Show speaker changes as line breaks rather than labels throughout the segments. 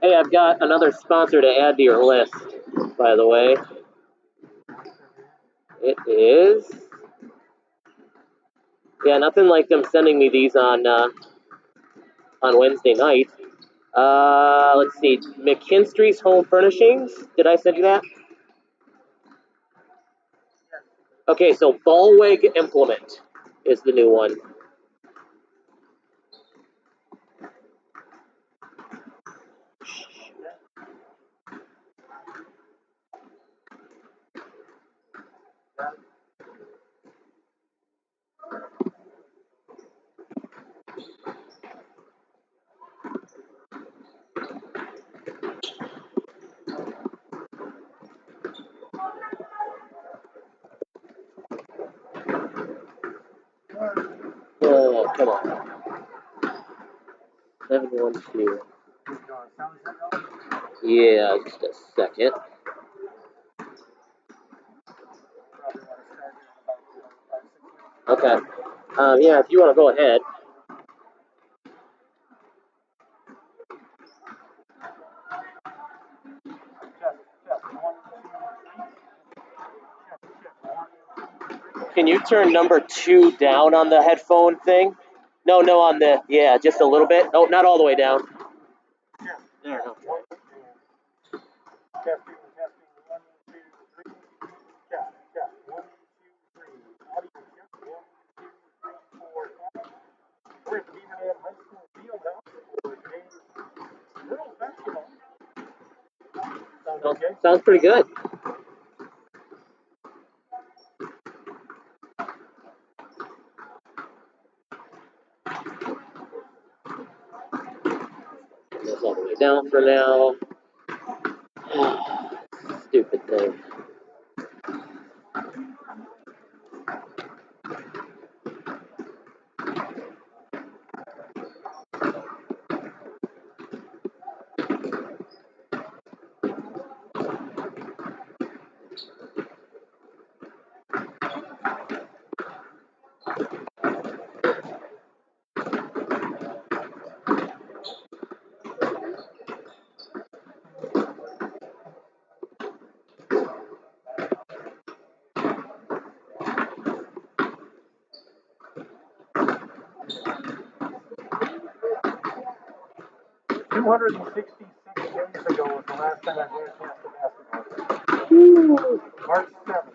Hey, I've got another sponsor to add to your list, by the way. It is... Yeah, nothing like them sending me these on Wednesday night. Let's see. McKinstry's Home Furnishings. Did I send you that? Okay, so Ballweg Implement is the new one. Oh, come on. 712. Yeah, just a second. Okay. Yeah, if you want to go ahead. Can you turn number 2 down on the headphone thing? No, on the, yeah, just a little bit. Oh, not all the way down. There, no. Sounds pretty good. That's all the way down for now. Stupid thing.
Days ago was the last time I broadcast the basketball. March 7th.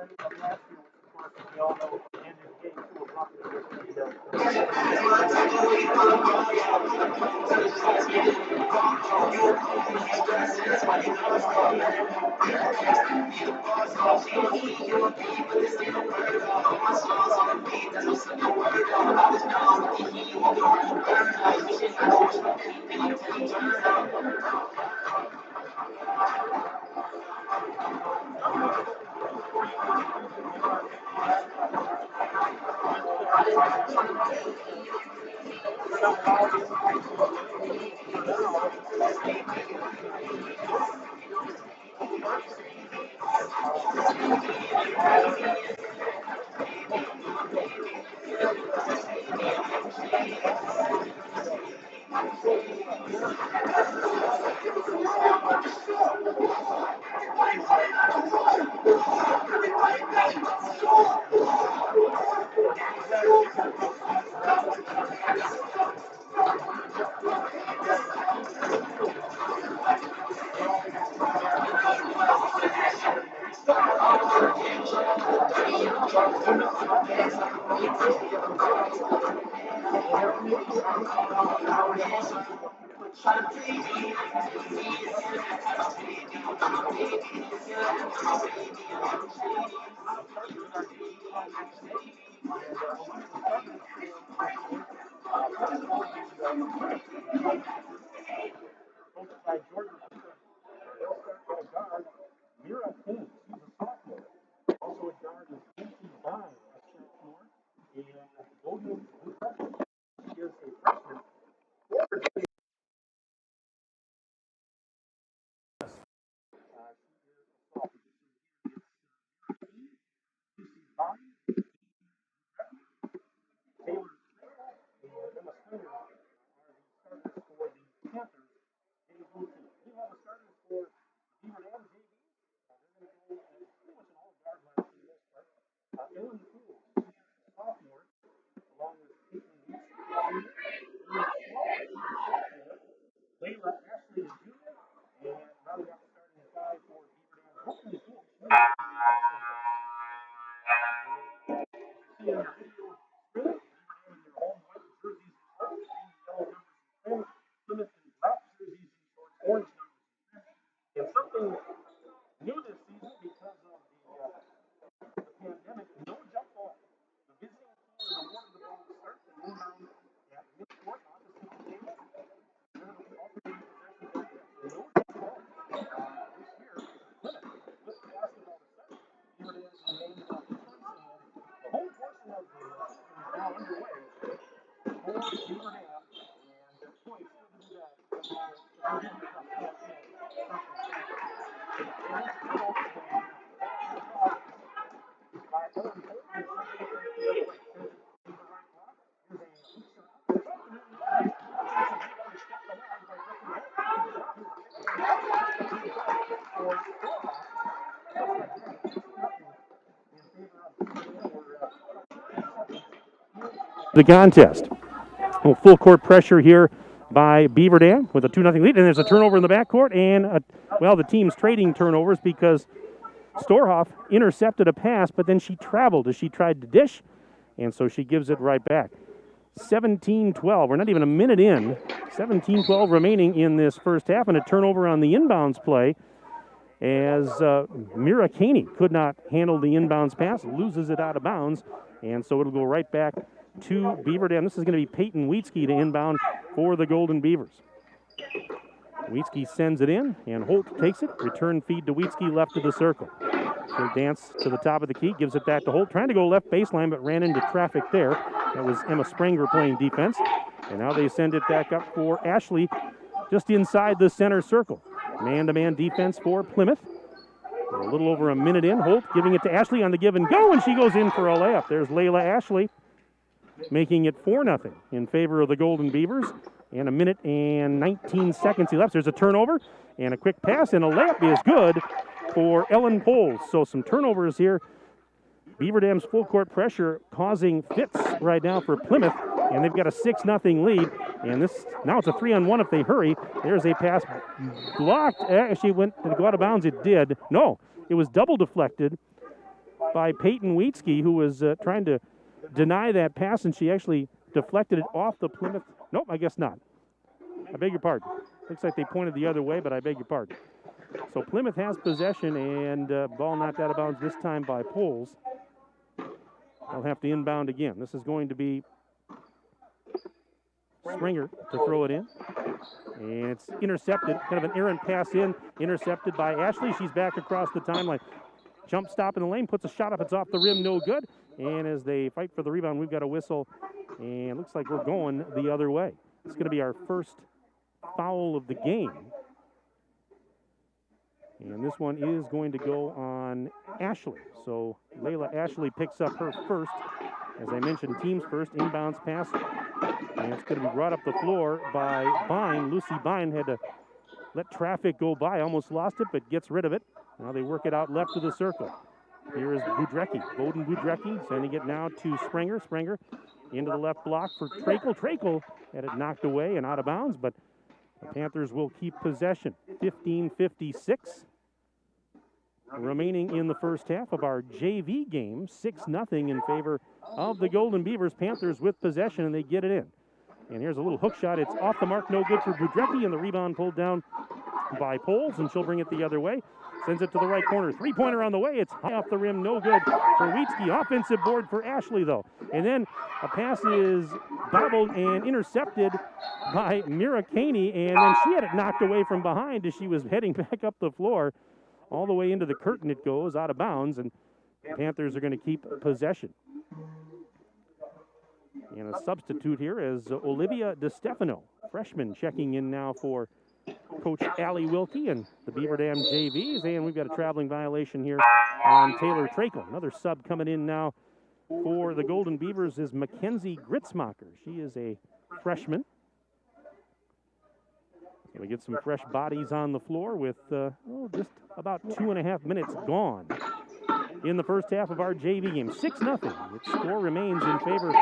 We all know ended game 2 abruptly with the by Jordan. They'll start with a guard, Mira King. She's a sophomore. Also a guard is Casey Vine, a sophomore. And William is a freshman. Taylor and Emma Spooner are the starters for the Panthers. We have a starters for Beaver Dam JV. They're going to go as pretty much an all-guard line for the most part. Ellen Poole, sophomore, along with Caitlin Weeks, Layla Ashley, the junior, and rounding out the starting five for Beaver Dam. Hopefully, Poole. See in your video, really, Beaver Dam in their home white jerseys and shorts, green, yellow numbers and trim, Plymouth in black jerseys and shorts, orange numbers and trim, and something new this season because of the pandemic, no jump ball. The visiting team is awarded the ball to start the inbound at midcourt opposite the table. They're also getting possession back after no jump ball. This year, Plymouth with the basketball to start. Beaver Dam remains on defense, and the whole portion of the season is now underway for Beaver Dam, and their points still to do that.
The contest. Full court pressure here by Beaver Dam with a 2-0 lead, and there's a turnover in the backcourt, and the team's trading turnovers because Storhoff intercepted a pass, but then she traveled as she tried to dish, and so she gives it right back. 17-12. We're not even a minute in. 17-12 remaining in this first half, and a turnover on the inbounds play as Mira Caney could not handle the inbounds pass, loses it out of bounds, and so it'll go right back to Beaver Dam. This is going to be Peyton Wheatsky to inbound for the Golden Beavers. Wheatsky sends it in, and Holt takes it. Return feed to Wheatsky left of the circle. She'll dance to the top of the key, gives it back to Holt, trying to go left baseline, but ran into traffic there. That was Emma Sprenger playing defense. And now they send it back up for Ashley just inside the center circle. Man-to-man defense for Plymouth. We're a little over a minute in. Holt giving it to Ashley on the give and go, and she goes in for a layup. There's Layla Ashley, making it 4-0 in favor of the Golden Beavers. And a minute and 19 seconds elapsed. There's a turnover and a quick pass, and a layup is good for Ellen Poles. So some turnovers here. Beaver Dam's full court pressure causing fits right now for Plymouth, and they've got a 6-0 lead. And this now it's a 3-on-1 if they hurry. There's a pass blocked. Actually went to go out of bounds. It did. No, it was double deflected by Peyton Wheatsky, who was trying to deny that pass, and she actually deflected it off the Plymouth. Nope, I guess not. I beg your pardon. Looks like they pointed the other way, but I beg your pardon. So Plymouth has possession, and ball knocked out of bounds this time by Poles. They'll have to inbound again. This is going to be Springer to throw it in. And it's intercepted, kind of an errant pass in, intercepted by Ashley. She's back across the timeline. Jump stop in the lane, puts a shot up, it's off the rim, no good. And as they fight for the rebound, we've got a whistle, and it looks like we're going the other way. It's going to be our first foul of the game. And this one is going to go on Ashley. So Layla Ashley picks up her first. As I mentioned, teams first, inbounds pass. And it's going to be brought up the floor by Bine. Lucy Bine had to let traffic go by, almost lost it, but gets rid of it. Now they work it out left of the circle. Here is Budrecki, Bowden Budrecki, sending it now to Springer. Springer into the left block for Trakel. Trakel had it knocked away and out of bounds, but the Panthers will keep possession. 15:56 remaining in the first half of our JV game. 6-0 in favor of the Golden Beavers. Panthers with possession, and they get it in. And here's a little hook shot. It's off the mark, no good for Budrecki, and the rebound pulled down by Poles, and she'll bring it the other way. Sends it to the right corner. Three-pointer on the way. It's high off the rim, no good for Wheatsky. Offensive board for Ashley, though. And then a pass is bobbled and intercepted by Mira Caney, and then she had it knocked away from behind as she was heading back up the floor. All the way into the curtain it goes, out of bounds, and the Panthers are going to keep possession. And a substitute here is Olivia DeStefano, freshman, checking in now for Coach Allie Wilkie and the Beaver Dam JVs. And we've got a traveling violation here on Taylor Trakel. Another sub coming in now for the Golden Beavers is Mackenzie Gritzmacher. She is a freshman. So we get some fresh bodies on the floor with just about 2.5 minutes gone in the first half of our JV game. 6-0. Its score remains in favor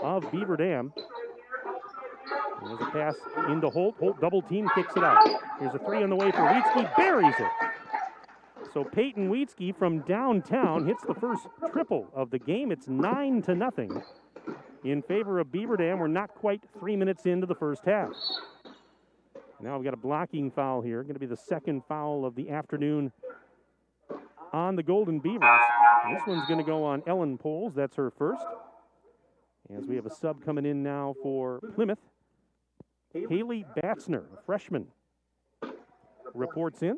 of Beaver Dam. And there's a pass into Holt. Holt double team, kicks it out. Here's a three on the way for Wheatsky, buries it. So Peyton Wheatsky from downtown hits the first triple of the game. It's 9-0 in favor of Beaver Dam. We're not quite 3 minutes into the first half. Now we've got a blocking foul here. Going to be the second foul of the afternoon on the Golden Beavers. This one's going to go on Ellen Poles. That's her first. As we have a sub coming in now for Plymouth. Haley Batzner, a freshman, reports in.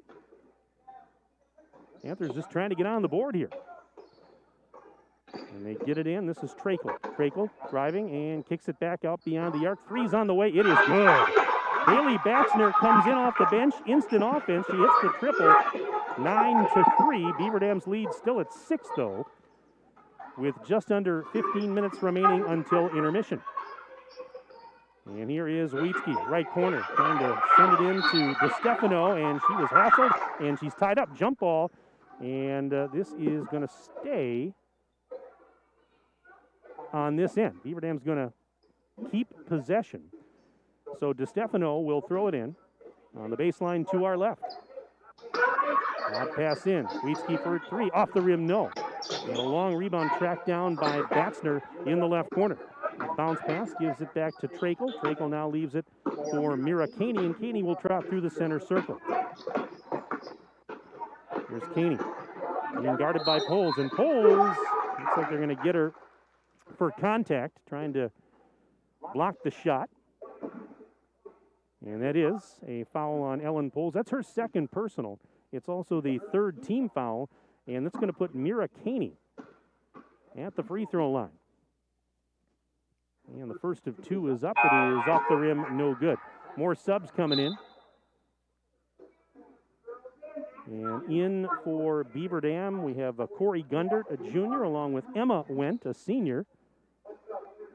Panthers just trying to get on the board here. And they get it in. This is Trakel. Trakel driving and kicks it back out beyond the arc. Three's on the way. It is good. Haley Batzner comes in off the bench. Instant offense. She hits the triple. 9-3. Beaver Dam's lead still at 6, though, with just under 15 minutes remaining until intermission. And here is Wheatsky, right corner, trying to send it in to DeStefano, and she was hassled, and she's tied up. Jump ball, and this is going to stay on this end. Beaver Dam's going to keep possession. So DeStefano will throw it in on the baseline to our left. That pass in. Wheatsky for three. Off the rim, no. And a long rebound tracked down by Batzner in the left corner. Bounce pass gives it back to Trakel. Trakel now leaves it for Mira Caney, and Caney will trot through the center circle. Here's Caney being guarded by Poles, and Poles looks like they're going to get her for contact, trying to block the shot. And that is a foul on Ellen Poles. That's her second personal. It's also the third team foul, and that's going to put Mira Caney at the free throw line. And the first of two is up. It is off the rim, no good. More subs coming in. And in for Beaver Dam, we have Corey Gundert, a junior, along with Emma Wendt, a senior.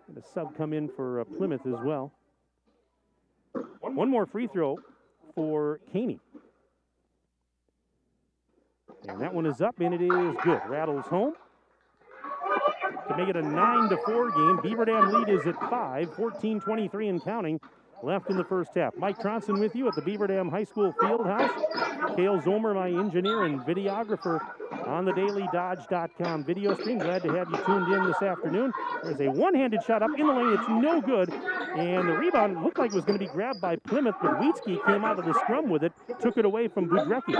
And a sub come in for Plymouth as well. One more free throw for Caney. And that one is up, and it is good. Rattles home to make it a 9-4 game. Beaver Dam lead is at 5, 14-23 and counting left in the first half. Mike Tronson with you at the Beaver Dam High School Fieldhouse. Cale Zomer, my engineer and videographer on the DailyDodge.com video stream. Glad to have you tuned in this afternoon. There's a one-handed shot up in the lane. It's no good. And the rebound looked like it was going to be grabbed by Plymouth, but Wheatsky came out of the scrum with it, took it away from Budrecki.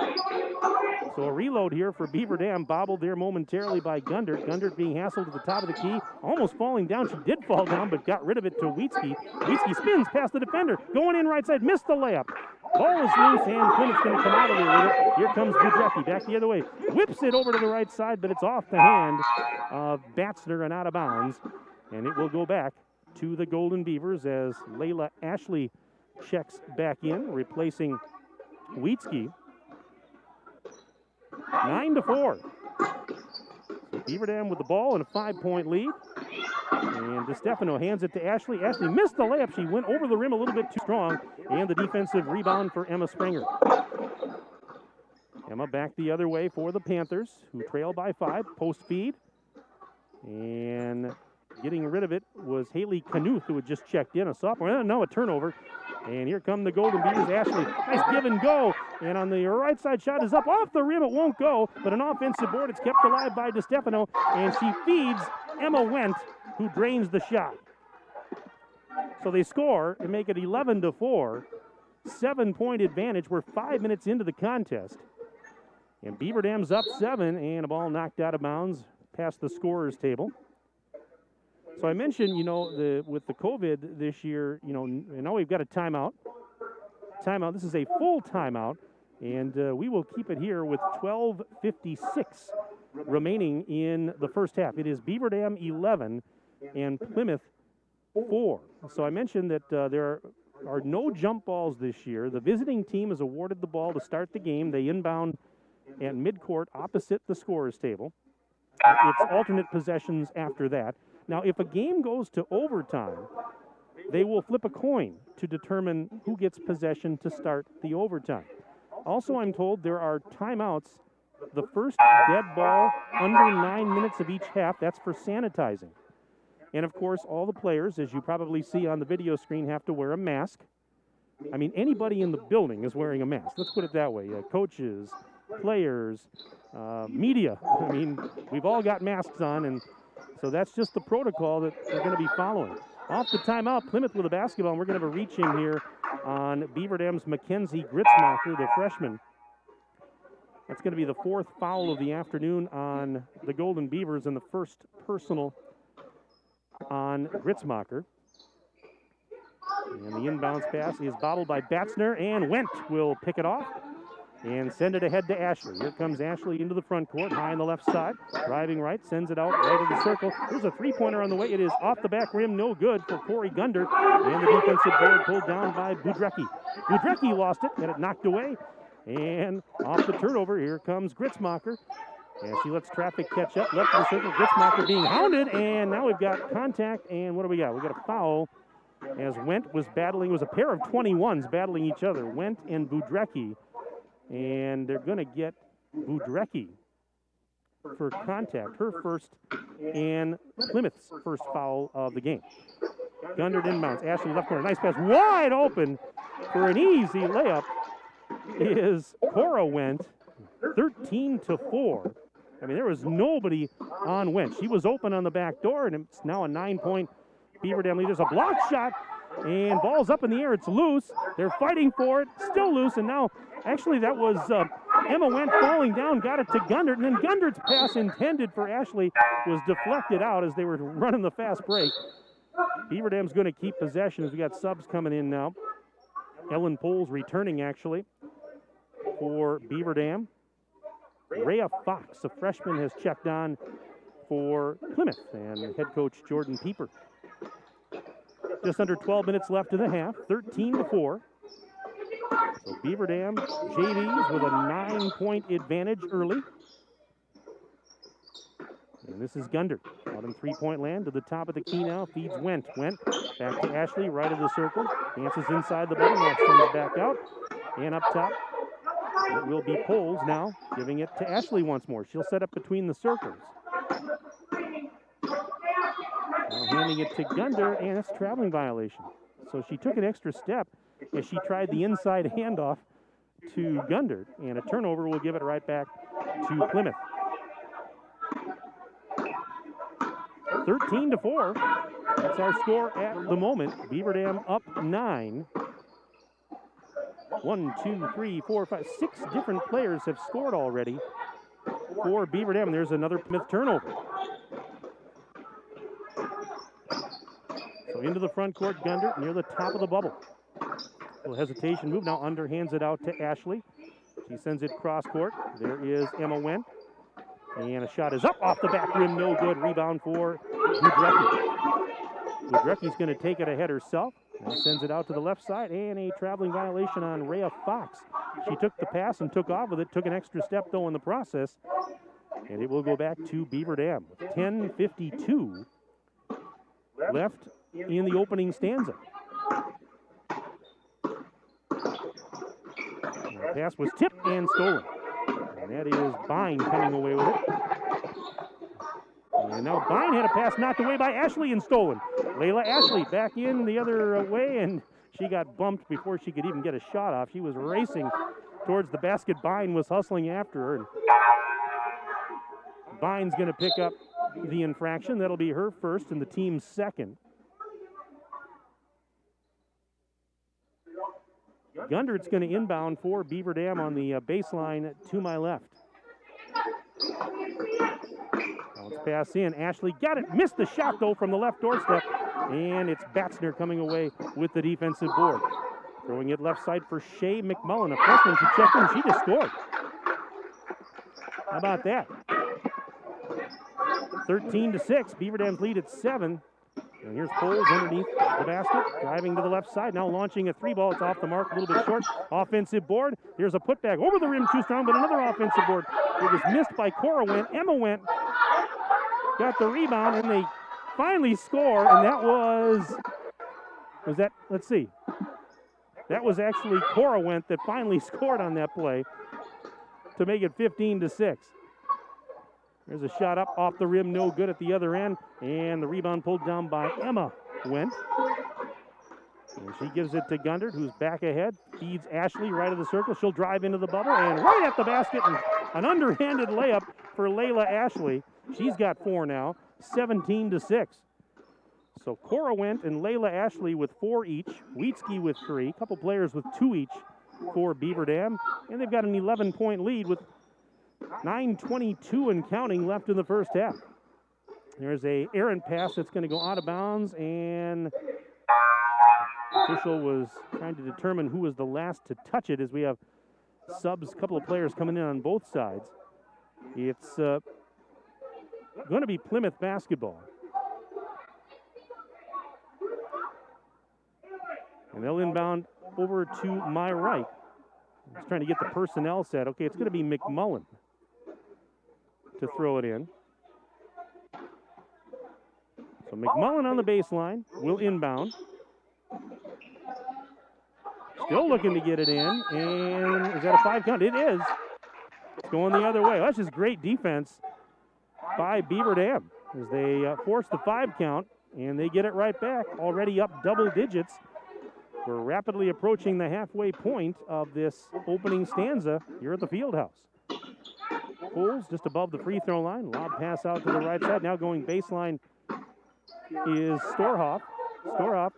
So a reload here for Beaver Dam, bobbled there momentarily by Gundert. Gundert being hassled to the top of the key, almost falling down. She did fall down, but got rid of it to Wheatsky. Wheatsky spins past the defender, going in right side, missed the layup. Ball is loose, and Plymouth's going to come out of there with it. Here comes Budrecki, back the other way. Whips it over to the right side, but it's off the hand of Batzner and out of bounds. And it will go back to the Golden Beavers as Layla Ashley checks back in, replacing Wheatsky. 9-4. So Beaver Dam with the ball and a 5-point lead. And DeStefano hands it to Ashley. Ashley missed the layup. She went over the rim a little bit too strong. And the defensive rebound for Emma Springer. Emma back the other way for the Panthers, who trail by 5. Post feed. And getting rid of it was Haley Knuth, who had just checked in, a sophomore. No, a turnover. And here come the Golden Beavers. Ashley, nice give and go. And on the right side, shot is up off the rim. It won't go, but an offensive board. It's kept alive by DeStefano, and she feeds Emma Wendt, who drains the shot. So they score and make it 11-4. 7-point advantage. We're 5 minutes into the contest. And Beaver Dam's up 7, and a ball knocked out of bounds past the scorer's table. So I mentioned, with the COVID this year, now we've got a timeout. This is a full timeout, and we will keep it here with 12:56 remaining in the first half. It is Beaver Dam 11 and Plymouth 4. So I mentioned that there are no jump balls this year. The visiting team is awarded the ball to start the game. They inbound at midcourt opposite the scorer's table. It's alternate possessions after that. Now, if a game goes to overtime, they will flip a coin to determine who gets possession to start the overtime. Also, I'm told there are timeouts. The first dead ball under 9 minutes of each half, that's for sanitizing. And, of course, all the players, as you probably see on the video screen, have to wear a mask. I mean, anybody in the building is wearing a mask. Let's put it that way. Coaches, players, media. I mean, we've all got masks on, and so that's just the protocol that we're going to be following. Off the timeout, Plymouth with a basketball, and we're going to have a reach-in here on Beaver Dam's Mackenzie Gritzmacher, the freshman. That's going to be the 4th foul of the afternoon on the Golden Beavers and the first personal on Gritzmacher. And the inbounds pass is bobbled by Batzner, and Wendt will pick it off and send it ahead to Ashley. Here comes Ashley into the front court, high on the left side. Driving right, sends it out right of the circle. There's a three-pointer on the way. It is off the back rim, no good for Corey Gundert. And the defensive board pulled down by Budrecki. Budrecki lost it, had it knocked away. And off the turnover, here comes Gritzmacher. And she lets traffic catch up. Left of the circle, Gritzmacher being hounded. And now we've got contact, and what do we got? We got a foul as Wendt was battling. It was a pair of 21s battling each other, Wendt and Budrecki. And they're going to get Budrecki for contact, her first and Plymouth's first foul of the game. Gundert inbounds. Ashley left corner. Nice pass. Wide open for an easy layup is Cora Wendt. 13-4. I mean, there was nobody on Wendt. She was open on the back door, and it's now a 9-point Beaver Dam lead. There's a block shot, and ball's up in the air. It's loose. They're fighting for it. Still loose, and now actually that was Emma Wendt falling down, got it to Gundert, and then Gundert's pass intended for Ashley was deflected out as they were running the fast break. Beaver Dam's going to keep possession as we got subs coming in now. Ellen Poles returning, actually, for Beaver Dam. Rhea Fox, a freshman, has checked on for Plymouth, and head coach Jordan Pieper. Just under 12 minutes left in the half, 13-4. So Beaver Dam JVs with a 9-point advantage early. And this is Gundert out in three-point land to the top of the key now. Feeds Wendt. Wendt back to Ashley, right of the circle. Dances inside the bubble. Now sends back out. And up top, it will be Poles now, giving it to Ashley once more. She'll set up between the circles. Now handing it to Gundert, and it's a traveling violation. So she took an extra step as she tried the inside handoff to Gundert, and a turnover will give it right back to Plymouth. 13-4. That's our score at the moment. Beaver Dam up 9. 1, 2, 3, 4, 5, 6 different players have scored already for Beaver Dam. There's another Plymouth turnover. So into the front court, Gundert near the top of the bubble. Little hesitation move. Now underhands it out to Ashley. She sends it cross court. There is Emma Wendt. And a shot is up off the back rim. No good. Rebound for Budrecki. Budrecki's going to take it ahead herself. And sends it out to the left side. And a traveling violation on Rhea Fox. She took the pass and took off with it. Took an extra step, though, in the process. And it will go back to Beaver Dam. 10:52 left in the opening stanza. The pass was tipped and stolen. And that is Bine coming away with it. And now Bine had a pass knocked away by Ashley and stolen. Layla Ashley back in the other way, and she got bumped before she could even get a shot off. She was racing towards the basket. Bine was hustling after her. And Bine's going to pick up the infraction. That'll be her first and the team's second. Gundert's going to inbound for Beaver Dam on the baseline to my left. Bounce pass in. Ashley got it. Missed the shot, though, from the left doorstep. And it's Batzner coming away with the defensive board. Throwing it left side for Shay McMullen. A freshman. She checked in. She just scored. How about that? 13-6. Beaver Dam's lead at 7. And here's Poles underneath the basket, driving to the left side, now launching a three ball. It's off the mark, a little bit short. Offensive board. Here's a putback over the rim, too strong, but another offensive board. It was missed by Cora Wendt. Emma Wendt got the rebound, and they finally score, and that was that, let's see. That was actually Cora Wendt that finally scored on that play to make it 15-6. There's a shot up off the rim, no good at the other end, and the rebound pulled down by Emma Wendt. And she gives it to Gundert, who's back ahead, feeds Ashley right of the circle. She'll drive into the bubble, and right at the basket, and an underhanded layup for Layla Ashley. She's got 4 now, 17-6. So Cora Wendt and Layla Ashley with 4 each, Wheatsky with 3, a couple players with 2 each for Beaver Dam, and they've got an 11-point lead with 9:22 and counting left in the first half. There's a errant pass that's going to go out of bounds, and the official was trying to determine who was the last to touch it as we have subs, a couple of players coming in on both sides. It's going to be Plymouth basketball. And they'll inbound over to my right. Just trying to get the personnel set. Okay, it's going to be McMullen to throw it in. So McMullen on the baseline will inbound. Still looking to get it in, and is that a 5 count? It is. It's going the other way. That's just great defense by Beaver Dam as they force the 5 count, and they get it right back. Already up double digits. We're rapidly approaching the halfway point of this opening stanza here at the Fieldhouse. Poles just above the free throw line. Lob pass out to the right side. Now going baseline is Storhoff. Storhoff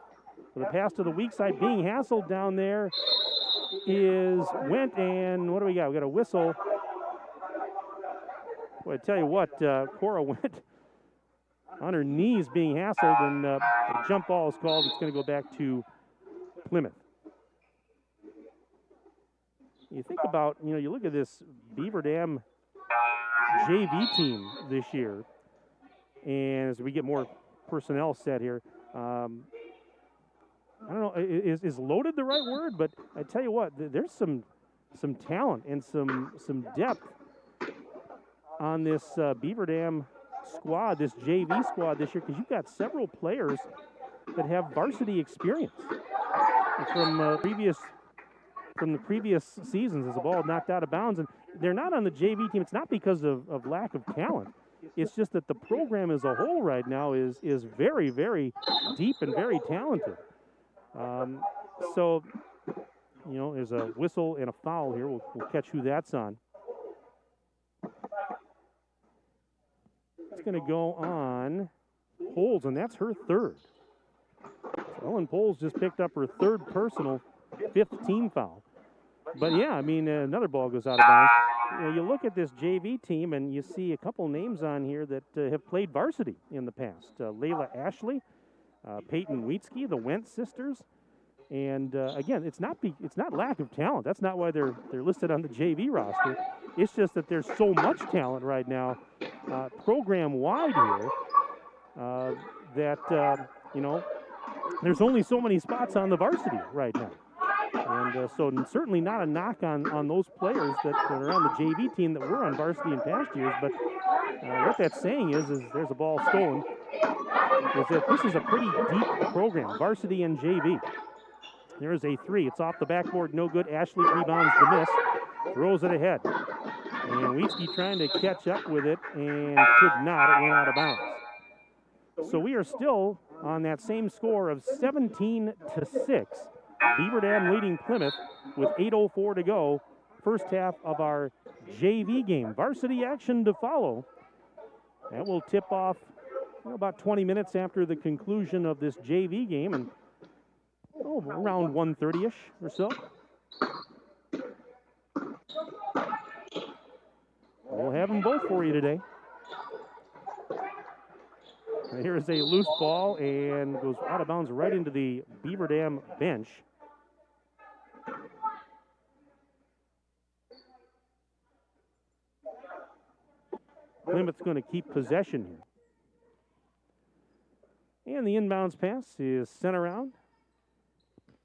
for the pass to the weak side. Being hassled down there is Wendt, and what do we got? We got a whistle. Boy, I tell you what, Cora Wendt on her knees being hassled, and a jump ball is called. It's going to go back to Plymouth. You think about, you look at this Beaver Dam JV team this year, and as we get more personnel set here, I don't know, is loaded the right word? But I tell you what, there's some talent and some depth on this Beaver Dam squad, this JV squad this year, because you've got several players that have varsity experience from the previous seasons as the ball knocked out of bounds. And they're not on the JV team. It's not because of lack of talent. It's just that the program as a whole right now is very, very deep and very talented. So, there's a whistle and a foul here. We'll catch who that's on. It's going to go on Poles, and that's her third. So Ellen Poles just picked up her third personal, fifth team foul. But yeah, I mean, another ball goes out of bounds. You look at this JV team, and you see a couple names on here that have played varsity in the past. Layla Ashley, Peyton Wheatsky, the Wentz sisters. And again, it's not lack of talent. That's not why they're listed on the JV roster. It's just that there's so much talent right now, program wide here, that there's only so many spots on the varsity right now. And so certainly not a knock on those players that are on the JV team that were on varsity in past years. But what that's saying is there's a ball stolen. Is that this is a pretty deep program, varsity and JV. There's a three. It's off the backboard, no good. Ashley rebounds the miss, throws it ahead. And Wheatsky trying to catch up with it and could not. It went out of bounds. So we are still on that same score of 17-6. Beaver Dam leading Plymouth with 8:04 to go. First half of our JV game. Varsity action to follow. That will tip off about 20 minutes after the conclusion of this JV game, and around 1:30-ish or so. We'll have them both for you today. Here's a loose ball and goes out of bounds right into the Beaver Dam bench. Plymouth's going to keep possession here. And the inbounds pass is sent around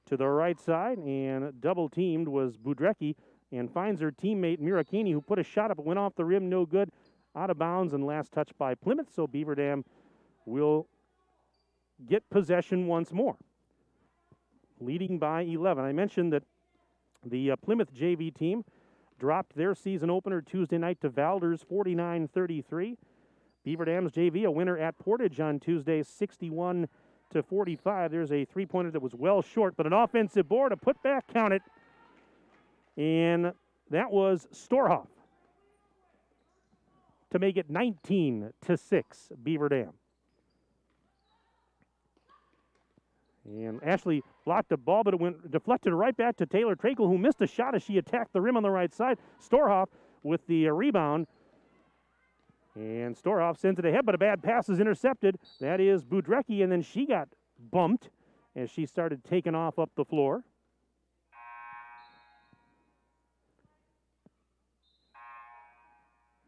to the right side, and double teamed was Budrecki, and finds her teammate Mira Keeney, who put a shot up, went off the rim, no good, out of bounds, and last touch by Plymouth. So Beaver Dam will get possession once more, leading by 11. I mentioned that the Plymouth JV team dropped their season opener Tuesday night to Valders 49-33. Beaver Dam's JV, a winner at Portage on Tuesday, 61-45. There's a three-pointer that was well short, but an offensive board, a putback, count it. And that was Storhoff to make it 19-6, Beaver Dam. And Ashley blocked the ball, but it went deflected right back to Taylor Trakel, who missed a shot as she attacked the rim on the right side. Storhoff with the rebound. And Storhoff sends it ahead, but a bad pass is intercepted. That is Budrecki, and then she got bumped as she started taking off up the floor.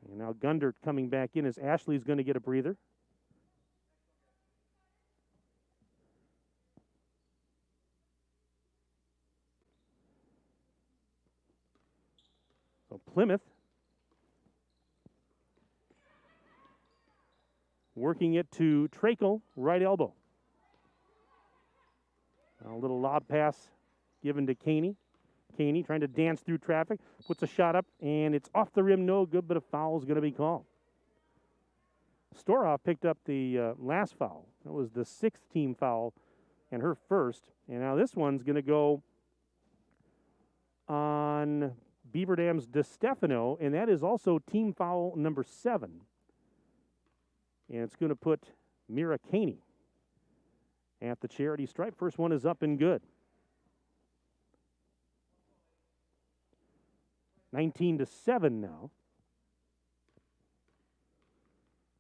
And now Gundert coming back in as Ashley's going to get a breather. So Plymouth working it to Trakel, right elbow. A little lob pass given to Caney. Caney trying to dance through traffic, puts a shot up, and it's off the rim, no good, but a foul is going to be called. Storhoff picked up the last foul. That was the sixth team foul and her first. And now this one's going to go on Beaver Dam's DeStefano, and that is also team foul number 7. And it's going to put Mira Caney at the charity stripe. First one is up and good. 19-7 now.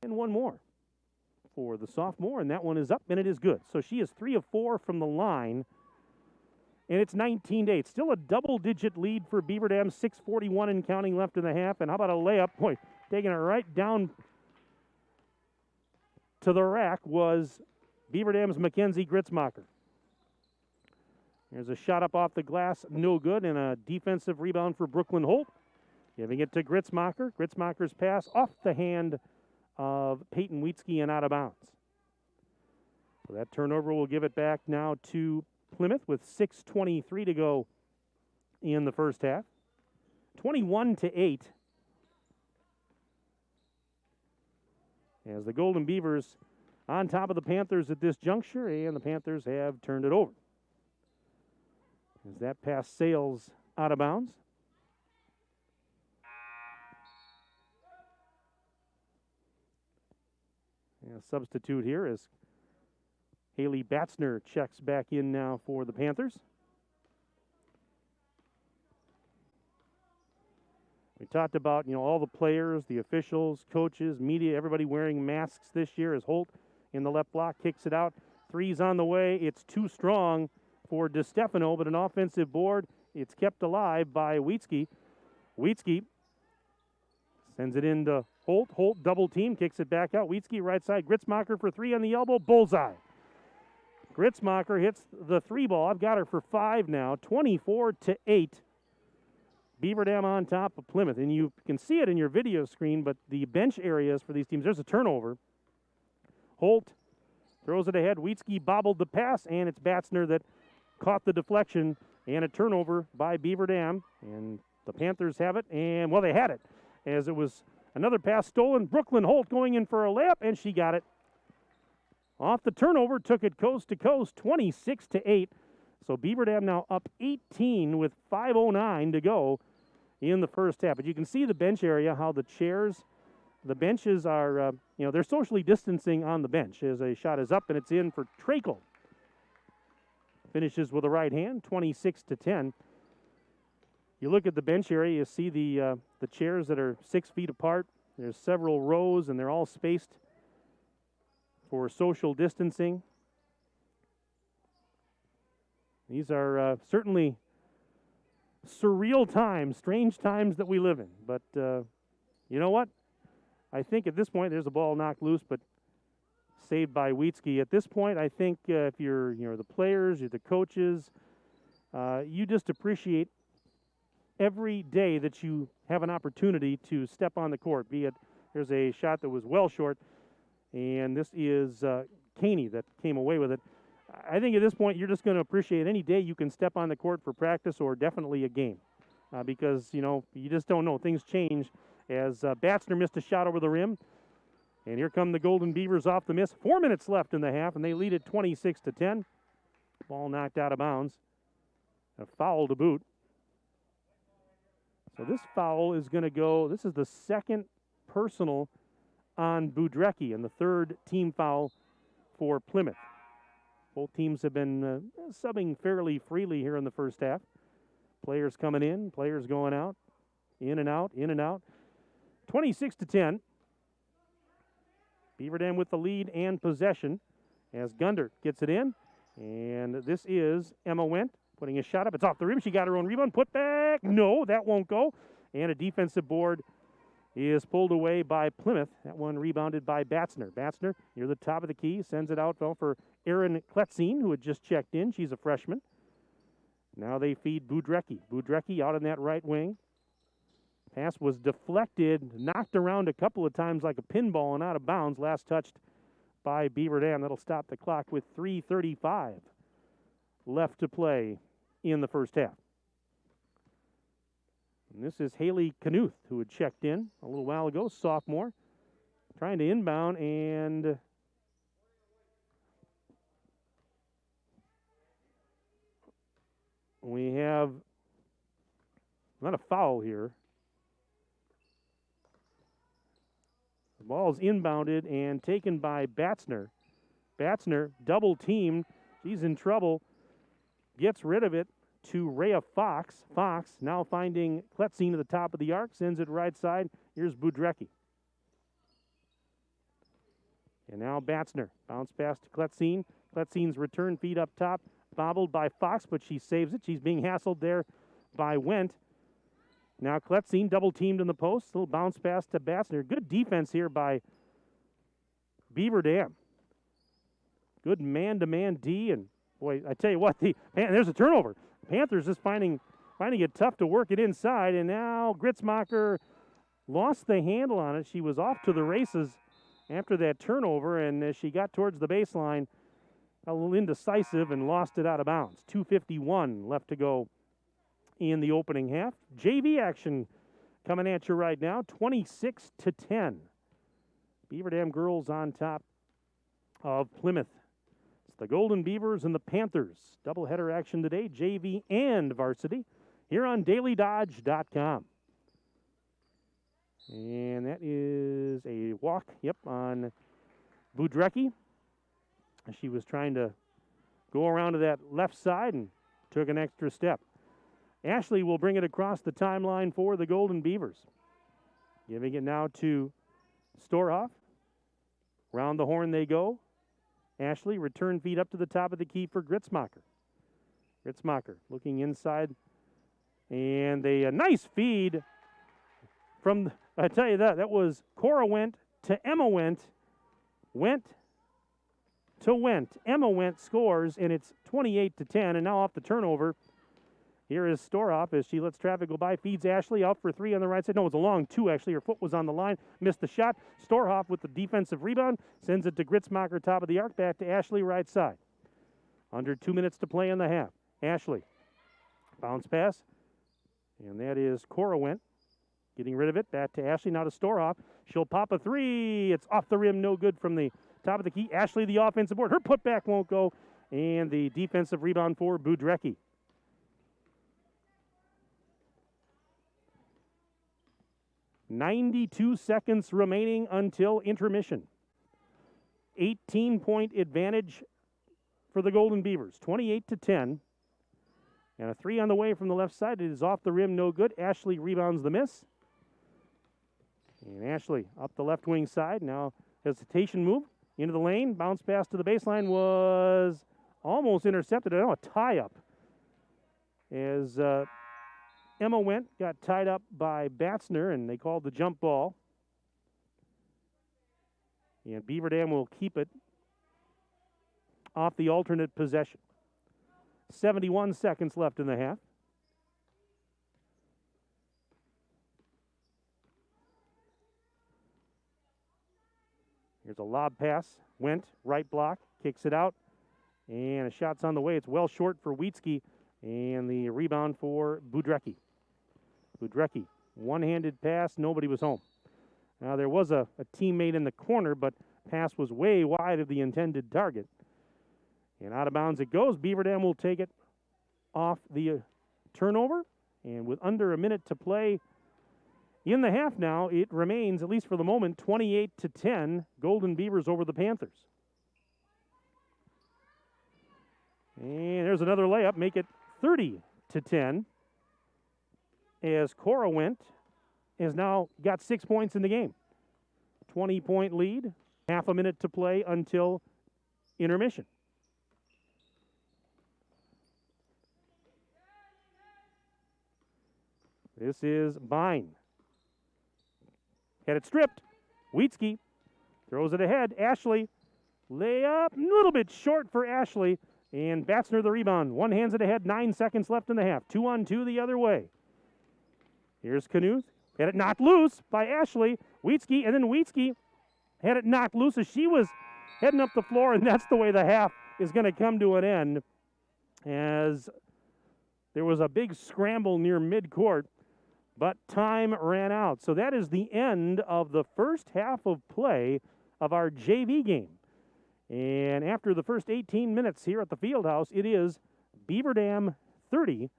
And one more for the sophomore, and that one is up, and it is good. So she is 3 of 4 from the line, and it's 19-8. Still a double-digit lead for Beaver Dam, 6:41 and counting left in the half. And how about a layup? Boy, taking it right down to the rack was Beaver Dam's Mackenzie Gritzmacher. There's a shot up off the glass, no good, and a defensive rebound for Brooklyn Holt. Giving it to Gritzmacher. Gritzmacher's pass off the hand of Peyton Wheatsky and out of bounds. So that turnover will give it back now to Plymouth with 6:23 to go in the first half. 21-8. As the Golden Beavers on top of the Panthers at this juncture, and the Panthers have turned it over. As that pass sails out of bounds. And a substitute here as Haley Batzner checks back in now for the Panthers. We talked about, all the players, the officials, coaches, media, everybody wearing masks this year as Holt in the left block kicks it out. Three's on the way. It's too strong for DeStefano, but an offensive board. It's kept alive by Wietzke. Wietzke sends it into Holt. Holt double team, kicks it back out. Wietzke right side. Gritzmacher for three on the elbow. Bullseye. Gritzmacher hits the three ball. I've got her for 5 now. 24-8. Beaver Dam on top of Plymouth. And you can see it in your video screen, but the bench areas for these teams, there's a turnover. Holt throws it ahead. Wietzke bobbled the pass, and it's Batzner that caught the deflection, and a turnover by Beaver Dam. And the Panthers have it, and, they had it, as it was another pass stolen. Brooklyn Holt going in for a layup, and she got it. Off the turnover, took it coast to coast, 26-8. So Beaver Dam now up 18 with 5:09 to go in the first half. But you can see the bench area, how the benches are, they're socially distancing on the bench as a shot is up and it's in for Trakel. Finishes with a right hand, 26-10. You look at the bench area, you see the chairs that are 6 feet apart. There's several rows and they're all spaced for social distancing. These are certainly surreal times, strange times that we live in. But you know what? I think at this point, there's a ball knocked loose, but saved by Wietzke. At this point, I think if you're the players, you're the coaches, you just appreciate every day that you have an opportunity to step on the court. Be it there's a shot that was well short, and this is Caney that came away with it. I think at this point, you're just going to appreciate any day you can step on the court for practice or definitely a game because, you just don't know. Things change as Batzner missed a shot over the rim. And here come the Golden Beavers off the miss. 4 minutes left in the half, and they lead it 26-10. Ball knocked out of bounds. A foul to boot. So this foul is going to go, this is the second personal on Budrecki and the third team foul for Plymouth. Both teams have been subbing fairly freely here in the first half. Players coming in, players going out, in and out, in and out. 26-10. Beaver Dam with the lead and possession as Gunder gets it in. And this is Emma Wendt putting a shot up. It's off the rim. She got her own rebound. Put back. No, that won't go. And a defensive board is pulled away by Plymouth. That one rebounded by Batzner. Batzner near the top of the key. Sends it out for Erin Kletzine, who had just checked in. She's a freshman. Now they feed Budrecki. Budrecki out on that right wing. Pass was deflected, knocked around a couple of times like a pinball and out of bounds. Last touched by Beaver Dam. That'll stop the clock with 3:35 left to play in the first half. And this is Haley Knuth, who had checked in a little while ago, sophomore, trying to inbound, and we have not a foul here. The ball's inbounded and taken by Batzner. Batzner double teamed. She's in trouble. Gets rid of it to Rhea Fox. Fox now finding Kletzine at the top of the arc. Sends it right side. Here's Budrecki. And now Batzner. Bounce pass to Kletzine. Kletzine's return feed up top. Bobbled by Fox, but she saves it. She's being hassled there by Wendt. Now Kletzine double teamed in the post. Little bounce pass to Batzner. Good defense here by Beaver Dam. Good man-to-man D, and boy, I tell you what, there's a turnover. Panthers just finding it tough to work it inside, and now Gritzmacher lost the handle on it. She was off to the races after that turnover, and as she got towards the baseline, a little indecisive and lost it out of bounds. 2:51 left to go in the opening half. JV action coming at you right now, 26-10. Beaver Dam girls on top of Plymouth. the Golden Beavers and the Panthers. Doubleheader action today, JV and varsity, here on DailyDodge.com. And that is a walk, on Budrecki. She was trying to go around to that left side and took an extra step. Ashley will bring it across the timeline for the Golden Beavers. Giving it now to Storhoff. Round the horn they go. Ashley, return feed up to the top of the key for Gritzmacher. Gritzmacher looking inside. And a nice feed from, I tell you that was Cora Wendt to Emma Wendt. Wendt to Wendt. Emma Wendt scores, and it's 28-10. And now off the turnover, here is Storhoff as she lets traffic go by, feeds Ashley out for 3 on the right side. No, it was a long 2, actually. Her foot was on the line, missed the shot. Storhoff with the defensive rebound, sends it to Gritzmacher, top of the arc, back to Ashley, right side. Under 2 minutes to play in the half. Ashley, bounce pass, and that is Cora Wendt. Getting rid of it, back to Ashley, now to Storhoff. She'll pop a 3. It's off the rim, no good from the top of the key. Ashley, the offensive board. Her putback won't go, and the defensive rebound for Budrecki. 92 seconds remaining until intermission. 18-point advantage for the Golden Beavers, 28-10. And a 3 on the way from the left side. It is off the rim, no good. Ashley rebounds the miss. And Ashley up the left wing side. Now hesitation move into the lane. Bounce pass to the baseline was almost intercepted. I know a tie-up as Emma Wendt got tied up by Batzner, and they called the jump ball. And Beaver Dam will keep it off the alternate possession. 71 seconds left in the half. Here's a lob pass. Wendt, right block, kicks it out. And a shot's on the way. It's well short for Wietzke. And the rebound for Budrecki. Budrecki, one-handed pass, nobody was home. Now there was a teammate in the corner, but pass was way wide of the intended target. And out of bounds it goes. Beaver Dam will take it off the turnover. And with under a minute to play in the half now, it remains, at least for the moment, 28-10, Golden Beavers over the Panthers. And there's another layup, make it 30-10. As Cora Wendt has now got 6 points in the game. 20-point lead, half a minute to play until intermission. This is Bine. Had it stripped. Wietzke throws it ahead. Ashley, layup, a little bit short for Ashley. And Batzner the rebound. One hands it ahead, 9 seconds left in the half. 2-on-2 the other way. Here's Knuth. Had it knocked loose by Ashley. Wietzke, and then Wietzke had it knocked loose as she was heading up the floor, and that's the way the half is going to come to an end, as there was a big scramble near midcourt, but time ran out. So that is the end of the first half of play of our JV game. And after the first 18 minutes here at the Fieldhouse, it is Beaver Dam 30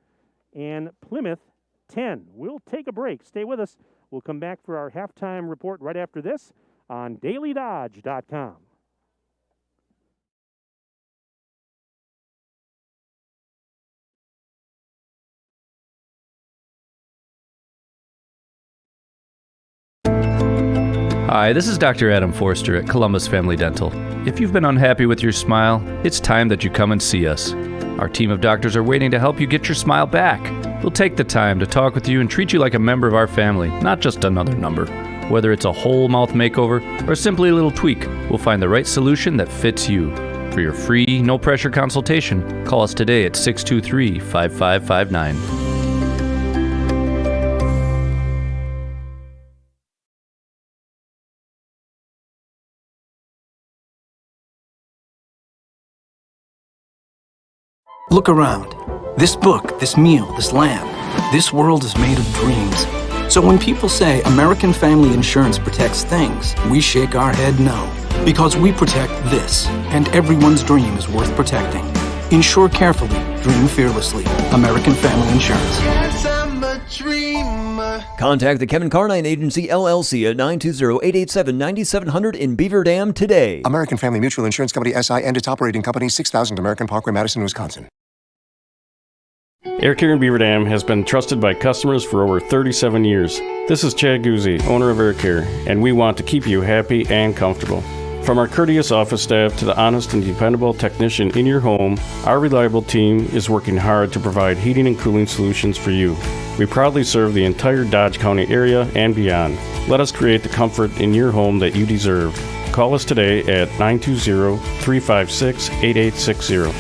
and Plymouth 10. We'll take a break. Stay with us. We'll come back for our halftime report right after this on DailyDodge.com.
Hi, this is Dr. Adam Forster at Columbus Family Dental. If you've been unhappy with your smile, it's time that you come and see us. Our team of doctors are waiting to help you get your smile back. We'll take the time to talk with you and treat you like a member of our family, not just another number. Whether it's a whole mouth makeover or simply a little tweak, we'll find the right solution that fits you. For your free, no-pressure consultation, call us today at 623-5559.
Look around. This book, this meal, this lamp, this world is made of dreams. So when people say American Family Insurance protects things, we shake our head no. Because we protect this, and everyone's dream is worth protecting. Insure carefully, dream fearlessly. American Family Insurance.
Yes, I'm a dreamer.
Contact the Kevin Carnine Agency, LLC at 920-887-9700 in Beaver Dam today.
American Family Mutual Insurance Company, SI, and its operating company, 6000 American Parkway, Madison, Wisconsin.
Air Care in Beaver Dam has been trusted by customers for over 37 years. This is Chad Guzzi, owner of Air Care, and we want to keep you happy and comfortable. From our courteous office staff to the honest and dependable technician in your home, our reliable team is working hard to provide heating and cooling solutions for you. We proudly serve the entire Dodge County area and beyond. Let us create the comfort in your home that you deserve. Call us today at 920-356-8860.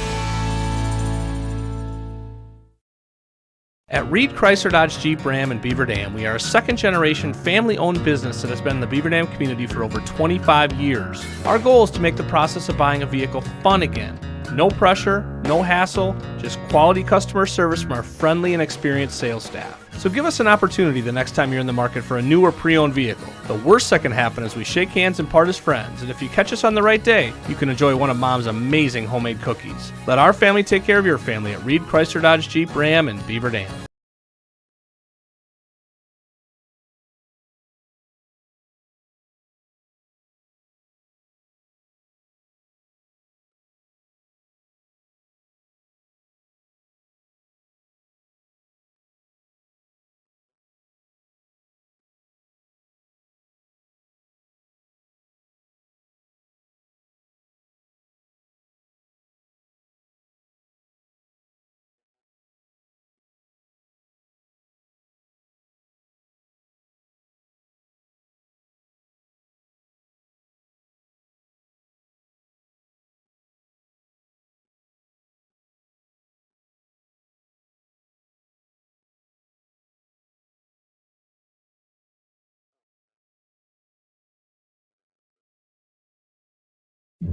At Reed Chrysler Dodge Jeep Ram in Beaver Dam, we are a second-generation family-owned business that has been in the Beaver Dam community for over 25 years. Our goal is to make the process of buying a vehicle fun again. No pressure, no hassle, just quality customer service from our friendly and experienced sales staff. So give us an opportunity the next time you're in the market for a new or pre-owned vehicle. The worst that can happen is we shake hands and part as friends, and if you catch us on the right day, you can enjoy one of Mom's amazing homemade cookies. Let our family take care of your family at Reed Chrysler Dodge Jeep Ram in Beaver Dam.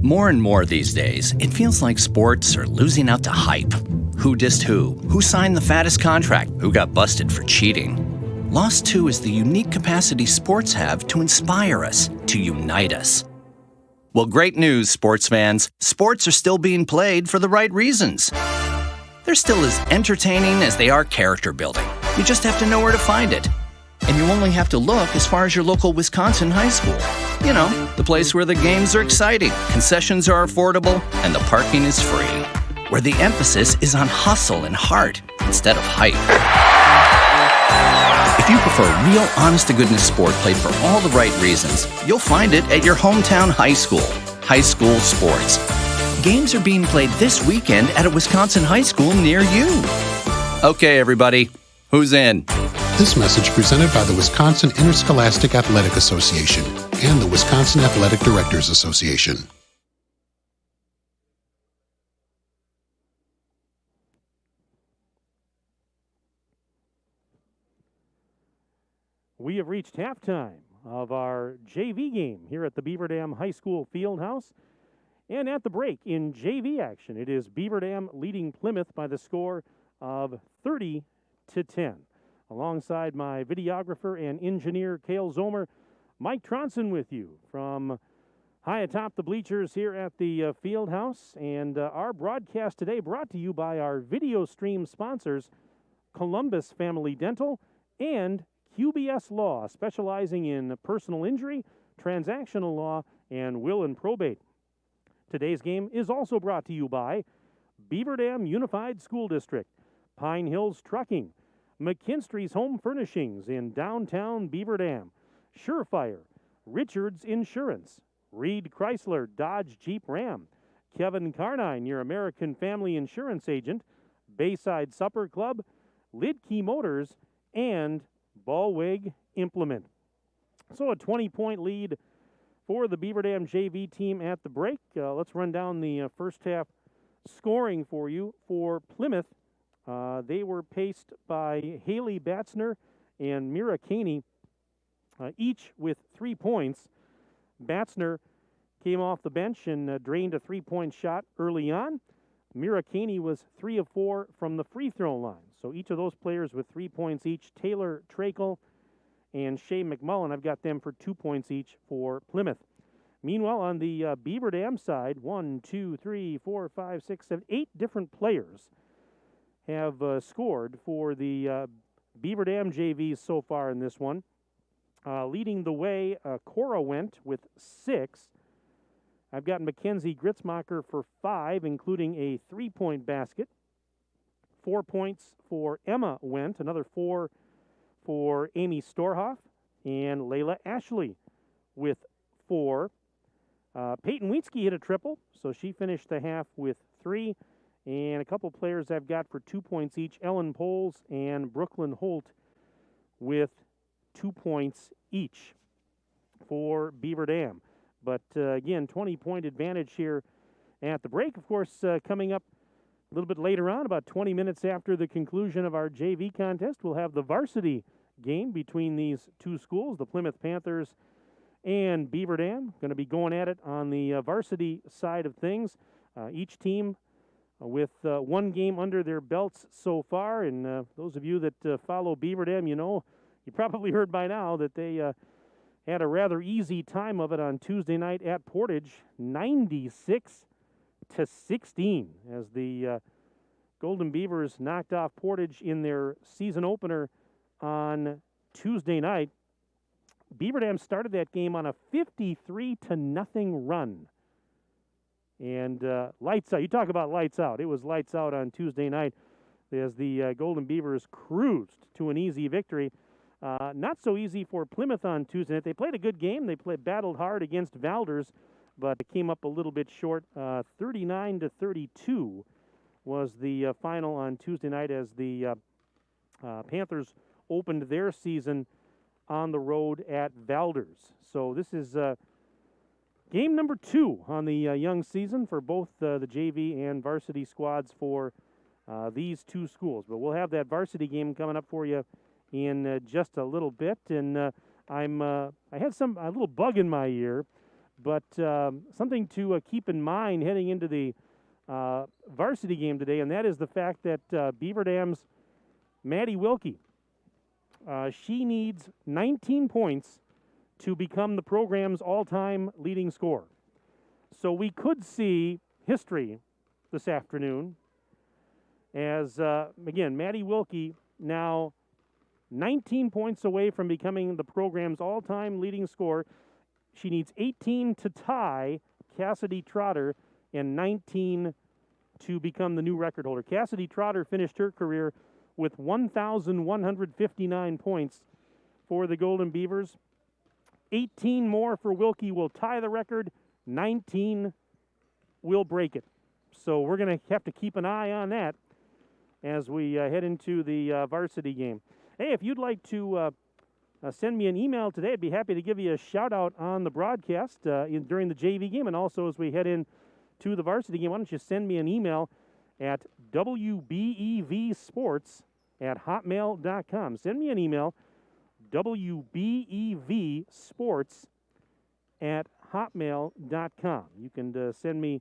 More and more these days, it feels like sports are losing out to hype. Who dissed who? Who signed the fattest contract? Who got busted for cheating? Lost 2 is the unique capacity sports have to inspire us, to unite us. Well, great news, sports fans. Sports are still being played for the right reasons. They're still as entertaining as they are character building. You just have to know where to find it. And you only have to look as far as your local Wisconsin high school. You know, the place where the games are exciting, concessions are affordable, and the parking is free. Where the emphasis is on hustle and heart instead of hype. If you prefer real, honest-to-goodness sport played for all the right reasons, you'll find it at your hometown high school. High school sports. Games are being played this weekend at a Wisconsin high school near you. Okay, everybody, who's in?
This message presented by the Wisconsin Interscholastic Athletic Association and the Wisconsin Athletic Directors Association.
We have reached halftime of our JV game here at the Beaver Dam High School Fieldhouse. And at the break in JV action, it is Beaver Dam leading Plymouth by the score of 30-10. Alongside my videographer and engineer, Cale Zomer, Mike Tronson with you from high atop the bleachers here at the field house. And our broadcast today brought to you by our video stream sponsors, Columbus Family Dental and QBS Law, specializing in personal injury, transactional law, and will and probate. Today's game is also brought to you by Beaver Dam Unified School District, Pine Hills Trucking, McKinstry's Home Furnishings in downtown Beaver Dam, Surefire, Richards Insurance, Reed Chrysler Dodge Jeep Ram, Kevin Carnine, your American Family Insurance agent, Bayside Supper Club, Lidkey Motors, and Ballweg Implement. So a 20-point lead for the Beaver Dam JV team at the break. Let's run down the first half scoring for you. For Plymouth, they were paced by Haley Batzner and Mira Caney, each with 3 points. Batzner came off the bench and drained a 3-point shot early on. Mira Caney was 3 of 4 from the free throw line. So each of those players with 3 points each. Taylor Trakel and Shay McMullen, I've got them for 2 points each for Plymouth. Meanwhile, on the Beaver Dam side, 1, 2, 3, 4, 5, 6, 7, 8 different players have scored for the Beaver Dam JVs so far in this one. Leading the way, Cora went with 6. I've got Mackenzie Gritzmacher for 5, including a 3-point basket. 4 points for Emma Went, another 4 for Amy Storhoff, and Layla Ashley with 4. Peyton Wietzke hit a triple, so she finished the half with 3. And a couple players I've got for 2 points each, Ellen Poles and Brooklyn Holt with 2 points each for Beaver Dam. But again, 20-point advantage here at the break. Of course, coming up a little bit later on, about 20 minutes after the conclusion of our JV contest, we'll have the varsity game between these two schools, the Plymouth Panthers and Beaver Dam. Going to be going at it on the varsity side of things. Each team with 1 game under their belts so far. And those of you that follow Beaver Dam, you probably heard by now that they had a rather easy time of it on Tuesday night at Portage, 96-16, as the Golden Beavers knocked off Portage in their season opener on Tuesday night. Beaver Dam started that game on a 53-0 run. And lights out. You talk about lights out. It was lights out on Tuesday night as the Golden Beavers cruised to an easy victory. Not so easy for Plymouth on Tuesday night. They played a good game. They battled hard against Valders, but it came up a little bit short. 39-32 was the final on Tuesday night as the Panthers opened their season on the road at Valders. So this is game number 2 on the young season for both the JV and varsity squads for these two schools. But we'll have that varsity game coming up for you in just a little bit. And I had a little bug in my ear, but something to keep in mind heading into the varsity game today, and that is the fact that Beaver Dam's Maddie Wilkie, she needs 19 points to become the program's all-time leading scorer. So we could see history this afternoon as, again, Maddie Wilkie now 19 points away from becoming the program's all-time leading scorer. She needs 18 to tie Cassidy Trotter and 19 to become the new record holder. Cassidy Trotter finished her career with 1,159 points for the Golden Beavers. 18 more for Wilkie will tie the record. 19 will break it. So we're going to have to keep an eye on that as we head into the varsity game. Hey, if you'd like to send me an email today, I'd be happy to give you a shout-out on the broadcast during the JV game, and also as we head in to the varsity game. Why don't you send me an email at wbevsports@hotmail.com. Send me an email, wbevsports@hotmail.com. You can send me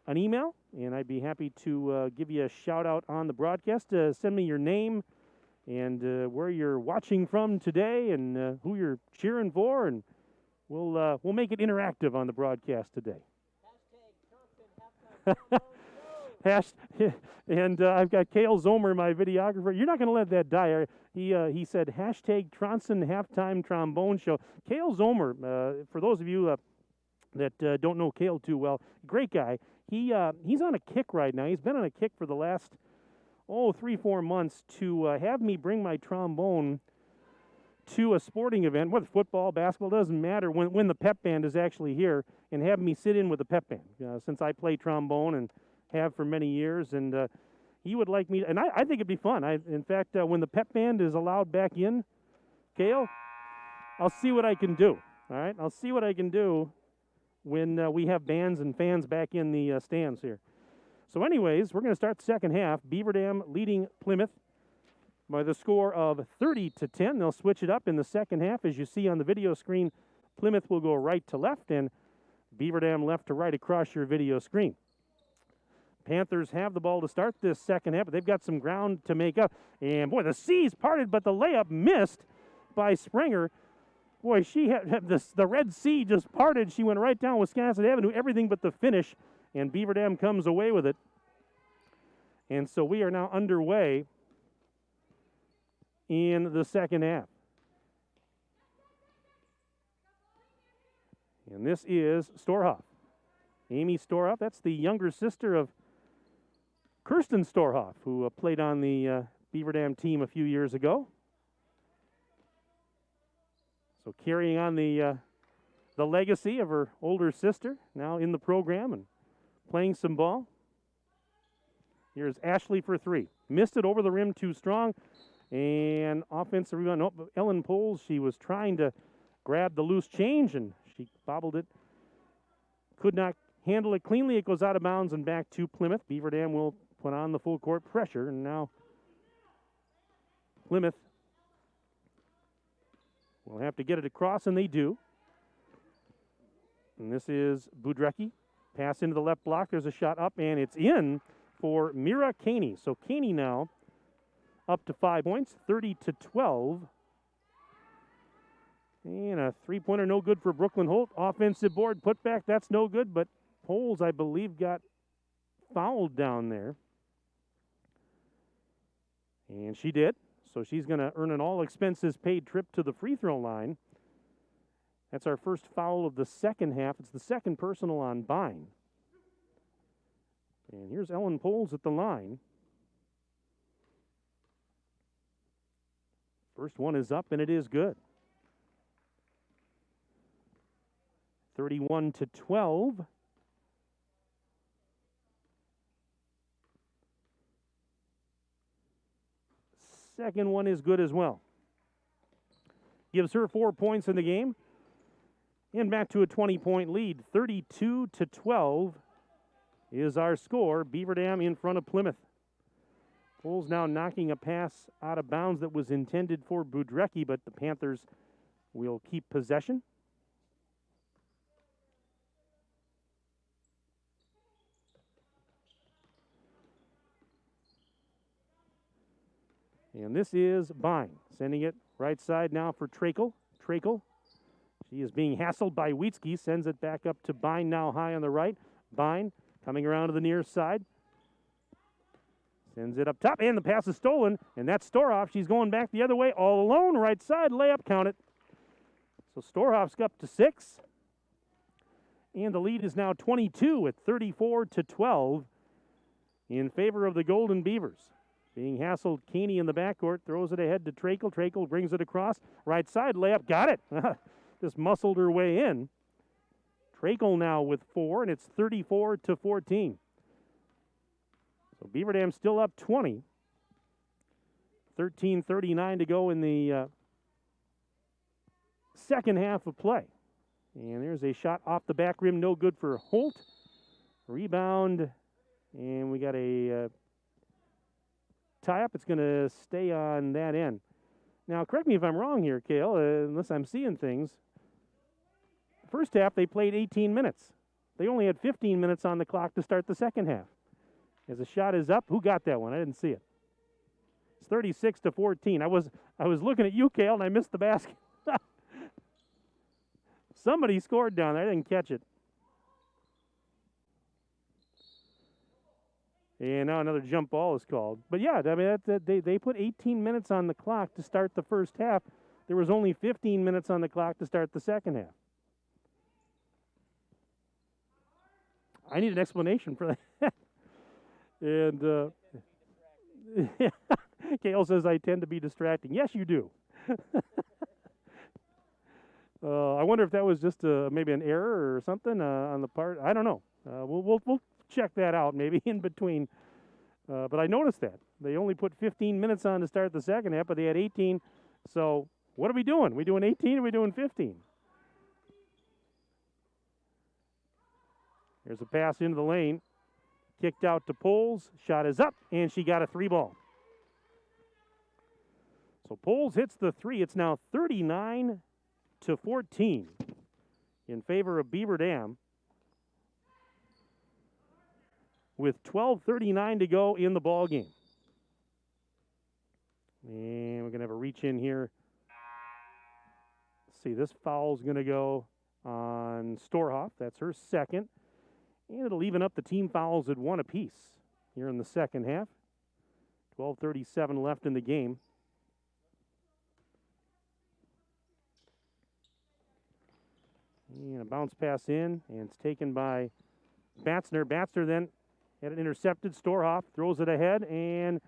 an email, and I'd be happy to give you a shout-out on the broadcast. Send me your name and where you're watching from today and who you're cheering for, and we'll make it interactive on the broadcast today. And I've got Cale Zomer, my videographer. You're not going to let that die. He said hashtag Tronson halftime trombone show. Cale Zomer, for those of you that don't know Cale too well, great guy. He's on a kick right now. He's been on a kick for the last 3-4 months to have me bring my trombone to a sporting event, whether football, basketball, doesn't matter, when the pep band is actually here, and have me sit in with the pep band, since I play trombone and have for many years. And he would like me, and I think it'd be fun. In fact, when the pep band is allowed back in, Cale, I'll see what I can do. All right? I'll see what I can do when we have bands and fans back in the stands here. So anyways, we're going to start the second half. Beaver Dam leading Plymouth by the score of 30-10. They'll switch it up in the second half. As you see on the video screen, Plymouth will go right to left and Beaver Dam left to right across your video screen. Panthers have the ball to start this second half, but they've got some ground to make up. And boy, the seas parted, but the layup missed by Springer. Boy, she had the Red Sea just parted. She went right down Wisconsin Avenue, everything but the finish, and Beaver Dam comes away with it. And so we are now underway in the second half. And this is Storhoff. Amy Storhoff, that's the younger sister of Kirsten Storhoff, who played on the Beaver Dam team a few years ago. So carrying on the legacy of her older sister, now in the program and playing some ball. Here's Ashley for three. Missed it over the rim too strong. And offensive rebound. Nope, Ellen Poles, she was trying to grab the loose change and she bobbled it. Could not handle it cleanly. It goes out of bounds and back to Plymouth. Beaver Dam will put on the full court pressure. And now Plymouth will have to get it across, and they do. And this is Budrecki. Pass into the left block. There's a shot up, and it's in for Mira Caney. So Caney now up to 5 points, 30-12. And a three-pointer no good for Brooklyn Holt. Offensive board putback, that's no good, but Poles, I believe, got fouled down there. And she did. So she's going to earn an all-expenses-paid trip to the free throw line. That's our first foul of the second half. It's the second personal on Bine. And here's Ellen Poles at the line. First one is up, and it is good. 31-12. Second one is good as well. Gives her 4 points in the game. And back to a 20-point lead. 32-12 is our score. Beaver Dam in front of Plymouth. Poles now knocking a pass out of bounds that was intended for Budrecki, but the Panthers will keep possession. And this is Bine, sending it right side now for Trakel. Trakel, she is being hassled by Wietzke, sends it back up to Bine now high on the right. Bine coming around to the near side. Sends it up top, and the pass is stolen, and that's Storhoff. She's going back the other way, all alone, right side, layup, count it. So Storhoff's up to 6. And the lead is now 22 at 34-12 in favor of the Golden Beavers. Being hassled, Caney in the backcourt, throws it ahead to Trakel. Trakel brings it across. Right side, layup, got it. Just muscled her way in. Trakel now with 4, and it's 34-14. So Beaver Dam still up 20. 13:39 to go in the second half of play. And there's a shot off the back rim, no good for Holt. Rebound, and we got a tie-up. It's going to stay on that end. Now, correct me if I'm wrong here, Cale, unless I'm seeing things. First half, they played 18 minutes. They only had 15 minutes on the clock to start the second half. As the shot is up, who got that one? I didn't see it. It's 36-14. I was looking at you, Cale, and I missed the basket. Somebody scored down there. I didn't catch it. And now another jump ball is called. But yeah, I mean, they put 18 minutes on the clock to start the first half. There was only 15 minutes on the clock to start the second half. I need an explanation for that. And Cale says I tend to be distracting. Yes, you do. I wonder if that was just maybe an error or something on the part. I don't know. We'll check that out maybe in between. But I noticed that. They only put 15 minutes on to start the second half, but they had 18. So what are we doing? Are we doing 18 or are we doing 15? There's a pass into the lane. Kicked out to Poles. Shot is up, and she got a 3-ball. So Poles hits the 3. It's now 39-14 in favor of Beaver Dam, with 12:39 to go in the ball game. And we're going to have a reach in here. see, this foul's going to go on Storhoff. That's her second. And it'll even up the team fouls at 1 apiece here in the second half. 12:37 left in the game. And a bounce pass in, and it's taken by Batzner. Batzner then had it intercepted. Storhoff throws it ahead, and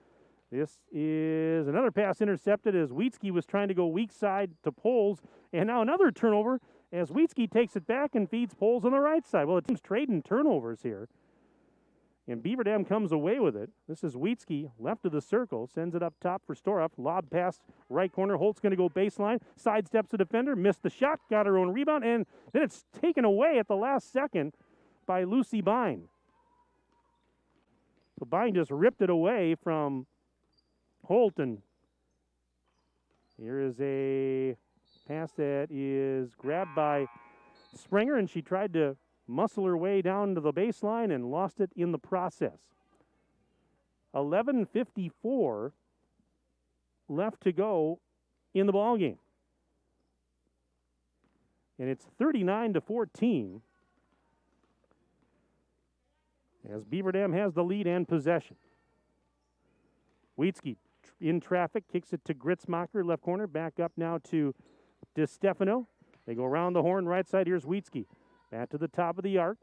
this is another pass intercepted as Wheatsky was trying to go weak side to Poles. And now another turnover as Wheatsky takes it back and feeds Poles on the right side. Well, the team's trading turnovers here. And Beaver Dam comes away with it. This is Wheatsky, left of the circle, sends it up top for Storhoff. Lob pass, right corner. Holt's going to go baseline, sidesteps the defender, missed the shot, got her own rebound, and then it's taken away at the last second by Lucy Bine. So Bine just ripped it away from Holt, and here is a pass that is grabbed by Springer, and she tried to muscle her way down to the baseline and lost it in the process. 11:54 left to go in the ballgame. And it's 39-14 as Beaver Dam has the lead and possession. Wheatsky in traffic, kicks it to Gritzmacher, left corner, back up now to DiStefano. They go around the horn, right side. Here's Wheatsky. Back to the top of the arc.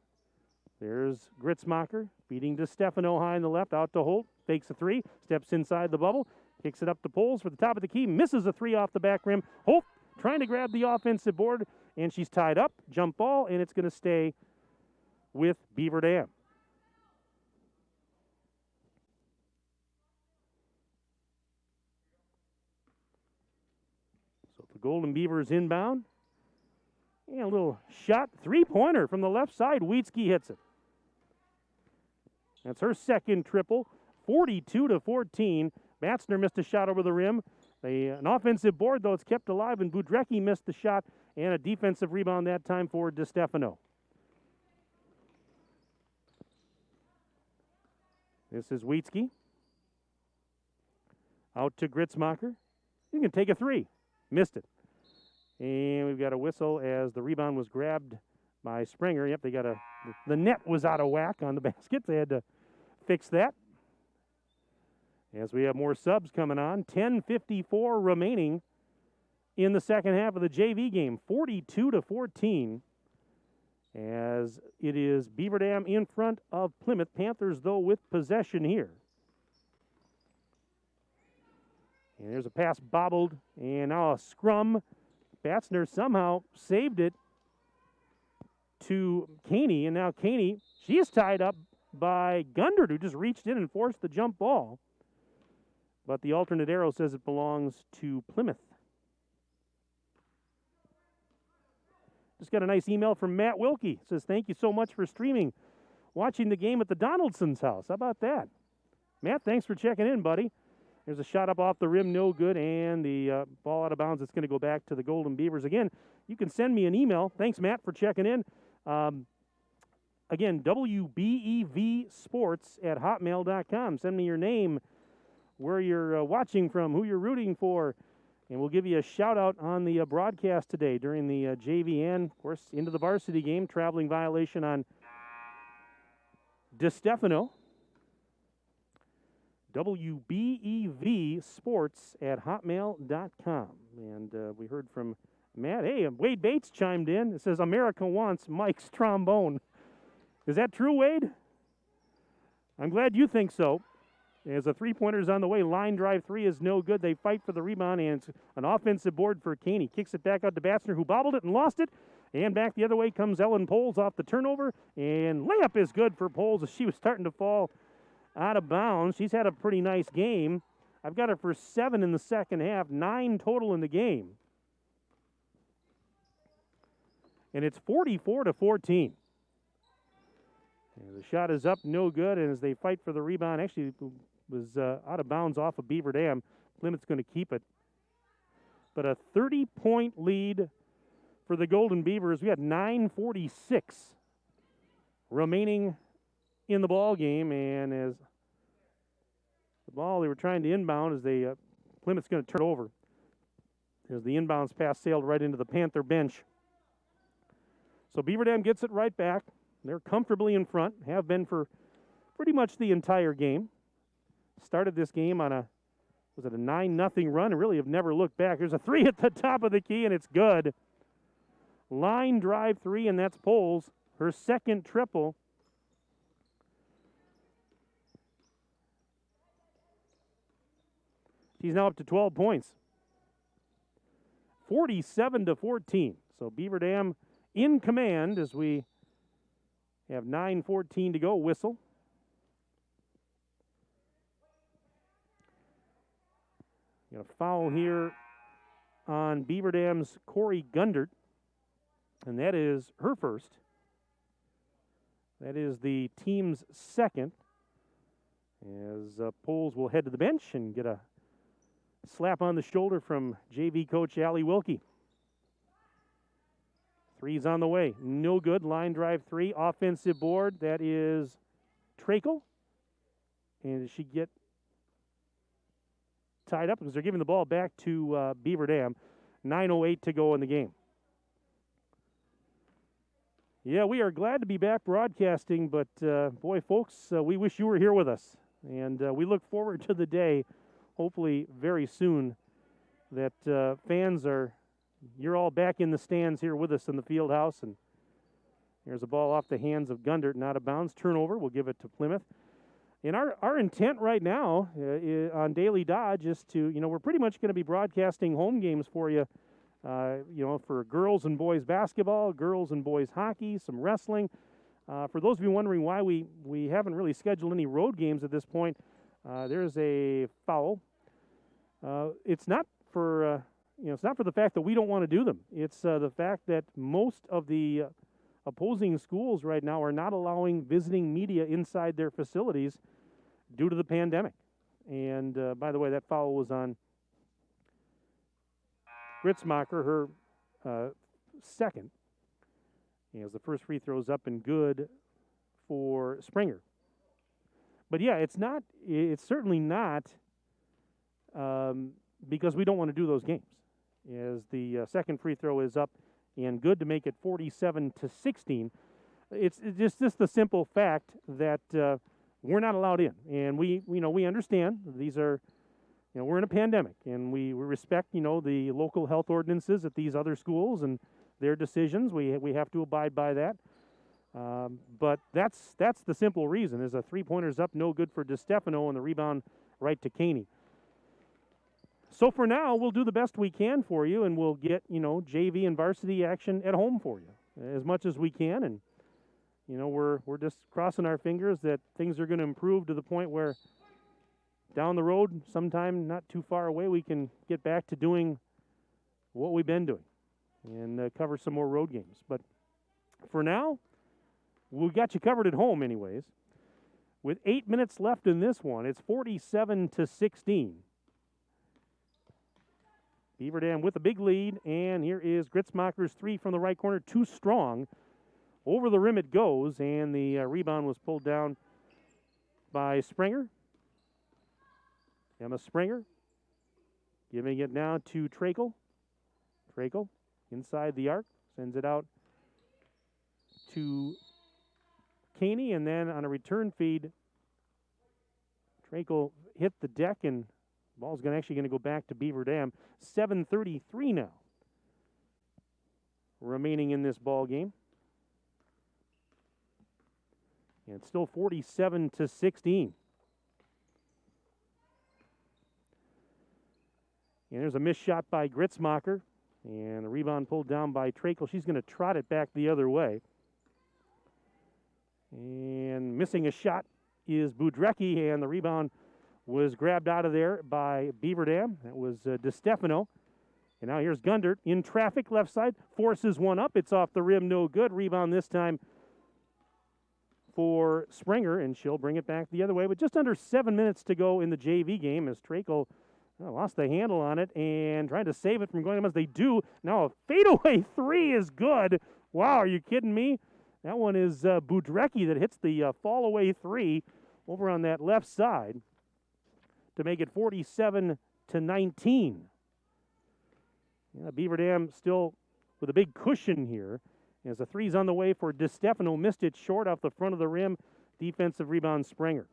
There's Gritzmacher, feeding DiStefano high on the left, out to Holt, fakes a three, steps inside the bubble, kicks it up to Poles for the top of the key, misses a three off the back rim. Holt trying to grab the offensive board, and she's tied up, jump ball, and it's going to stay with Beaver Dam. So the Golden Beavers inbound. And a little shot, three-pointer from the left side. Wheatsky hits it. That's her second triple, 42-14. Batzner missed a shot over the rim. An offensive board, though, it's kept alive, and Budrecki missed the shot, and a defensive rebound that time for DiStefano. This is Wheatsky. Out to Gritzmacher. You can take a three. Missed it. And we've got a whistle as the rebound was grabbed by Springer. Yep, the net was out of whack on the basket. They had to fix that. As we have more subs coming on, 10:54 remaining in the second half of the JV game, 42-14. As it is Beaver Dam in front of Plymouth. Panthers, though, with possession here. And there's a pass bobbled, and now a scrum. Batzner somehow saved it to Caney, and now Caney, she is tied up by Gundert, who just reached in and forced the jump ball. But the alternate arrow says it belongs to Plymouth. Just got a nice email from Matt Wilkie. It says, thank you so much for watching the game at the Donaldson's house. How about that? Matt, thanks for checking in, buddy. There's a shot up off the rim, no good, and the ball out of bounds. It's going to go back to the Golden Beavers. Again, you can send me an email. Thanks, Matt, for checking in. Again, WBEVsports@hotmail.com. Send me your name, where you're watching from, who you're rooting for, and we'll give you a shout-out on the broadcast today during the JV and, of course, into the varsity game. Traveling violation on DiStefano. WBEVsports@hotmail.com. And we heard from Matt. Hey, Wade Bates chimed in. It says, America wants Mike's trombone. Is that true, Wade? I'm glad you think so. As a three-pointer's on the way, line drive three is no good. They fight for the rebound, and it's an offensive board for Caney. Kicks it back out to Batzner, who bobbled it and lost it. And back the other way comes Ellen Poles off the turnover. And layup is good for Poles as she was starting to fall out of bounds. She's had a pretty nice game. I've got her for 7 in the second half, 9 total in the game. And it's 44-14. And the shot is up, no good, and as they fight for the rebound, actually it was out of bounds off of Beaver Dam. Plymouth's going to keep it. But a 30-point lead for the Golden Beavers. We had 9:46 remaining in the ball game, and as the ball they were trying to inbound, as Plymouth's going to turn over. as the inbounds pass sailed right into the Panther bench. So Beaver Dam gets it right back. They're comfortably in front, have been for pretty much the entire game. Started this game on a 9-0 run and really have never looked back. There's a three at the top of the key, and it's good. Line drive three, and that's Poles. Her second triple. She's now up to 12 points. 47-14. So Beaver Dam in command as we have 9:14 to go. Whistle. Got a foul here on Beaver Dam's Corey Gundert, and that is her first. That is the team's second. As Poles will head to the bench and get a slap on the shoulder from JV coach Allie Wilkie. Three's on the way. No good. Line drive three. Offensive board. That is Trakel. And does she get tied up? Because they're giving the ball back to Beaver Dam. 9:08 to go in the game. Yeah, we are glad to be back broadcasting, but boy, folks, we wish you were here with us. And we look forward to the day, hopefully very soon, that you're all back in the stands here with us in the field house. And here's a ball off the hands of Gundert and out of bounds. Turnover. We'll give it to Plymouth. And our intent right now on Daily Dodge is to, we're pretty much going to be broadcasting home games for you, for girls and boys basketball, girls and boys hockey, some wrestling. For those of you wondering why we haven't really scheduled any road games at this point, there's a foul. It's not for the fact that we don't want to do them. It's the fact that most of the opposing schools right now are not allowing visiting media inside their facilities due to the pandemic. And by the way, that foul was on Gritzmacher, her second. As the first free throw's up and good for Springer. But yeah, it's certainly not because we don't want to do those games. As the second free throw is up and good to make it 47-16. It's just the simple fact that we're not allowed in, and we understand these are, we're in a pandemic, and we respect the local health ordinances at these other schools and their decisions. We have to abide by that. But that's the simple reason. Is a three-pointer's up, no good for DeStefano, and the rebound right to Caney. So for now, we'll do the best we can for you, and we'll get, JV and varsity action at home for you as much as we can. And, we're just crossing our fingers that things are going to improve to the point where down the road, sometime not too far away, we can get back to doing what we've been doing and cover some more road games. But for now, we got you covered at home anyways. With 8 minutes left in this one, it's 47-16. Beaver Dam with a big lead, and here is Gritzmacher's three from the right corner, too strong. Over the rim it goes, and the rebound was pulled down by Springer. Emma Springer giving it now to Trakel. Trakel inside the arc, sends it out to Caney, and then on a return feed, Trakel hit the deck, and the ball's actually going to go back to Beaver Dam. 7:33 now remaining in this ball game. And it's still 47-16. And there's a missed shot by Gritzmacher. And the rebound pulled down by Trakel. She's going to trot it back the other way. And missing a shot is Budrecki, and the rebound was grabbed out of there by Beaver Dam. That was DeStefano. And now here's Gundert in traffic, left side, forces one up. It's off the rim, no good. Rebound this time for Springer, and she'll bring it back the other way. With just under 7 minutes to go in the JV game as Trakel lost the handle on it and trying to save it from going as they do. Now a fadeaway three is good. Wow, are you kidding me? That one is Budrecki that hits the fall-away three over on that left side to make it 47-19. Yeah, Beaver Dam still with a big cushion here. As the three's on the way for DiStefano, missed it short off the front of the rim. Defensive rebound, Springer.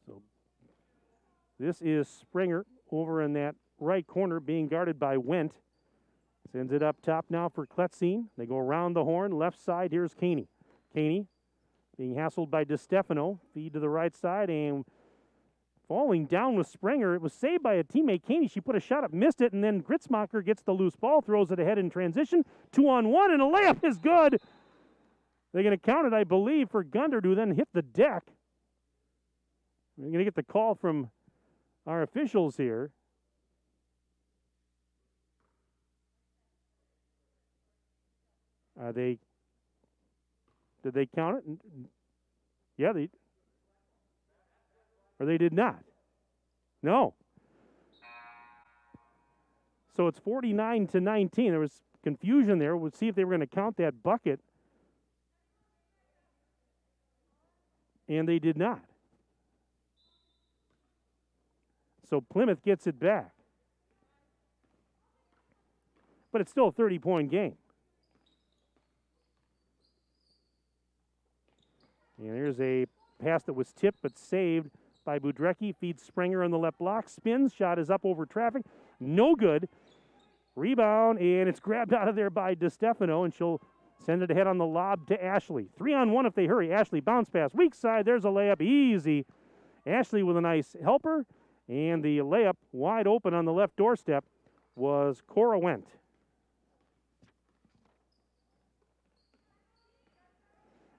So this is Springer over in that right corner being guarded by Wendt. Sends it up top now for Kletzine. They go around the horn. Left side, here's Caney. Caney being hassled by DiStefano. Feed to the right side and falling down with Springer. It was saved by a teammate, Caney. She put a shot up, missed it, and then Gritzmacher gets the loose ball, throws it ahead in transition. 2-on-1, and a layup is good. They're going to count it, I believe, for Gundert, who then hit the deck. We're going to get the call from our officials here. Did they count it? Yeah, or they did not. No. So it's 49-19. There was confusion there. We'll see if they were going to count that bucket. And they did not. So Plymouth gets it back. But it's still a 30-point game. And here's a pass that was tipped but saved by Budrecki. Feeds Springer on the left block. Spins. Shot is up over traffic. No good. Rebound, and it's grabbed out of there by DiStefano, and she'll send it ahead on the lob to Ashley. 3-on-1 if they hurry. Ashley bounce pass. Weak side. There's a layup. Easy. Ashley with a nice helper. And the layup wide open on the left doorstep was Cora Wendt.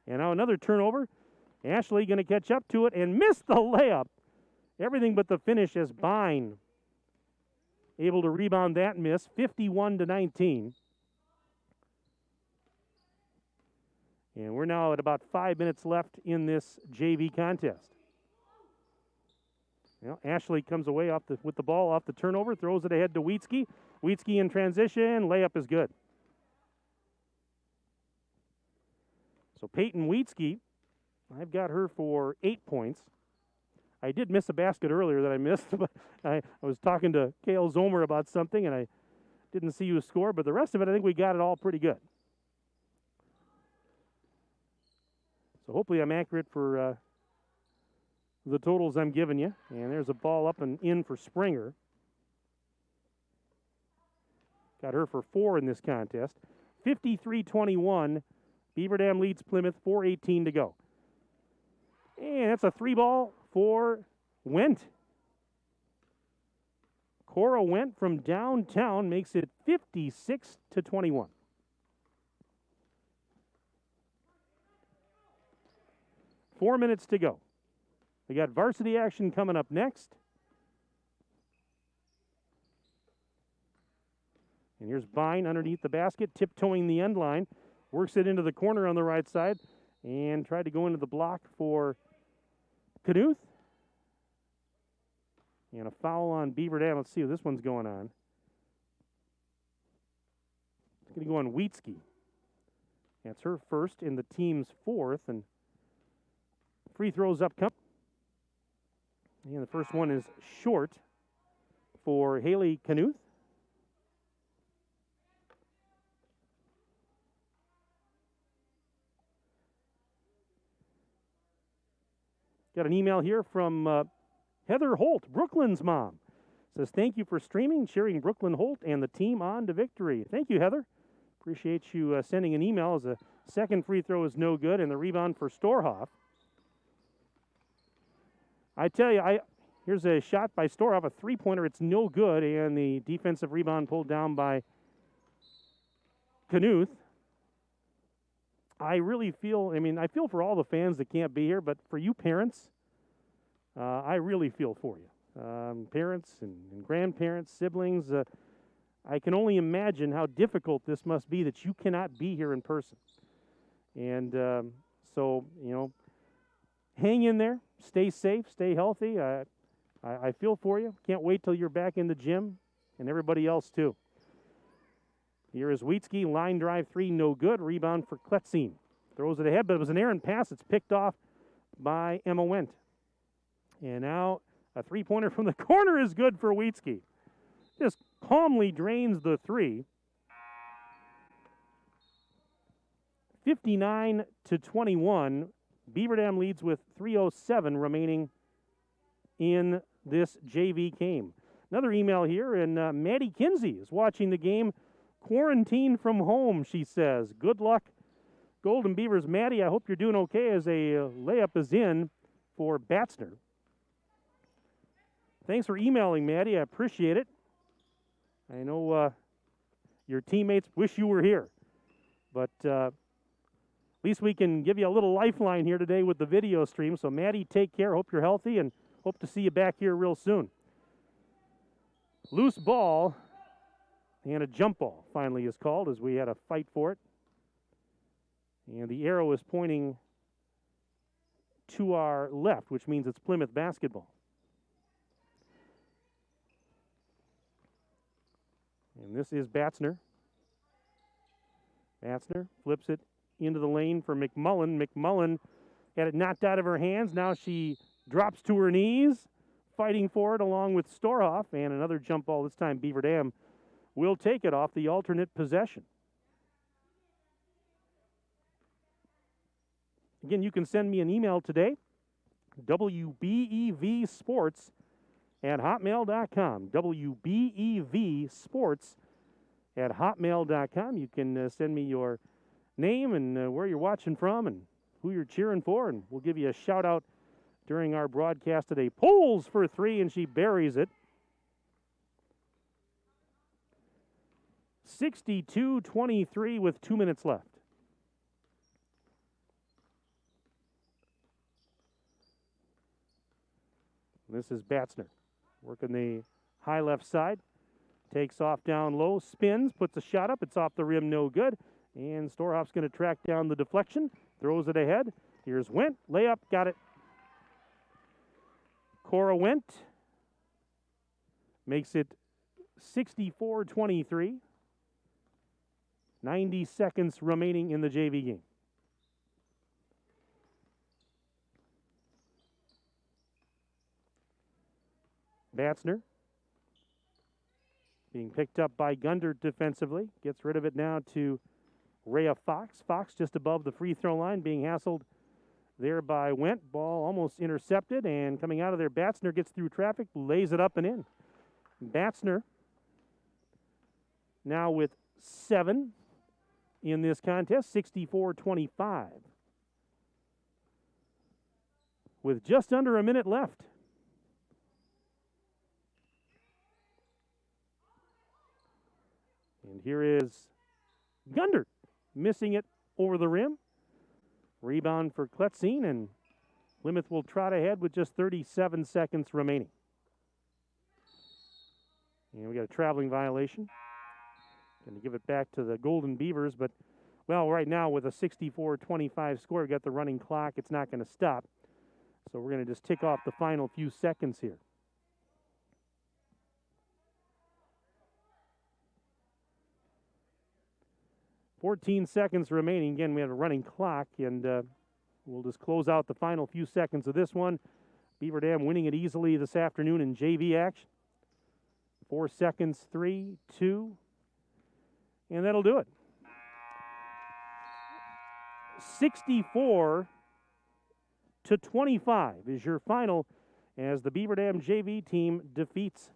And now another turnover. Ashley going to catch up to it and miss the layup. Everything but the finish as Bine able to rebound that miss. 51-19. And we're now at about 5 minutes left in this JV contest. Well, Ashley comes away with the ball off the turnover, throws it ahead to Wietzke. Wietzke in transition, layup is good. So Peyton Wietzke, I've got her for 8 points. I did miss a basket earlier that I missed, but I was talking to Kale Zomer about something, and I didn't see you score, but the rest of it, I think we got it all pretty good. So hopefully I'm accurate for the totals I'm giving you. And there's a ball up and in for Springer. Got her for 4 in this contest. 53-21. Beaver Dam leads Plymouth, 4:18 to go. And that's a 3-ball for Wendt. Cora Wendt from downtown makes it 56-21. 4 minutes to go. We got varsity action coming up next. And here's Bine underneath the basket, tiptoeing the end line. Works it into the corner on the right side and tried to go into the block for Knuth. And a foul on Beaver Dam. Let's see if this one's going on. It's going to go on Wietzke. That's her first in the team's 4th. And free throws up come. And the first one is short for Haley Knuth. Got an email here from Heather Holt, Brooklyn's mom. Says, thank you for streaming, cheering Brooklyn Holt and the team on to victory. Thank you, Heather. Appreciate you sending an email as a second free throw is no good and the rebound for Storhoff. I tell you, here's a shot by Storhoff, a three-pointer. It's no good, and the defensive rebound pulled down by Knuth. I really feel, I feel for all the fans that can't be here, but for you parents, I really feel for you. Parents and grandparents, siblings, I can only imagine how difficult this must be that you cannot be here in person. And so, hang in there, stay safe, stay healthy. I feel for you. Can't wait till you're back in the gym, and everybody else too. Here is Wietzke, line drive 3, no good. Rebound for Kletzine. Throws it ahead, but it was an errant pass. It's picked off by Emma Wendt. And now a three-pointer from the corner is good for Wheatsky. Just calmly drains the three. 59-21. Beaver Dam leads with 3:07 remaining in this JV game. Another email here, and Maddie Kinsey is watching the game quarantined from home, she says. Good luck, Golden Beavers. Maddie, I hope you're doing okay as a layup is in for Batzner. Thanks for emailing, Maddie. I appreciate it. I know your teammates wish you were here, but at least we can give you a little lifeline here today with the video stream. So, Maddie, take care. Hope you're healthy, and hope to see you back here real soon. Loose ball, and a jump ball finally is called as we had a fight for it. And the arrow is pointing to our left, which means it's Plymouth basketball. And this is Batzner. Batzner flips it into the lane for McMullen. McMullen had it knocked out of her hands. Now she drops to her knees, fighting for it along with Storhoff. And another jump ball. This time Beaver Dam will take it off the alternate possession. Again, you can send me an email today, wbevsports@hotmail.com. wbevsports@hotmail.com. You can send me your name and where you're watching from and who you're cheering for, and we'll give you a shout-out during our broadcast today. Pulls for three, and she buries it. 62-23 with 2 minutes left. This is Batzner working the high left side. Takes off down low, spins, puts a shot up. It's off the rim, no good. And Storhoff's going to track down the deflection, throws it ahead. Here's Wendt, layup, got it. Cora Wendt makes it 64-23. 90 seconds remaining in the JV game. Batzner being picked up by Gundert defensively. Gets rid of it now to Rhea Fox. Fox just above the free throw line, being hassled there by Wendt. Ball almost intercepted, and coming out of there, Batzner gets through traffic, lays it up and in. Batzner now with 7 in this contest, 64-25. With just under a minute left. And here is Gundert missing it over the rim. Rebound for Kletzine, and Plymouth will trot ahead with just 37 seconds remaining. And we got a traveling violation. Going to give it back to the Golden Beavers, but, well, right now with a 64-25 score, we've got the running clock. It's not going to stop. So we're going to just tick off the final few seconds here. 14 seconds remaining. Again, we have a running clock, and we'll just close out the final few seconds of this one. Beaver Dam winning it easily this afternoon in JV action. 4 seconds, 3, 2, and that'll do it. 64-25 is your final as the Beaver Dam JV team defeats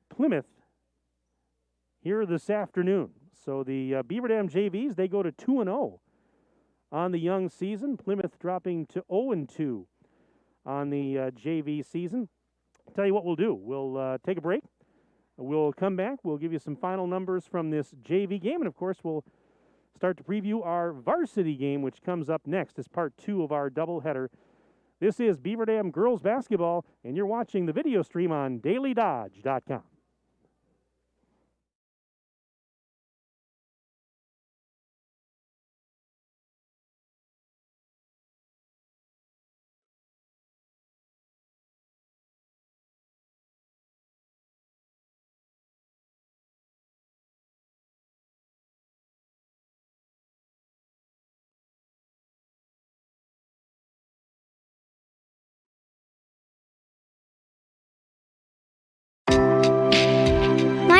Plymouth here this afternoon. So the Beaver Dam JVs, they go to 2-0 on the young season. Plymouth dropping to 0-2 on the JV season. I'll tell you what we'll do. We'll take a break. We'll come back. We'll give you some final numbers from this JV game. And, of course, we'll start to preview our varsity game, which comes up next as part 2 of our doubleheader. This is Beaver Dam girls basketball, and you're watching the video stream on dailydodge.com.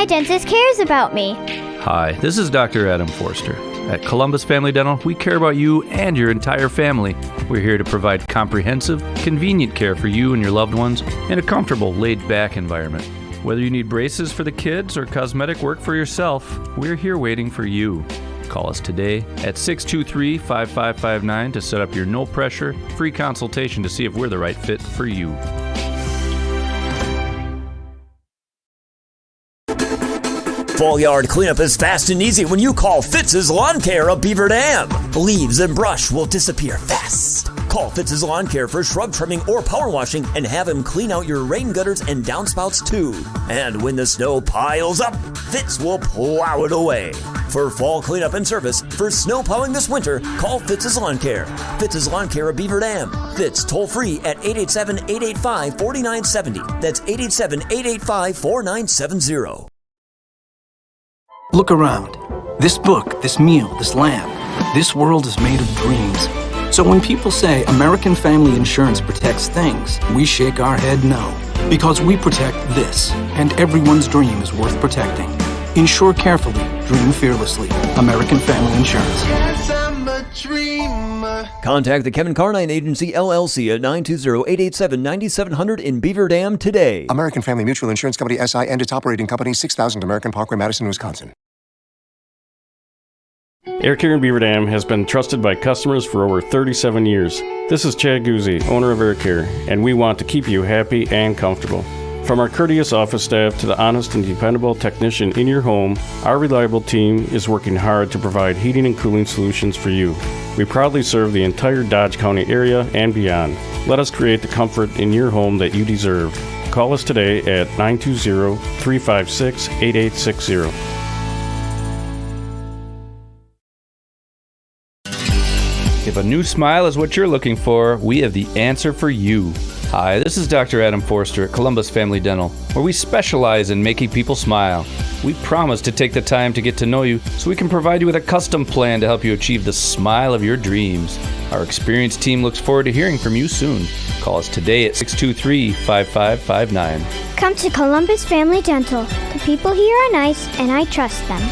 dentist cares about me.
Hi, this is Dr. Adam Forster. At Columbus Family Dental, we care about you and your entire family. We're here to provide comprehensive, convenient care for you and your loved ones in a comfortable, laid-back environment. Whether you need braces for the kids or cosmetic work for yourself, we're here waiting for you. Call us today at 623-5559 to set up your no-pressure, free consultation to see if we're the right fit for you.
Fall yard cleanup is fast and easy when you call Fitz's Lawn Care of Beaver Dam. Leaves and brush will disappear fast. Call Fitz's Lawn Care for shrub trimming or power washing and have him clean out your rain gutters and downspouts too. And when the snow piles up, Fitz will plow it away. For fall cleanup and service for snow plowing this winter, call Fitz's Lawn Care. Fitz's Lawn Care of Beaver Dam. Fitz toll free at 887-885-4970. That's 887-885-4970.
Look around. This book, this meal, this lamp, this world is made of dreams. So when people say American Family Insurance protects things, we shake our head no. Because we protect this, and everyone's dream is worth protecting. Insure carefully, dream fearlessly. American Family Insurance.
Yes, I'm a dreamer.
Contact the Kevin Carnine Agency, LLC at 920-887-9700 in Beaver Dam today.
American Family Mutual Insurance Company, SI, and its operating company, 6000 American Parkway, Madison, Wisconsin.
Air Care in Beaver Dam has been trusted by customers for over 37 years. This is Chad Guzzi, owner of Air Care, and we want to keep you happy and comfortable. From our courteous office staff to the honest and dependable technician in your home, our reliable team is working hard to provide heating and cooling solutions for you. We proudly serve the entire Dodge County area and beyond. Let us create the comfort in your home that you deserve. Call us today at 920-356-8860.
If a new smile is what you're looking for, we have the answer for you. Hi, this is Dr. Adam Forster at Columbus Family Dental, where we specialize in making people smile. We promise to take the time to get to know you so we can provide you with a custom plan to help you achieve the smile of your dreams. Our experienced team looks forward to hearing from you soon. Call us today at 623-5559.
Come to Columbus Family Dental. The people here are nice, and I trust them.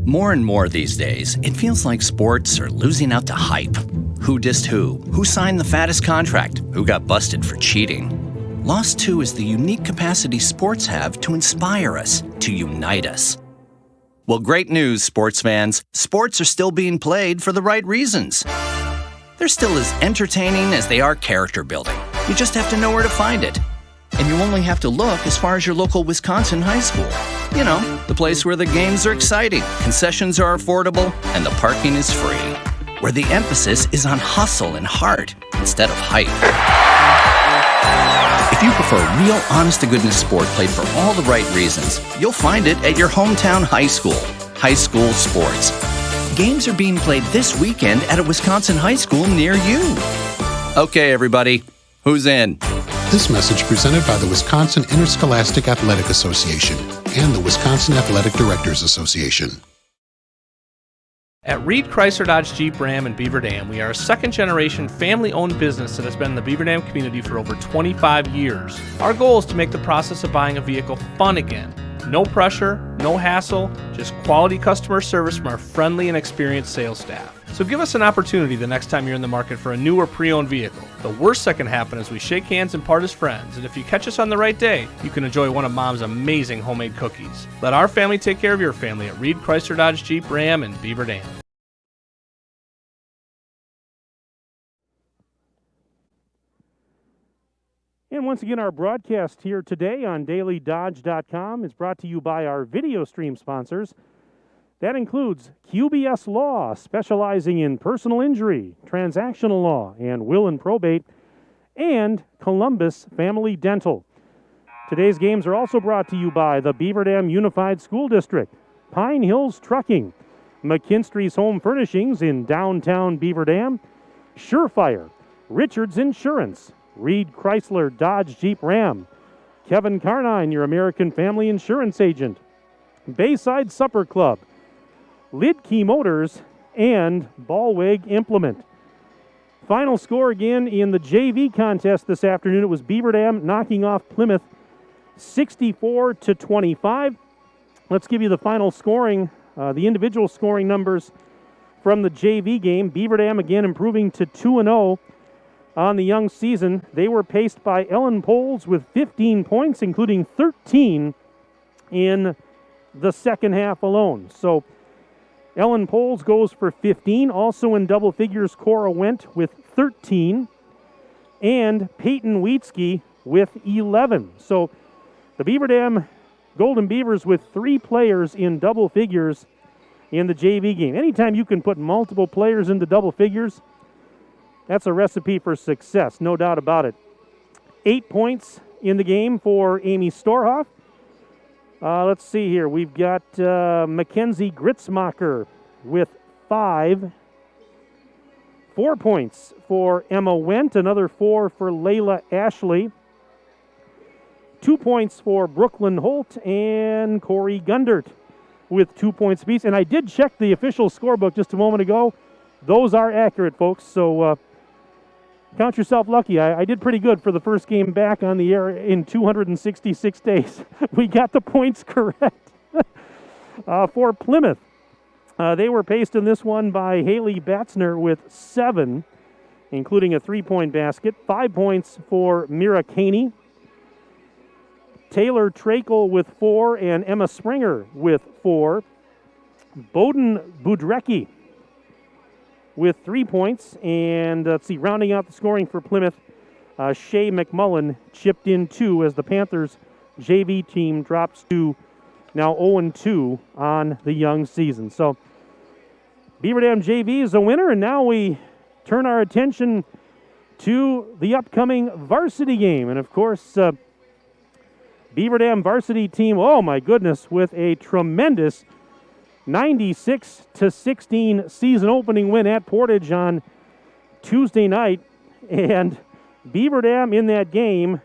More and more these days, it feels like sports are losing out to hype. Who dissed who? Who signed the fattest contract? Who got busted for cheating? Lost 2 is the unique capacity sports have to inspire us, to unite us. Well, great news, sports fans. Sports are still being played for the right reasons. They're still as entertaining as they are character building. You just have to know where to find it. And you only have to look as far as your local Wisconsin high school. You know, the place where the games are exciting, concessions are affordable, and the parking is free. Where the emphasis is on hustle and heart instead of hype. If you prefer real, honest-to-goodness sport played for all the right reasons, you'll find it at your hometown high school. High school sports. Games are being played this weekend at a Wisconsin high school near you. Okay, everybody, who's in?
This message presented by the Wisconsin Interscholastic Athletic Association and the Wisconsin Athletic Directors Association.
At Reed Chrysler Dodge Jeep Ram in Beaver Dam, we are a second-generation family-owned business that has been in the Beaver Dam community for over 25 years. Our goal is to make the process of buying a vehicle fun again. No pressure, no hassle, just quality customer service from our friendly and experienced sales staff. So give us an opportunity the next time you're in the market for a new or pre-owned vehicle. The worst that can happen is we shake hands and part as friends, and if you catch us on the right day, you can enjoy one of Mom's amazing homemade cookies. Let our family take care of your family at Reed Chrysler Dodge Jeep Ram in Beaver Dam.
And once again, our broadcast here today on DailyDodge.com is brought to you by our video stream sponsors. That includes QBS Law, specializing in personal injury, transactional law, and will and probate, and Columbus Family Dental. Today's games are also brought to you by the Beaver Dam Unified School District, Pine Hills Trucking, McKinstry's Home Furnishings in downtown Beaver Dam, Surefire, Richards Insurance, Reed Chrysler Dodge Jeep Ram, Kevin Carnine, your American Family Insurance agent, Bayside Supper Club, Lidkey Motors, and Ballweg Implement. Final score again in the JV contest this afternoon. It was Beaver Dam knocking off Plymouth 64-25. Let's give you the final scoring, the individual scoring numbers from the JV game. Beaver Dam again improving to 2-0 on the young season. They were paced by Ellen Poles with 15 points, including 13 in the second half alone. So Ellen Poles goes for 15. Also in double figures, Cora Wendt with 13. And Peyton Wheatsky with 11. So the Beaver Dam Golden Beavers with 3 players in double figures in the JV game. Anytime you can put multiple players into double figures, that's a recipe for success, no doubt about it. 8 points in the game for Amy Storhoff. Let's see here. We've got Mackenzie Gritzmacher with 5. 4 points for Emma Wendt. Another 4 for Layla Ashley. 2 points for Brooklyn Holt and Corey Gundert with 2 points apiece. And I did check the official scorebook just a moment ago. Those are accurate, folks. So count yourself lucky. I did pretty good for the first game back on the air in 266 days. We got the points correct. For Plymouth, they were paced in this one by Haley Batzner with 7, including a 3-point basket. 5 points for Mira Caney. Taylor Trakel with 4 and Emma Springer with 4. Bowden Budrecki with 3 points. And let's see, rounding out the scoring for Plymouth, Shay McMullen chipped in 2 as the Panthers JV team drops to now 0-2 on the young season. So Beaver Dam JV is a winner, and now we turn our attention to the upcoming varsity game. And of course, Beaver Dam varsity team, oh my goodness, with a tremendous 96-16 season opening win at Portage on Tuesday night. And Beaver Dam in that game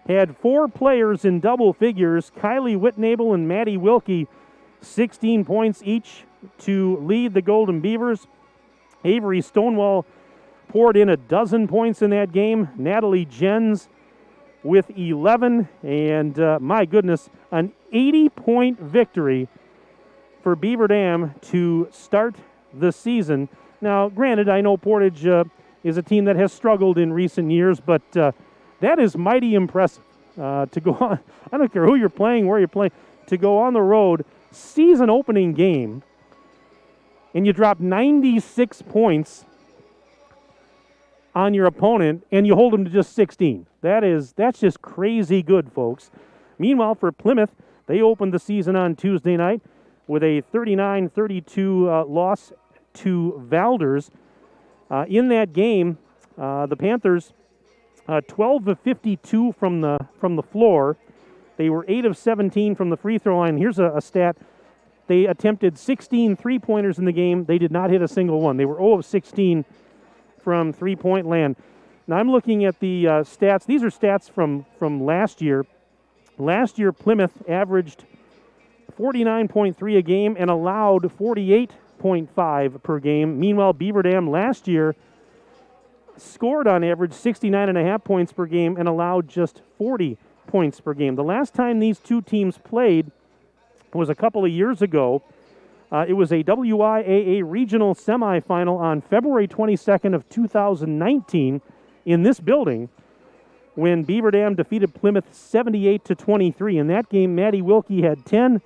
had 4 players in double figures. Kylie Whitnable and Maddie Wilkie, 16 points each to lead the Golden Beavers. Avery Stonewall poured in 12 points in that game. Natalie Jens with 11. And my goodness, an 80-point victory for Beaver Dam to start the season. Now, granted, I know Portage is a team that has struggled in recent years, but that is mighty impressive to go on. I don't care who you're playing, where you're playing, to go on the road, season opening game, and you drop 96 points on your opponent, and you hold them to just 16. That's just crazy good, folks. Meanwhile, for Plymouth, they opened the season on Tuesday night with a 39-32 loss to Valders. In that game, the Panthers 12 of 52 from the floor. They were 8 of 17 from the free throw line. Here's a stat. They attempted 16 three-pointers in the game. They did not hit a single one. They were 0 of 16 from three-point land. Now I'm looking at the stats. These are stats from last year. Last year, Plymouth averaged 49.3 a game and allowed 48.5 per game. Meanwhile, Beaver Dam last year scored on average 69.5 points per game and allowed just 40 points per game. The last time these two teams played was a couple of years ago. It was a WIAA regional semifinal on February 22nd of 2019 in this building when Beaver Dam defeated Plymouth 78-23. In that game, Maddie Wilkie had 10.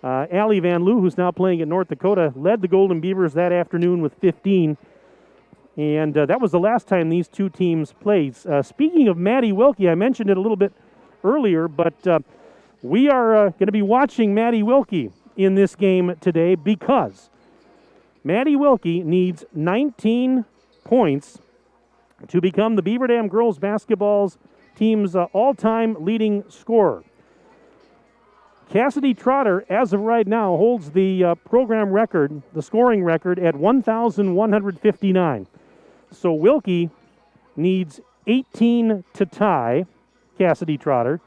Allie Van Loo, who's now playing at North Dakota, led the Golden Beavers that afternoon with 15. And that was the last time these two teams played. Speaking of Maddie Wilkie, I mentioned it a little bit earlier, but we are going to be watching Maddie Wilkie in this game today because Maddie Wilkie needs 19 points to become the Beaver Dam girls basketball team's all-time leading scorer. Cassidy Trotter, as of right now, holds the program record, the scoring record, at 1,159. So Wilkie needs 18 to tie Cassidy Trotter.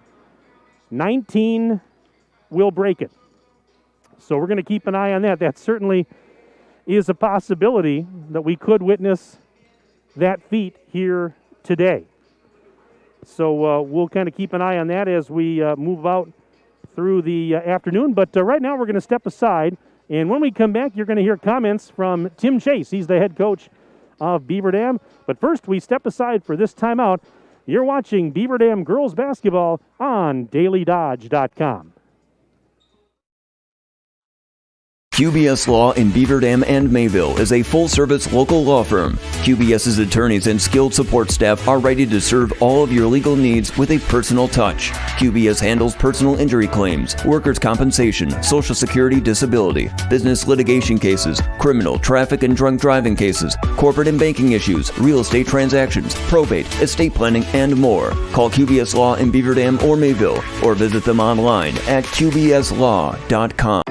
19 will break it. So we're going to keep an eye on that. That's certainly is a possibility that we could witness that feat here today. So we'll kind of keep an eye on that as we move out through the afternoon. But right now we're going to step aside, and when we come back, you're going to hear comments from Tim Chase. He's the head coach of Beaver Dam. But first, we step aside for this timeout. You're watching Beaver Dam girls basketball on DailyDodge.com.
QBS Law in Beaver Dam and Mayville is a full-service local law firm. QBS's attorneys and skilled support staff are ready to serve all of your legal needs with a personal touch. QBS handles personal injury claims, workers' compensation, Social Security disability, business litigation cases, criminal, traffic and drunk driving cases, corporate and banking issues, real estate transactions, probate, estate planning, and more. Call QBS Law in Beaver Dam or Mayville, or visit them online at qbslaw.com.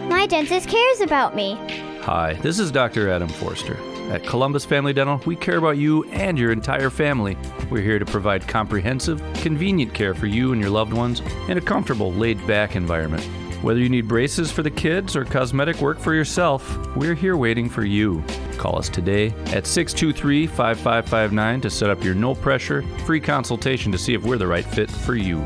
My dentist cares about me.
Hi, this is Dr. Adam Forster. At Columbus Family Dental, we care about you and your entire family. We're here to provide comprehensive, convenient care for you and your loved ones in a comfortable, laid-back environment. Whether you need braces for the kids or cosmetic work for yourself, we're here waiting for you. Call us today at 623-5559 to set up your no-pressure, free consultation to see if we're the right fit for you.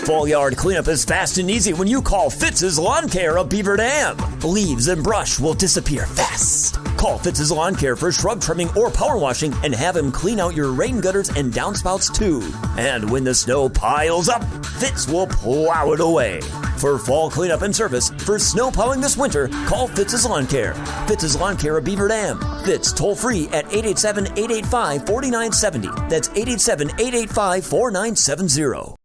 Fall yard cleanup is fast and easy when you call Fitz's Lawn Care of Beaver Dam. Leaves and brush will disappear fast. Call Fitz's Lawn Care for shrub trimming or power washing and have him clean out your rain gutters and downspouts too. And when the snow piles up, Fitz will plow it away. For fall cleanup and service for snow plowing this winter, call Fitz's Lawn Care. Fitz's Lawn Care of Beaver Dam. Fitz toll free at 887-885-4970. That's 887-885-4970.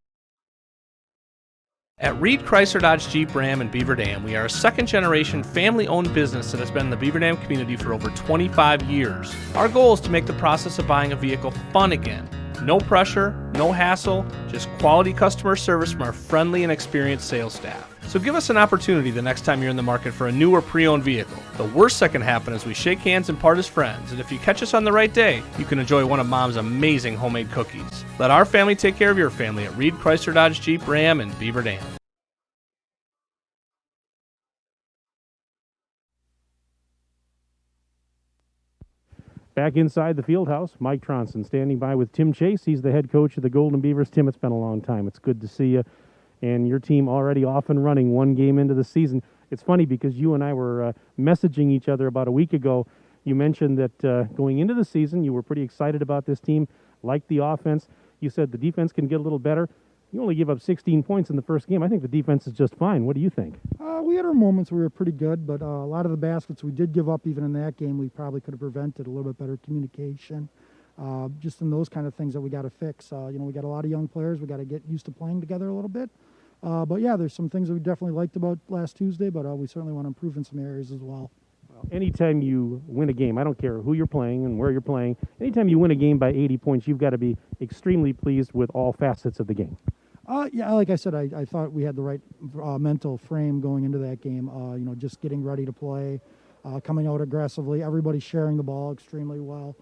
At Reed Chrysler Dodge Jeep Ram in Beaver Dam, we are a second-generation family-owned business that has been in the Beaver Dam community for over 25 years. Our goal is to make the process of buying a vehicle fun again. No pressure, no hassle, just quality customer service from our friendly and experienced sales staff. So give us an opportunity the next time you're in the market for a new or pre-owned vehicle. The worst that can happen is we shake hands and part as friends, and if you catch us on the right day, you can enjoy one of Mom's amazing homemade cookies. Let our family take care of your family at Reed Chrysler Dodge Jeep Ram in Beaver Dam.
Back inside the field house, Mike Tronson standing by with Tim Chase. He's the head coach of the Golden Beavers. Tim, it's been a long time. It's good to see you. And your team already off and running one game into the season. It's funny because you and I were messaging each other about a week ago. You mentioned that going into the season, you were pretty excited about this team, liked the offense. You said the defense can get a little better. You only give up 16 points in the first game. I think the defense is just fine. What do you think?
We had our moments where we were pretty good, but a lot of the baskets we did give up even in that game, we probably could have prevented. A little bit better communication, just in those kind of things that we got to fix. We got a lot of young players. We got to get used to playing together a little bit. But yeah, there's some things that we definitely liked about last Tuesday, but we certainly want to improve in some areas as well.
Anytime you win a game, I don't care who you're playing and where you're playing, anytime you win a game by 80 points, you've got to be extremely pleased with all facets of the game.
Yeah, like I said, I thought we had the right mental frame going into that game. Just getting ready to play, coming out aggressively, everybody sharing the ball extremely well.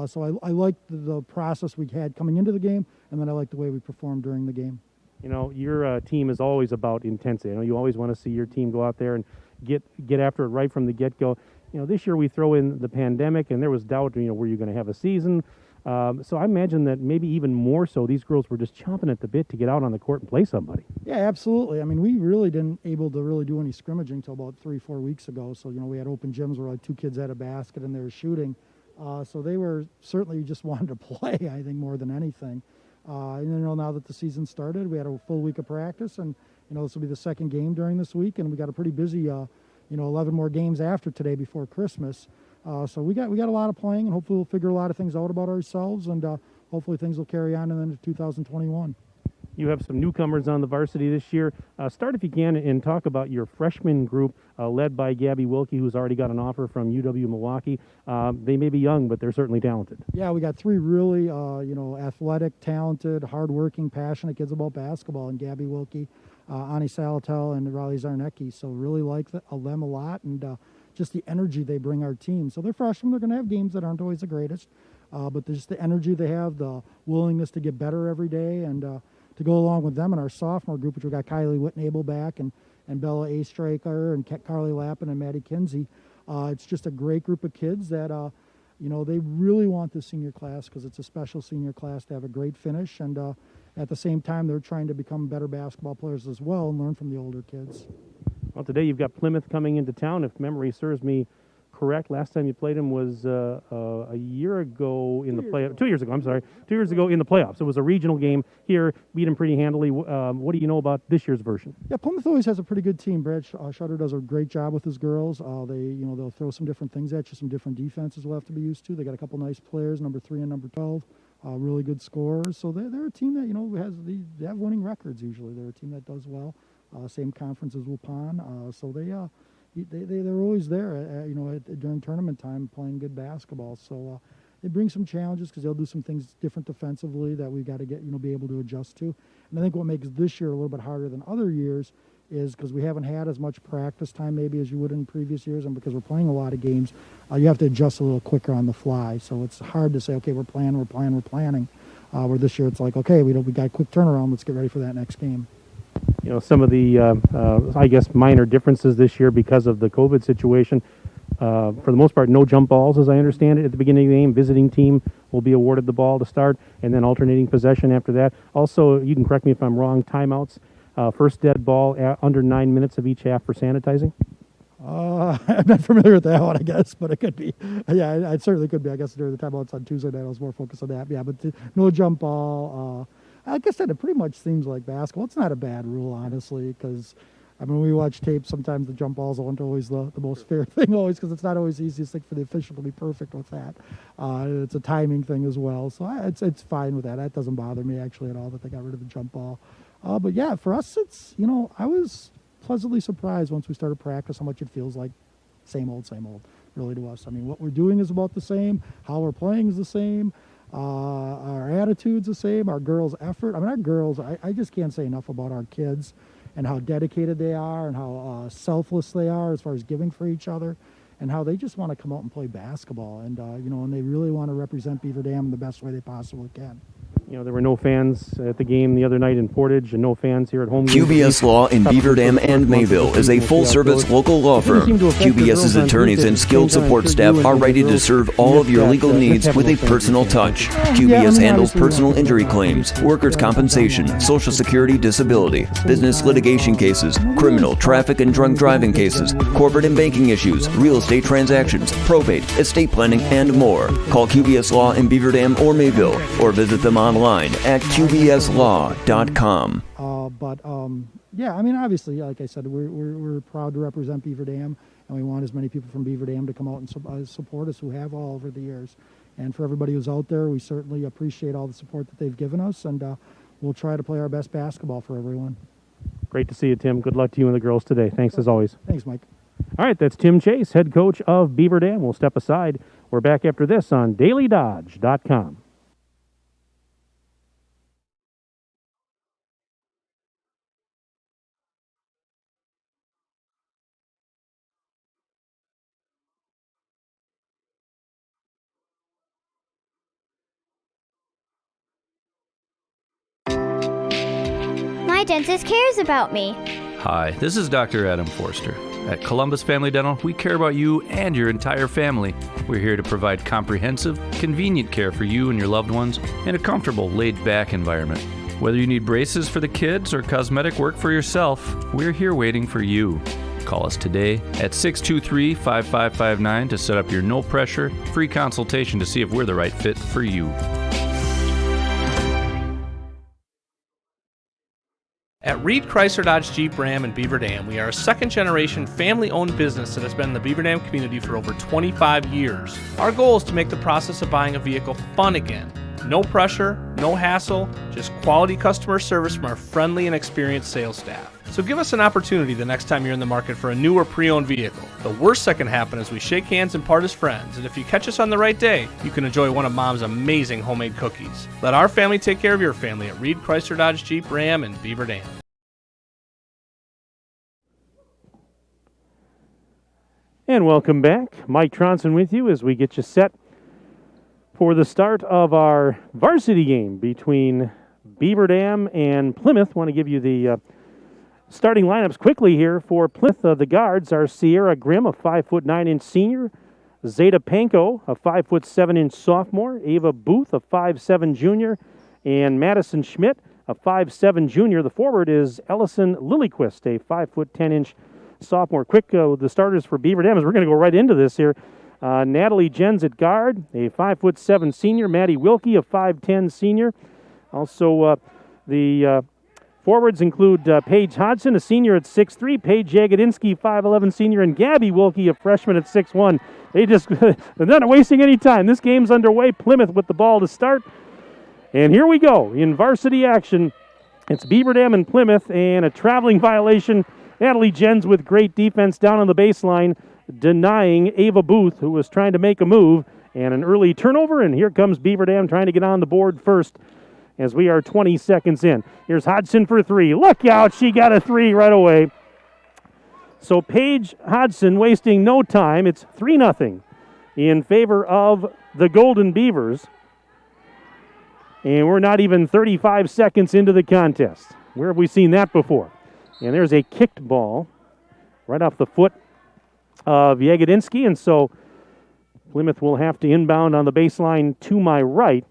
So I liked the process we had coming into the game, and then I liked the way we performed during the game.
Your team is always about intensity. You always want to see your team go out there and get after it right from the get-go. This year we throw in the pandemic, and there was doubt, were you going to have a season? So I imagine that maybe even more so, these girls were just chomping at the bit to get out on the court and play somebody.
Yeah, absolutely. I mean, we really didn't able to really do any scrimmaging until about 3-4 weeks ago. So, we had open gyms where like 2 kids had a basket and they were shooting. So they were certainly just wanted to play, I think, more than anything. Now that the season started, we had a full week of practice, and, this will be the second game during this week, and we got a pretty busy, 11 more games after today before Christmas. So we got a lot of playing, and hopefully we'll figure a lot of things out about ourselves, and hopefully things will carry on into 2021.
You have some newcomers on the varsity this year. Start, if you can, and talk about your freshman group led by Gabby Wilkie, who's already got an offer from UW-Milwaukee. They may be young, but they're certainly talented.
Yeah, we got 3 really, athletic, talented, hardworking, passionate kids about basketball, and Gabby Wilkie, Ani Salatel, and Riley Zarnecki. So really like them a lot, and just the energy they bring our team. So they're freshmen. They're going to have games that aren't always the greatest, but just the energy they have, the willingness to get better every day, and to go along with them in our sophomore group, which we got Kylie Whitnable back and Bella A. Straker and Carly Lappin and Maddie Kinsey. It's just a great group of kids that, they really want the senior class because it's a special senior class to have a great finish. And at the same time, they're trying to become better basketball players as well and learn from the older kids.
Well, today you've got Plymouth coming into town. If memory serves me correct, last time you played them was a year ago in the playoffs. 2 years ago, I'm sorry. 2 years ago in the playoffs. It was a regional game here, beat them pretty handily. What do you know about this year's version?
Yeah, Plymouth always has a pretty good team. Brad Shutter does a great job with his girls. They'll throw some different things at you, some different defenses we'll have to be used to. They got a couple nice players, number 3 and number 12, really good scorers. So they're a team that, they have winning records usually. They're a team that does well. Same conference as Waupun. So they're always there, during tournament time playing good basketball. So they bring some challenges because they'll do some things different defensively that we've got to be able to adjust to. And I think what makes this year a little bit harder than other years is because we haven't had as much practice time maybe as you would in previous years, and because we're playing a lot of games, you have to adjust a little quicker on the fly. So it's hard to say, okay, we're planning. Where this year it's like, okay, we got a quick turnaround. Let's get ready for that next game.
Some of the, I guess, minor differences this year because of the COVID situation. For the most part, no jump balls, as I understand it, at the beginning of the game. Visiting team will be awarded the ball to start, and then alternating possession after that. Also, you can correct me if I'm wrong, timeouts. First dead ball under 9 minutes of each half for sanitizing.
I'm not familiar with that one, I guess, but it could be. Yeah, it certainly could be. I guess during the timeouts on Tuesday night, I was more focused on that. Yeah, but no jump ball. I guess that it pretty much seems like basketball. It's not a bad rule, honestly, because, when we watch tape, sometimes the jump balls aren't always the most fair thing, always, because it's not always the easiest thing for the official to be perfect with that. It's a timing thing as well, so it's fine with that. That doesn't bother me, actually, at all, that they got rid of the jump ball. But, yeah, for us, it's, I was pleasantly surprised once we started practice how much it feels like same old, really, to us. What we're doing is about the same. How we're playing is the same. Our attitude's the same, our girls' effort. Our girls, I just can't say enough about our kids and how dedicated they are and how selfless they are as far as giving for each other and how they just want to come out and play basketball. And, and they really want to represent Beaver Dam in the best way they possibly can.
There were no fans at the game the other night in Portage and no fans here at home.
QBS Law in Beaver Dam and Mayville is a full-service local law firm. QBS's attorneys and skilled support staff are ready to serve all of your legal needs with a personal touch. QBS handles personal injury claims, workers' compensation, Social Security disability, business litigation cases, criminal, traffic and drunk driving cases, corporate and banking issues, real estate transactions, probate, estate planning, and more. Call QBS Law in Beaver Dam or Mayville or visit them online at qbslaw.com.
Obviously, like I said, we're proud to represent Beaver Dam, and we want as many people from Beaver Dam to come out and support us who have all over the years. And for everybody who's out there, we certainly appreciate all the support that they've given us, and we'll try to play our best basketball for everyone.
Great to see you, Tim. Good luck to you and the girls today. Thanks as always.
Thanks, Mike.
All right, that's Tim Chase, head coach of Beaver Dam. We'll step aside. We're back after this on dailydodge.com.
My dentist cares about me.
Hi, this is Dr. Adam Forster. At Columbus Family Dental, we care about you and your entire family. We're here to provide comprehensive, convenient care for you and your loved ones in a comfortable, laid-back environment. Whether you need braces for the kids or cosmetic work for yourself, we're here waiting for you. Call us today at 623-5559 to set up your no-pressure, free consultation to see if we're the right fit for you.
At Reed Chrysler Dodge Jeep Ram in Beaver Dam, we are a second-generation family-owned business that has been in the Beaver Dam community for over 25 years. Our goal is to make the process of buying a vehicle fun again. No pressure, no hassle, just quality customer service from our friendly and experienced sales staff. So give us an opportunity the next time you're in the market for a new or pre-owned vehicle. The worst that can happen is we shake hands and part as friends, and if you catch us on the right day, you can enjoy one of Mom's amazing homemade cookies. Let our family take care of your family at Reed Chrysler Dodge Jeep Ram in Beaver Dam.
And welcome back. Mike Tronson with you as we get you set for the start of our varsity game between Beaver Dam and Plymouth. Want to give you the starting lineups quickly here for Plymouth. The guards are Sierra Grimm, a 5'9" senior. Zeta Panko, a 5'7" sophomore. Ava Booth, a 5'7" junior. And Madison Schmidt, a 5'7" junior. The forward is Ellison Lillyquist, a 5'10" sophomore. Quick, the starters for Beaver Dam, as we're going to go right into this here. Natalie Jens at guard, a 5'7" senior. Maddie Wilkie, a 5'10" senior. Also, the forwards include Paige Hodgson, a senior at 6'3", Paige Jagodinsky, 5'11" senior, and Gabby Wilkie, a freshman at 6'1". They're not wasting any time. This game's underway. Plymouth with the ball to start. And here we go in varsity action. It's Beaver Dam and Plymouth, and a traveling violation. Natalie Jens with great defense down on the baseline, denying Ava Booth, who was trying to make a move, and an early turnover. And here comes Beaver Dam trying to get on the board first as we are 20 seconds in. Here's Hodgson for three. Look out, she got a three right away. So Paige Hodgson wasting no time. It's 3-0 in favor of the Golden Beavers. And we're not even 35 seconds into the contest. Where have we seen that before? And there's a kicked ball right off the foot of Jagodinsky. And so Plymouth will have to inbound on the baseline to my right,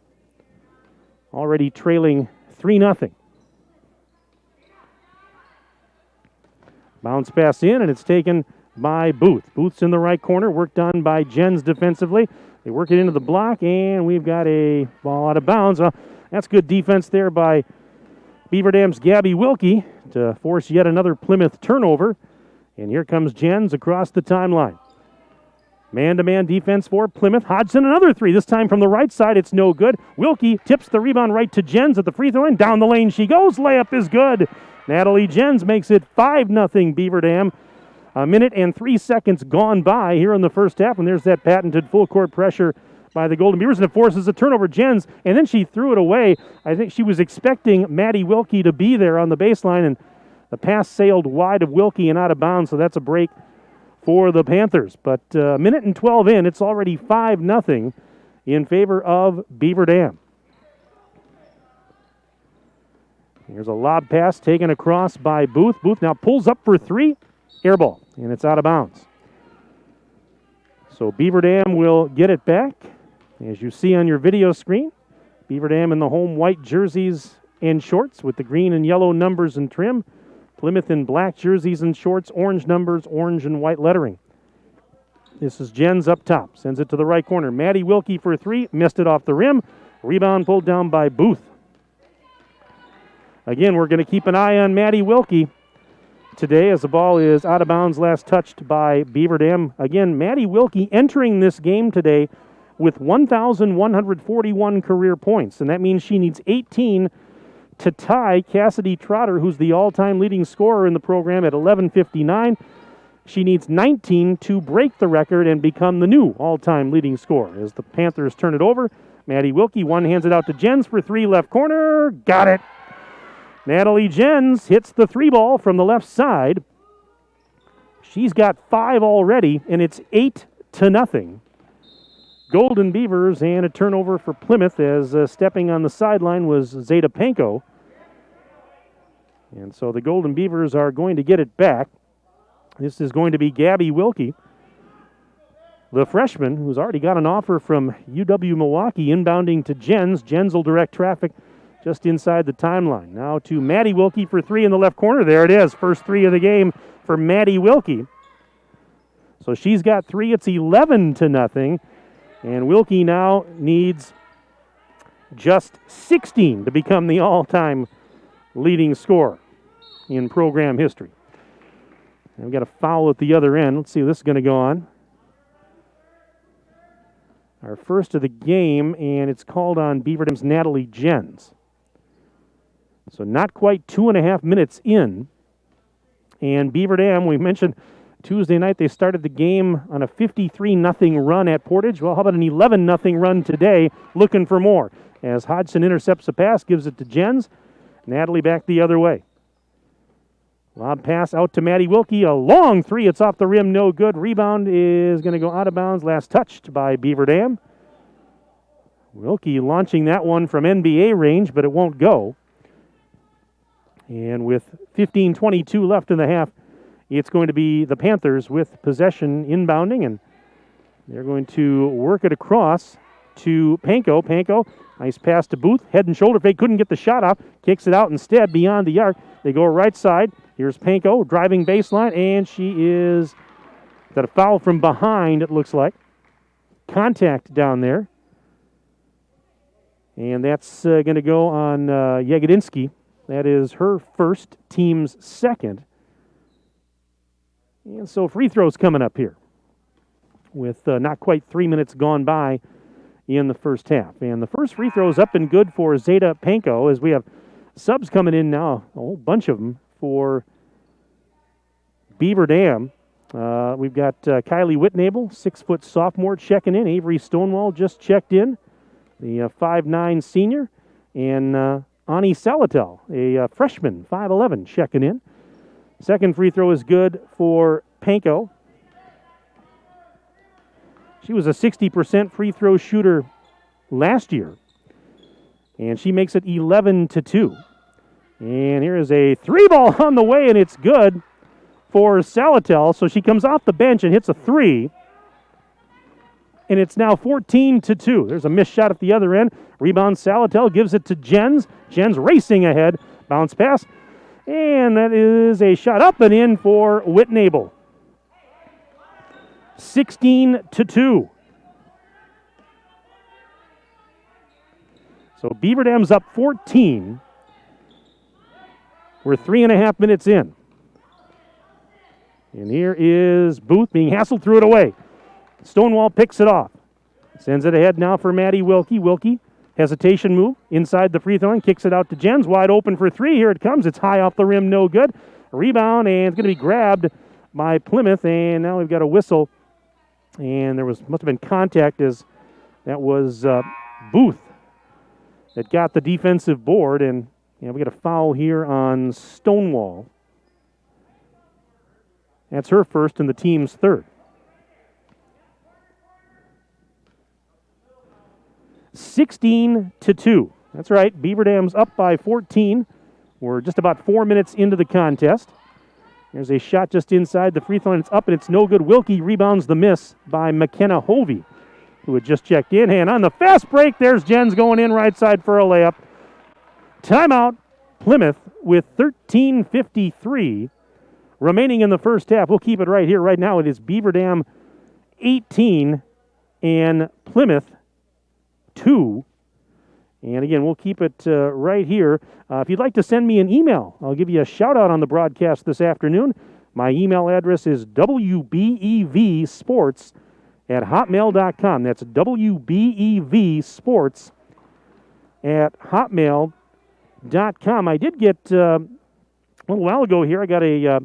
already trailing 3-0. Bounce pass in, and it's taken by Booth. Booth's in the right corner, worked on by Jens defensively. They work it into the block, and we've got a ball out of bounds. Well, that's good defense there by Beaver Dam's Gabby Wilkie to force yet another Plymouth turnover. And here comes Jens across the timeline. Man-to-man defense for Plymouth. Hodgson, another three, this time from the right side. It's no good. Wilkie tips the rebound right to Jens at the free throw line. Down the lane she goes. Layup is good. Natalie Jens makes it 5-0 Beaver Dam. A minute and 3 seconds gone by here in the first half, and there's that patented full-court pressure by the Golden Beavers, and it forces a turnover. Jens, and then she threw it away. I think she was expecting Maddie Wilkie to be there on the baseline, and the pass sailed wide of Wilkie and out of bounds, so that's a break for the Panthers. But a minute and 12 in, it's already 5-0 in favor of Beaver Dam. Here's a lob pass taken across by Booth. Booth now pulls up for three. Air ball, and it's out of bounds. So Beaver Dam will get it back. As you see on your video screen, Beaver Dam in the home white jerseys and shorts with the green and yellow numbers and trim. Plymouth in black jerseys and shorts, orange numbers, orange and white lettering. This is Jens up top. Sends it to the right corner. Maddie Wilkie for three. Missed it off the rim. Rebound pulled down by Booth. Again, we're going to keep an eye on Maddie Wilkie today as the ball is out of bounds, last touched by Beaver Dam. Again, Maddie Wilkie entering this game today with 1,141 career points, and that means she needs 18 to tie Cassidy Trotter, who's the all-time leading scorer in the program at 11:59. She needs 19 to break the record and become the new all-time leading scorer. As the Panthers turn it over, Maddie Wilkie hands it out to Jens for three, left corner. Got it. Natalie Jens hits the three ball from the left side. She's got 5 already, and it's 8-0. Golden Beavers, and a turnover for Plymouth as stepping on the sideline was Zeta Panko. And so the Golden Beavers are going to get it back. This is going to be Gabby Wilkie, the freshman, who's already got an offer from UW-Milwaukee, inbounding to Jens. Jens will direct traffic just inside the timeline. Now to Maddie Wilkie for three in the left corner. There it is. First three of the game for Maddie Wilkie. So she's got 3. It's 11-0. And Wilkie now needs just 16 to become the all-time leading scorer in program history. And we've got a foul at the other end. Let's see if this is going to go on. Our first of the game, and it's called on Beaver Dam's Natalie Jens. So not quite 2.5 minutes in. And Beaver Dam, we mentioned Tuesday night they started the game on a 53-0 run at Portage. Well, how about an 11-0 run today, looking for more. As Hodgson intercepts a pass, gives it to Jens. Natalie back the other way. Lob pass out to Maddie Wilkie. A long three. It's off the rim. No good. Rebound is going to go out of bounds. Last touched by Beaver Dam. Wilkie launching that one from NBA range, but it won't go. And with 15:22 left in the half, it's going to be the Panthers with possession inbounding, and they're going to work it across to Panko. Panko, nice pass to Booth. Head and shoulder fake, couldn't get the shot off. Kicks it out instead beyond the arc. They go right side. Here's Panko driving baseline, and she is got a foul from behind, it looks like. Contact down there. And that's going to go on Yegedinsky. That is her first, team's second. And so free throws coming up here with not quite 3 minutes gone by in the first half. And the first free throw is up and good for Zeta Panko as we have subs coming in now, a whole bunch of them for Beaver Dam. We've got Kylie Whitnable, 6-foot sophomore, checking in. Avery Stonewall just checked in, the 5'9" senior. And Ani Salatel, a freshman, 5'11", checking in. Second free throw is good for Panko. She was a 60% free throw shooter last year, and she makes it 11-2. And here is a three ball on the way, and it's good for Salatel. So she comes off the bench and hits a three, and it's now 14-2. There's a missed shot at the other end. Rebound, Salatel gives it to Jens. Jens racing ahead. Bounce pass. And that is a shot up and in for Whitnable. 16-2. So Beaver Dam's up 14. We're 3.5 minutes in. And here is Booth being hassled, threw it away. Stonewall picks it off. Sends it ahead now for Maddie Wilkie. Wilkie, hesitation move inside the free throw line, kicks it out to Jens. Wide open for three. Here it comes. It's high off the rim, no good. Rebound, and it's going to be grabbed by Plymouth. And now we've got a whistle. And there must have been contact as that was Booth that got the defensive board. And we got a foul here on Stonewall. That's her first and the team's third. 16-2. That's right. Beaver Dam's up by 14. We're just about 4 minutes into the contest. There's a shot just inside the free throw line. It's up and it's no good. Wilkie rebounds the miss by McKenna Hovey, who had just checked in. And on the fast break, there's Jens going in right side for a layup. Timeout. Plymouth with 13:53 remaining in the first half. We'll keep it right here. Right now it is Beaver Dam 18 and Plymouth 2. And again, we'll keep it right here. If you'd like to send me an email, I'll give you a shout out on the broadcast this afternoon. My email address is wbevsports@hotmail.com. That's wbevsports@hotmail.com. I did get, a little while ago here, I got a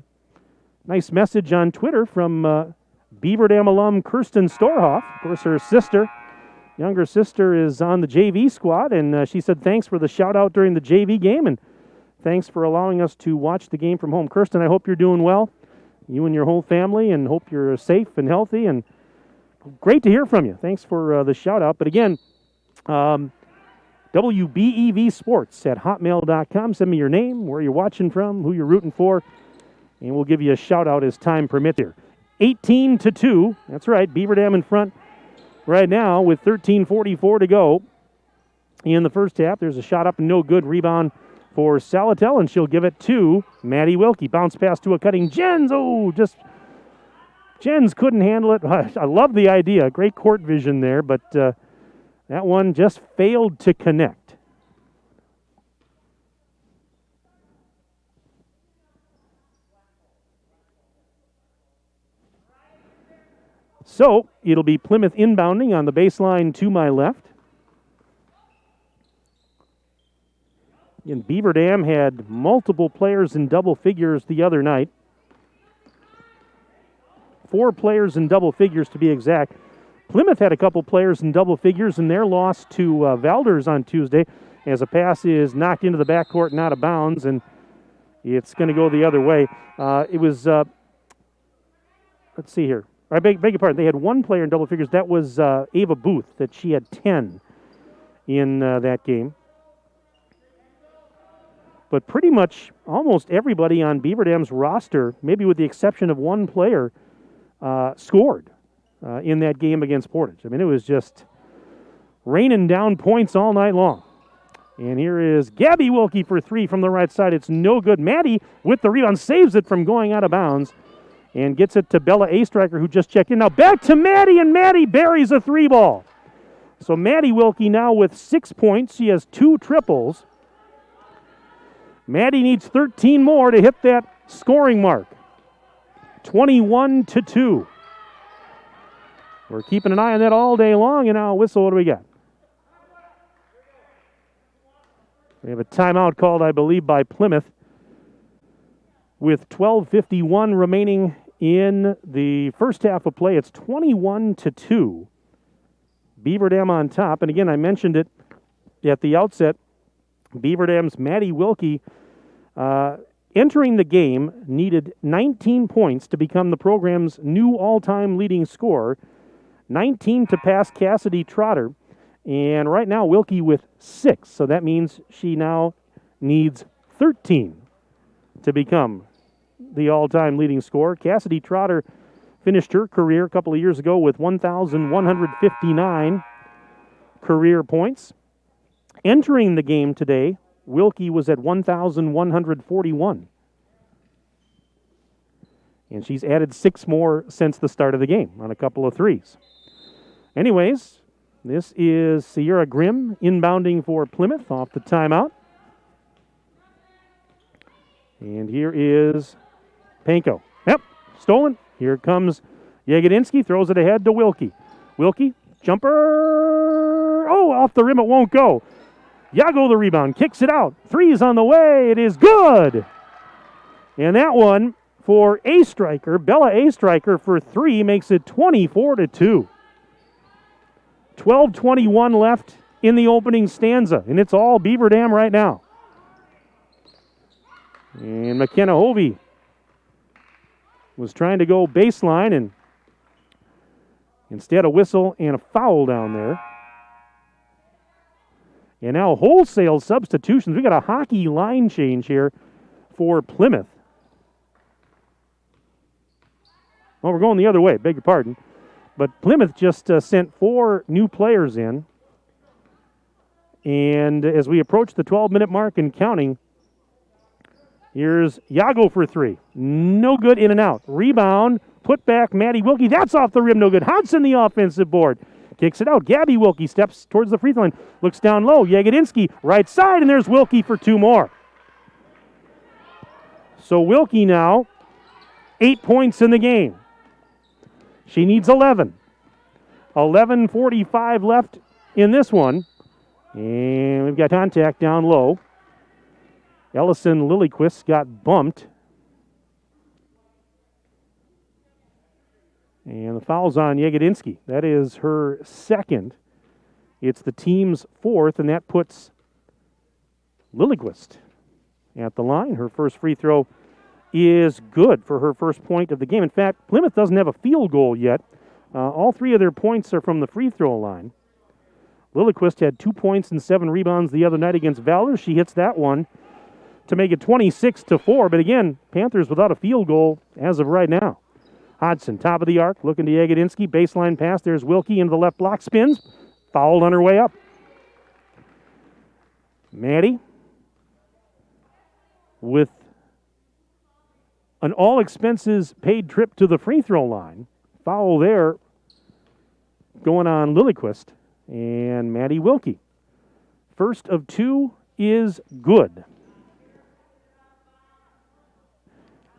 nice message on Twitter from Beaver Dam alum Kirsten Storhoff. Of course, her younger sister is on the JV squad, and she said thanks for the shout-out during the JV game, and thanks for allowing us to watch the game from home. Kirsten, I hope you're doing well, you and your whole family, and hope you're safe and healthy, and great to hear from you. Thanks for the shout-out. But again, wbevsports@hotmail.com. Send me your name, where you're watching from, who you're rooting for, and we'll give you a shout-out as time permits here. 18-2. That's right, Beaver Dam in front right now with 13:44 to go in the first half. There's a shot up and no good. Rebound for Salatel, and she'll give it to Maddie Wilkie. Bounce pass to a cutting Jens. Oh, Jens couldn't handle it. I love the idea. Great court vision there, but that one just failed to connect. So it'll be Plymouth inbounding on the baseline to my left. And Beaver Dam had multiple players in double figures the other night. 4 players in double figures to be exact. Plymouth had a couple players in double figures in their loss to Valders on Tuesday as a pass is knocked into the backcourt and out of bounds, and it's going to go the other way. It was, let's see here. I beg your pardon. They had 1 player in double figures. That was Ava Booth, that she had 10 in that game. but pretty much almost everybody on Beaver Dam's roster, maybe with the exception of one player, scored in that game against Portage. I mean, it was just raining down points all night long. And here is Gabby Wilkie for three from the right side. It's no good. Maddie with the rebound saves it from going out of bounds and gets it to Bella A-Striker, who just checked in. Now back to Maddie, and Maddie buries a three ball. So Maddie Wilkie now with 6 points. She has 2 triples. Maddie needs 13 more to hit that scoring mark. 21-2. We're keeping an eye on that all day long, and now whistle, what do we got? We have a timeout called, I believe, by Plymouth with 12:51 remaining in the first half of play. It's 21-2. Beaver Dam on top. And again, I mentioned it at the outset. Beaver Dam's Maddie Wilkie entering the game needed 19 points to become the program's new all-time leading scorer, 19 to pass Cassidy Trotter. And right now, Wilkie with 6. So that means she now needs 13 to become the all-time leading scorer. Cassidy Trotter finished her career a couple of years ago with 1,159 career points. Entering the game today, Wilkie was at 1,141. And she's added 6 more since the start of the game on a couple of threes. Anyways, this is Sierra Grimm inbounding for Plymouth off the timeout. And here is Panko. Yep, stolen. Here comes Jagodinski, throws it ahead to Wilkie. Wilkie, jumper. Oh, off the rim, it won't go. Yago the rebound, kicks it out. 3's on the way. It is good. And that one for A-Striker, Bella A-Striker for 3 makes it 24-2. 12:21 left in the opening stanza, and it's all Beaver Dam right now. And McKenna Hovey was trying to go baseline, and instead a whistle and a foul down there. And now wholesale substitutions. We got a hockey line change here for Plymouth. Oh, we're going the other way, beg your pardon. But Plymouth just sent 4 new players in. And as we approach the 12-minute mark and counting, here's Yago for 3. No good, in and out. Rebound, put back, Maddie Wilkie. That's off the rim, no good. Hodson the offensive board. Kicks it out. Gabby Wilkie steps towards the free throw line. Looks down low. Jagodinski, right side, and there's Wilkie for 2 more. So Wilkie now, 8 points in the game. She needs 11. 11:45 left in this one. And we've got contact down low. Ellison Lillyquist got bumped. And the foul's on Jagodinski. That is her second. It's the team's 4th, and that puts Lillyquist at the line. Her first free throw is good for her first point of the game. In fact, Plymouth doesn't have a field goal yet. All 3 of their points are from the free throw line. Lillyquist had 2 points and 7 rebounds the other night against Valor. She hits that one to make it 26-4. But again, Panthers without a field goal as of right now. Hodson, top of the arc, looking to Jagodinski. Baseline pass. There's Wilkie into the left block. Spins. Fouled on her way up. Maddie with an all-expenses-paid trip to the free throw line. Foul there going on Lillyquist and Maddie Wilkie. First of 2 is good.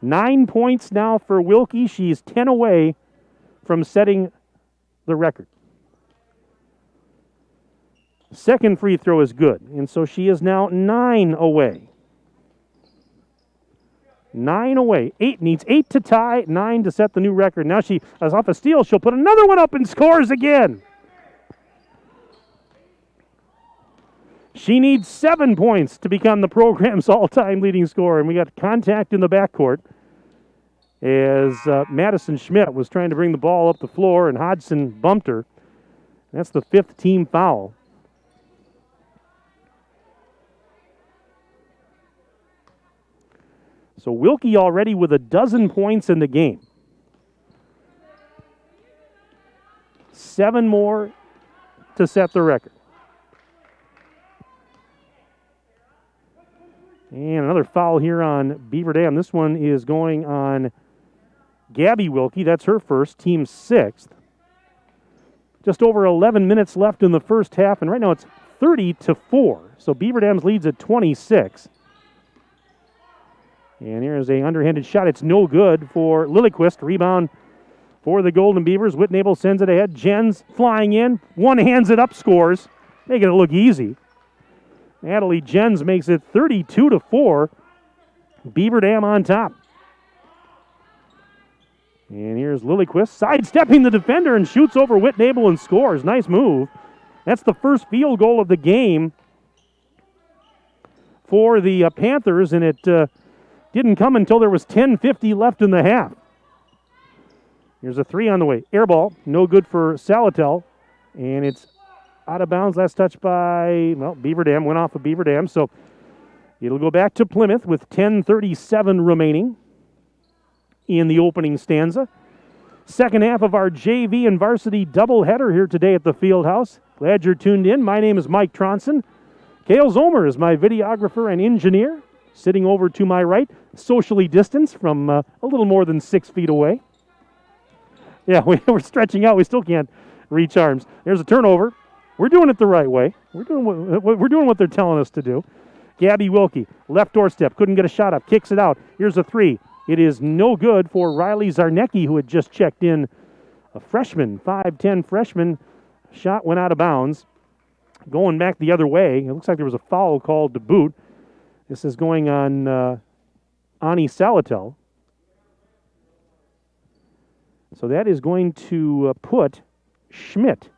9 points now for Wilkie. She's 10 away from setting the record. Second free throw is good, and so she is now 9 away. 9 away. 8 needs 8 to tie, 9 to set the new record. Now she is off a steal. She'll put another one up and scores again. She needs 7 points to become the program's all-time leading scorer. And we got contact in the backcourt as Madison Schmidt was trying to bring the ball up the floor, and Hodson bumped her. That's the 5th team foul. So Wilkie already with 12 points in the game. 7 more to set the record. And another foul here on Beaver Dam. This one is going on Gabby Wilkie. That's her first, team 6th. Just over 11 minutes left in the first half, and right now it's 30-4. So Beaver Dam's leads at 26. And here's a underhanded shot. It's no good for Lilliquist. Rebound for the Golden Beavers. Whitnable sends it ahead. Jens flying in. One hands it up, scores. Making it look easy. Natalie Jens makes it 32-4. Beaver Dam on top. And here's Lilliquist sidestepping the defender and shoots over Whitnable and scores. Nice move. That's the first field goal of the game for the Panthers, and it didn't come until there was 10:50 left in the half. Here's a 3 on the way. Air ball, no good for Salatel, and it's out of bounds. Last touch by, Beaver Dam. Went off of Beaver Dam, so it'll go back to Plymouth with 10:37 remaining in the opening stanza. Second half of our JV and varsity doubleheader here today at the Fieldhouse. Glad you're tuned in. My name is Mike Tronson. Kale Zomer is my videographer and engineer, sitting over to my right, socially distanced from a little more than 6 feet away. Yeah, we're stretching out. We still can't reach arms. There's a turnover. We're doing it the right way. We're doing what they're telling us to do. Gabby Wilkie, left doorstep, couldn't get a shot up, kicks it out. Here's a 3. It is no good for Riley Zarnecki, who had just checked in. A freshman, 5'10 freshman. Shot went out of bounds. Going back the other way, it looks like there was a foul called to boot. This is going on Ani Salatel. So that is going to put Schmidt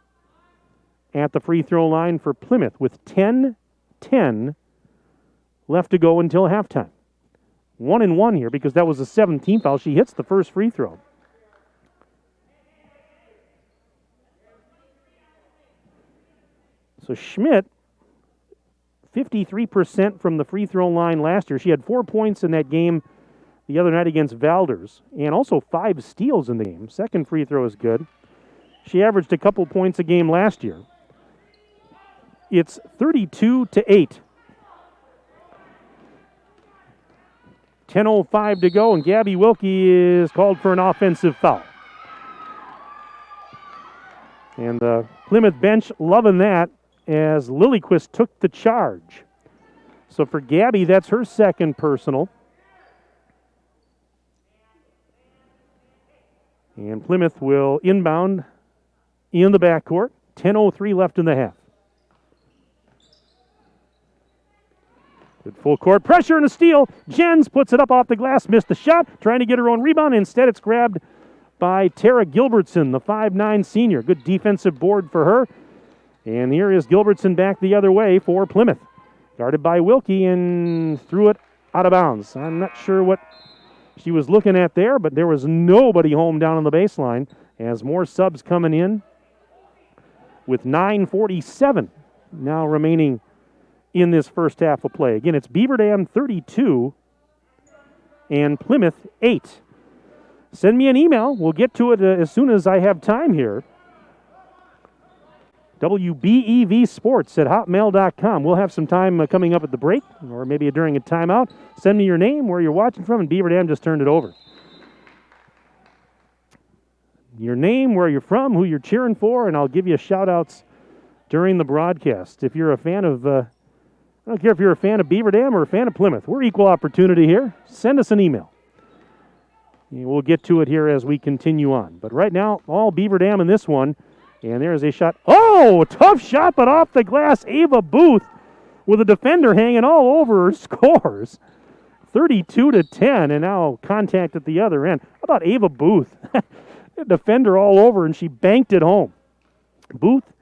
at the free throw line for Plymouth with 10-10 left to go until halftime. 1-1 here because that was the 17th foul. She hits the first free throw. So Schmidt, 53% from the free throw line last year. She had 4 points in that game the other night against Valders, and also 5 steals in the game. Second free throw is good. She averaged a couple points a game last year. It's 32-8. 10:05 to go, and Gabby Wilkie is called for an offensive foul. And the Plymouth bench loving that as Lilliquist took the charge. So for Gabby, that's her second personal. And Plymouth will inbound in the backcourt. 10:03 left in the half. Good full court pressure and a steal. Jens puts it up off the glass, missed the shot, trying to get her own rebound. Instead, it's grabbed by Tara Gilbertson, the 5'9 senior. Good defensive board for her. And here is Gilbertson back the other way for Plymouth. Guarded by Wilkie and threw it out of bounds. I'm not sure what she was looking at there, but there was nobody home down on the baseline as more subs coming in with 9:47 now remaining in this first half of play. Again, it's Beaver Dam 32 and Plymouth 8. Send me an email. We'll get to it as soon as I have time here. WBEVsports@hotmail.com. We'll have some time coming up at the break or maybe during a timeout. Send me your name, where you're watching from, and Beaver Dam just turned it over. Your name, where you're from, who you're cheering for, and I'll give you shout-outs during the broadcast. If you're a fan of, I don't care if you're a fan of Beaver Dam or a fan of Plymouth. We're equal opportunity here. Send us an email. And we'll get to it here as we continue on. But right now, all Beaver Dam in this one. And there's a shot. Oh, tough shot, but off the glass. Ava Booth with a defender hanging all over her scores. 32-10, and now contact at the other end. How about Ava Booth? A defender all over, and she banked it home. Booth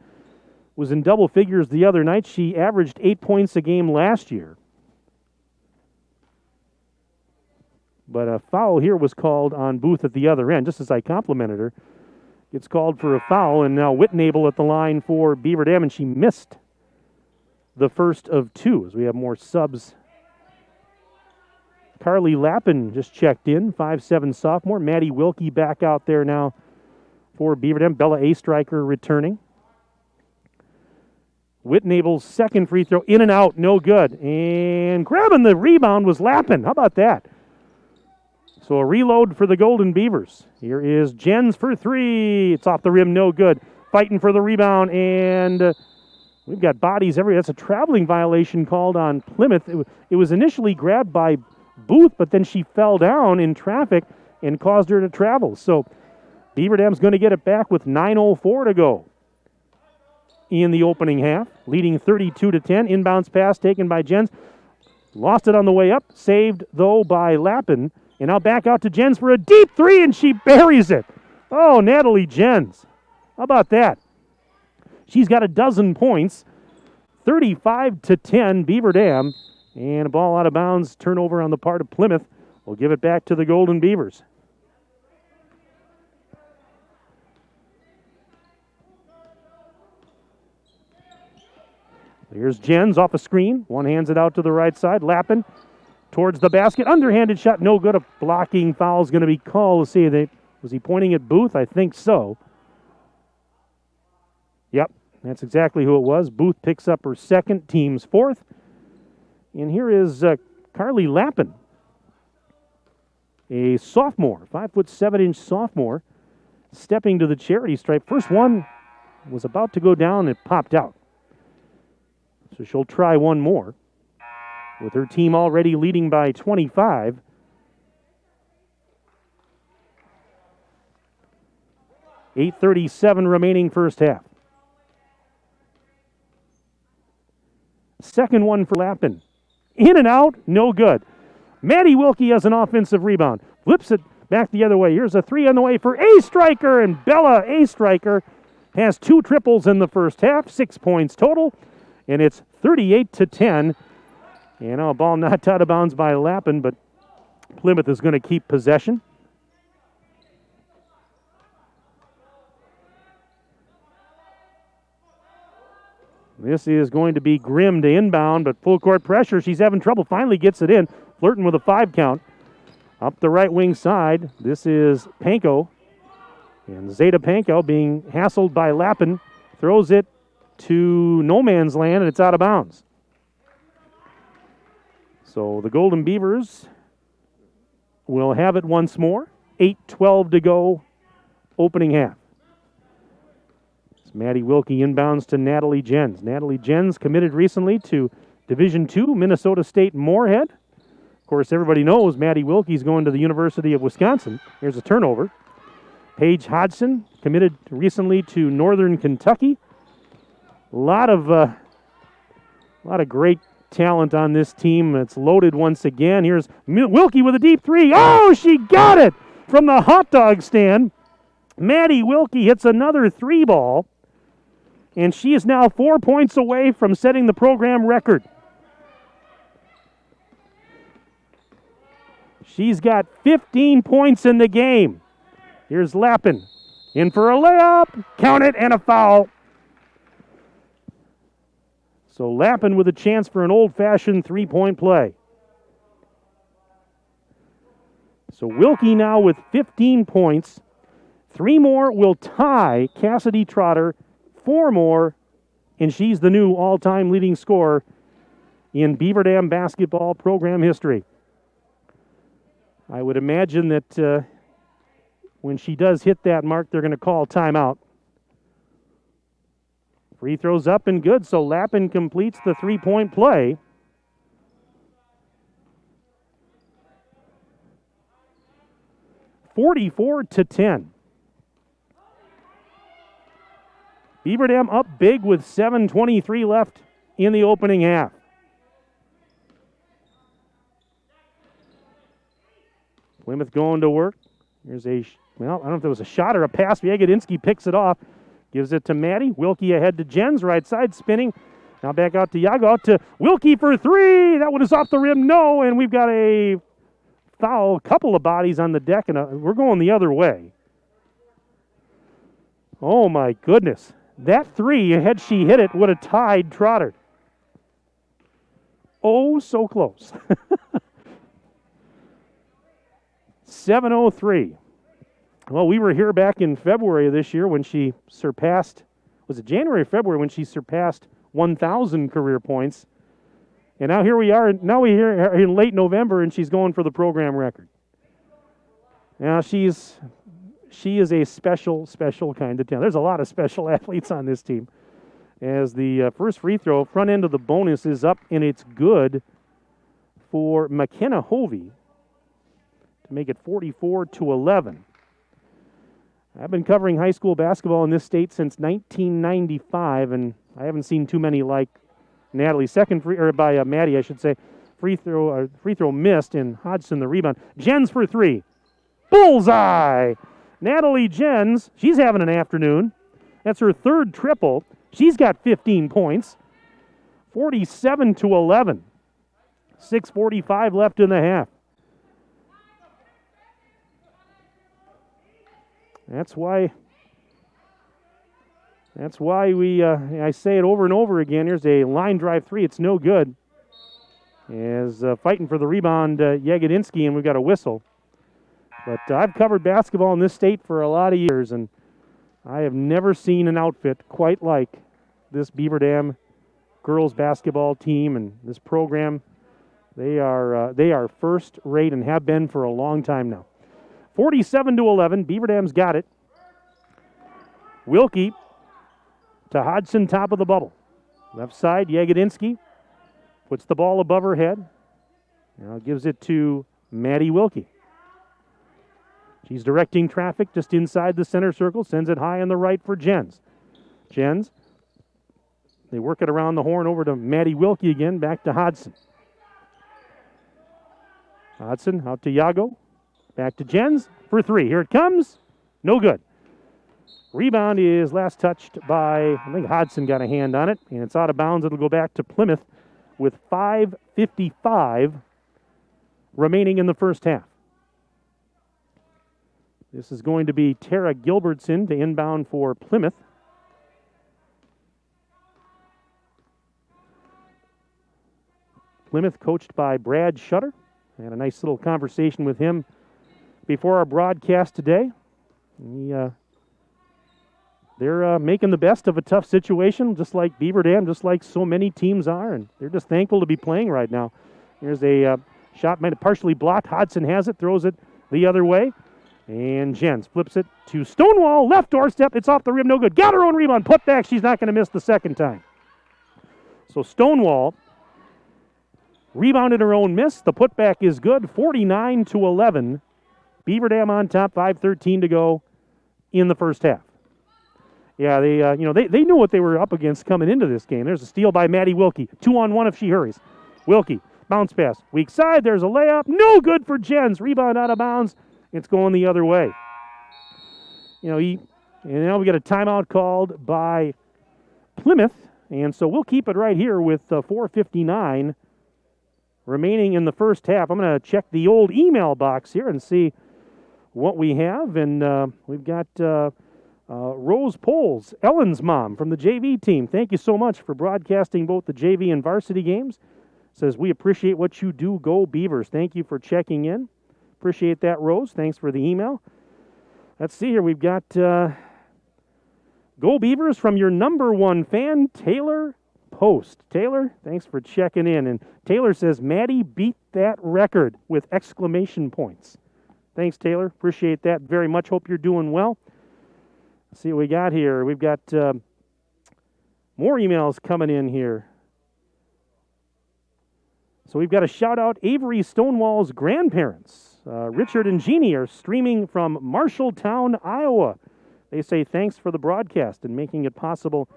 was in double figures the other night. She averaged 8 points a game last year. But a foul here was called on Booth at the other end, just as I complimented her. It's called for a foul, and now Whitnable at the line for Beaver Dam, and she missed the first of 2 as we have more subs Carly Lappin just checked in, 5'7" sophomore. Maddie Wilkie back out there now for Beaver Dam. Bella A-Striker returning. Whitnable's second free throw, in and out, no good. And grabbing the rebound was Lappin. How about that? So a reload for the Golden Beavers. Here is Jens for three. It's off the rim, no good. Fighting for the rebound, and we've got bodies everywhere. That's a traveling violation called on Plymouth. It was initially grabbed by Booth, but then she fell down in traffic and caused her to travel. So Beaver Dam's going to get it back with 9:04 to go in the opening half, leading 32-10. Inbounds pass taken by Jens. Lost it on the way up, saved, though, by Lappin. And now back out to Jens for a deep three, and she buries it. Oh, Natalie Jens. How about that? She's got a dozen points. 35-10, Beaver Dam. And a ball out of bounds, turnover on the part of Plymouth. We'll give it back to the Golden Beavers. Here's Jens off a screen. One hands it out to the right side. Lappin towards the basket. Underhanded shot, no good. A blocking foul is going to be called. Let's see, was he pointing at Booth? I think so. Yep, that's exactly who it was. Booth picks up her second, team's fourth. And here is Carly Lappin, a sophomore, 5'7" sophomore, stepping to the charity stripe. First one was about to go down and popped out. So she'll try one more, with her team already leading by 25. .837 remaining first half. Second one for Lappin. In and out, no good. Maddie Wilkie has an offensive rebound. Flips it back the other way. Here's a three on the way for A-Striker, and Bella A-Striker has two triples in the first half, 6 points total, and it's 38-10. And a ball knocked out of bounds by Lappin, but Plymouth is going to keep possession. This is going to be Grimm to inbound, but full court pressure. She's having trouble. Finally gets it in. Flirting with a 5 count. Up the right wing side. This is Panko. And Zeta Panko being hassled by Lappin. Throws it to no man's land, and it's out of bounds. So the Golden Beavers will have it once more. 8:12 to go, opening half. Maddie Wilkie inbounds to Natalie Jens. Natalie Jens committed recently to Division II, Minnesota State Moorhead. Of course, everybody knows Maddie Wilkie's going to the University of Wisconsin. Here's a turnover. Paige Hodgson committed recently to Northern Kentucky. A lot of great talent on this team. It's loaded once again. Here's Wilkie with a deep three. Oh, she got it from the hot dog stand. Maddie Wilkie hits another three ball. And she is now 4 points away from setting the program record. She's got 15 points in the game. Here's Lappin. In for a layup. Count it, and a foul. So Lappin with a chance for an old-fashioned three-point play. So Wilkie now with 15 points. 3 more will tie Cassidy Trotter. 4 more, and she's the new all-time leading scorer in Beaver Dam basketball program history. I would imagine that when she does hit that mark, they're going to call timeout. Free throws up and good, so Lappin completes the three-point play. (44-10). Beaver Dam up big with 7:23 left in the opening half. Plymouth going to work. Here's I don't know if there was a shot or a pass. Viegadinsky picks it off. Gives it to Maddie. Wilkie ahead to Jens, right side, spinning. Now back out to Yago, out to Wilkie for three. That one is off the rim, no, and we've got a foul. A couple of bodies on the deck, and we're going the other way. Oh, my goodness. That three, had she hit it, would have tied Trotter. Oh, so close. 7:03. Well, we were here back in February of this year when she surpassed, was it January or February, when she surpassed 1,000 career points. And now here we are, now we're here in late November, and she's going for the program record. Now she is a special kind of talent. There's a lot of special athletes on this team. As the first free throw, front end of the bonus is up, and it's good for McKenna Hovey to make it 44-11. I've been covering high school basketball in this state since 1995, and I haven't seen too many like Natalie's second free, or by Maddie, I should say, free throw missed, and Hodgson the rebound. Jens for three. Bullseye! Natalie Jens, she's having an afternoon. That's her third triple. She's got 15 points. 47-11. 6:45 left in the half. That's why I say it over and over again. Here's a line drive three. It's no good. As fighting for the rebound, Yegedinsky, and we've got a whistle. But I've covered basketball in this state for a lot of years, and I have never seen an outfit quite like this Beaver Dam girls basketball team and this program. They are first rate and have been for a long time now. 47-11, Beaver Dam's got it. Wilkie to Hodgson, top of the bubble. Left side, Yegedinsky puts the ball above her head. Now gives it to Maddie Wilkie. She's directing traffic just inside the center circle, sends it high on the right for Jens. Jens, they work it around the horn over to Maddie Wilkie again, back to Hodgson. Hodgson out to Yago. Back to Jens for three. Here it comes. No good. Rebound is last touched by, I think Hodgson got a hand on it, and it's out of bounds. It'll go back to Plymouth with 5:55 remaining in the first half. This is going to be Tara Gilbertson to inbound for Plymouth. Plymouth coached by Brad Shutter. I had a nice little conversation with him before our broadcast today. They're making the best of a tough situation, just like Beaver Dam, just like so many teams are, and they're just thankful to be playing right now. Here's a shot partially blocked. Hodgson has it, throws it the other way, and Jens flips it to Stonewall, left doorstep. It's off the rim, no good. Got her own rebound, put back. She's not going to miss the second time. So Stonewall rebounded her own miss. The putback is good, 49-11. Beaver Dam on top, 5:13 to go in the first half. Yeah, they knew what they were up against coming into this game. There's a steal by Maddie Wilkie. 2-on-1 if she hurries. Wilkie, bounce pass. Weak side, there's a layup. No good for Jens. Rebound out of bounds. It's going the other way. And now we got a timeout called by Plymouth. And so we'll keep it right here with 4:59 remaining in the first half. I'm going to check the old email box here and see what we have. And we've got Rose Poles, Ellen's mom from the JV team. Thank you so much for broadcasting both the JV and varsity games. Says, we appreciate what you do. Go Beavers. Thank you for checking in. Appreciate that, Rose. Thanks for the email. Let's see here. We've got Go Beavers from your number one fan, Taylor Post. Taylor, thanks for checking in. And Taylor says, Maddie beat that record with exclamation points. Thanks, Taylor. Appreciate that very much. Hope you're doing well. Let's see what we got here. We've got more emails coming in here. So we've got a shout-out. Avery Stonewall's grandparents, Richard and Jeannie, are streaming from Marshalltown, Iowa. They say thanks for the broadcast and making it possible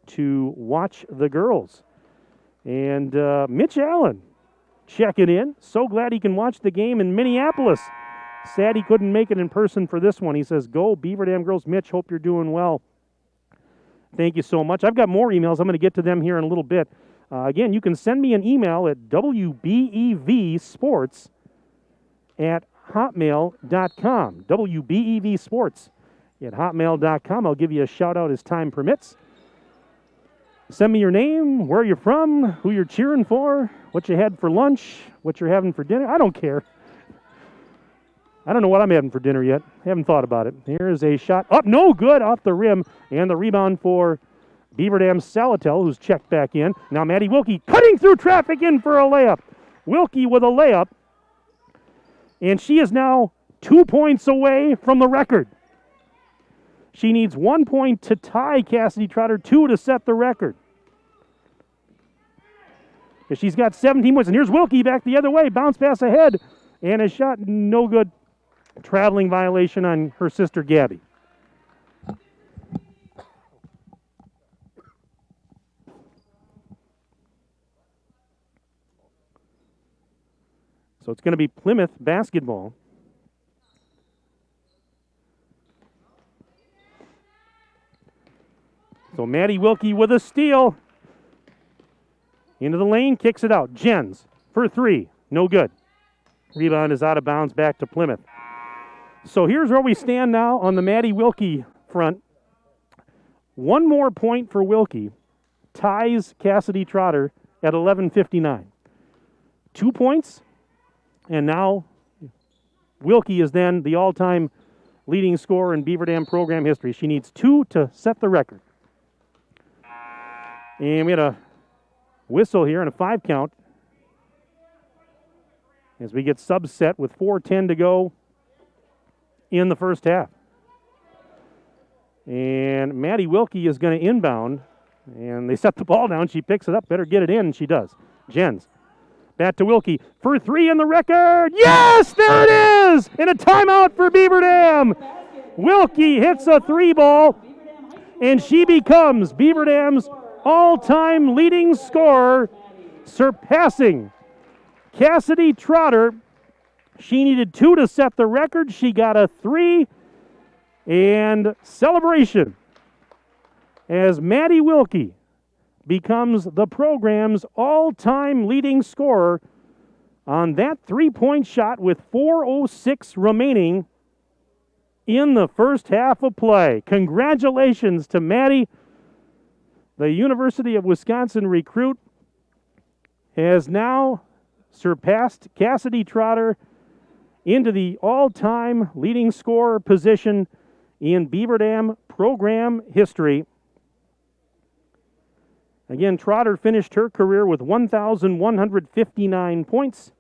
to watch the girls. And Mitch Allen checking in. So glad he can watch the game in Minneapolis. Sad he couldn't make it in person for this one. He says, go Beaver Dam girls. Mitch, hope you're doing well. Thank you so much. I've got more emails. I'm going to get to them here in a little bit. Again, you can send me an email at wbevsports@hotmail.com. wbevsports@hotmail.com. I'll give you a shout-out as time permits. Send me your name, where you're from, who you're cheering for, what you had for lunch, what you're having for dinner. I don't care. I don't know what I'm having for dinner yet. Haven't thought about it. Here is a shot up, no good, off the rim, and the rebound for Beaver Dam Salatel, who's checked back in. Now Maddie Wilkie cutting through traffic in for a layup. Wilkie with a layup, and she is now 2 points away from the record. She needs 1 point to tie Cassidy Trotter, 2 to set the record. She's got 17 points, and here's Wilkie back the other way, bounce pass ahead, and a shot no good. Traveling violation on her sister Gabby. So it's going to be Plymouth basketball. So Maddie Wilkie with a steal. Into the lane, kicks it out. Jens for 3. No good. Rebound is out of bounds, back to Plymouth. So here's where we stand now on the Maddie Wilkie front. 1 more point for Wilkie ties Cassidy Trotter at 11:59. 2 points, and now Wilkie is then the all-time leading scorer in Beaver Dam program history. She needs 2 to set the record. And we had a whistle here and a 5 count as we get subset with 4:10 to go in the first half. And Maddie Wilkie is going to inbound, and they set the ball down. She picks it up, better get it in, and she does. Jens, back to Wilkie for 3 in the record. Yes, there it is! And a timeout for Beaver Dam. Wilkie hits a 3 ball, and she becomes Beaver Dam's all-time leading scorer, surpassing Cassidy Trotter. She needed 2 to set the record. She got a 3. And celebration as Maddie Wilkie becomes the program's all-time leading scorer on that 3-point shot with 4:06 remaining in the first half of play. Congratulations to Maddie. The University of Wisconsin recruit has now surpassed Cassidy Trotter into the all-time leading scorer position in Beaver Dam program history. Again, Trotter finished her career with 1,159 points.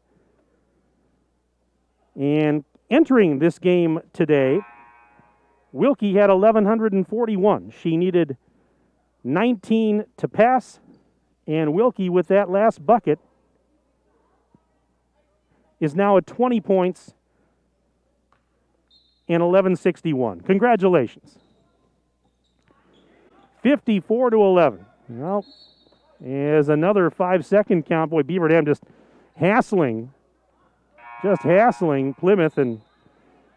And entering this game today, Wilkie had 1,141. She needed 19 to pass, and Wilkie, with that last bucket, is now at 20 points and 1161. Congratulations. 54-11. Well, is another 5-second count. Boy, Beaver Dam just hassling Plymouth, and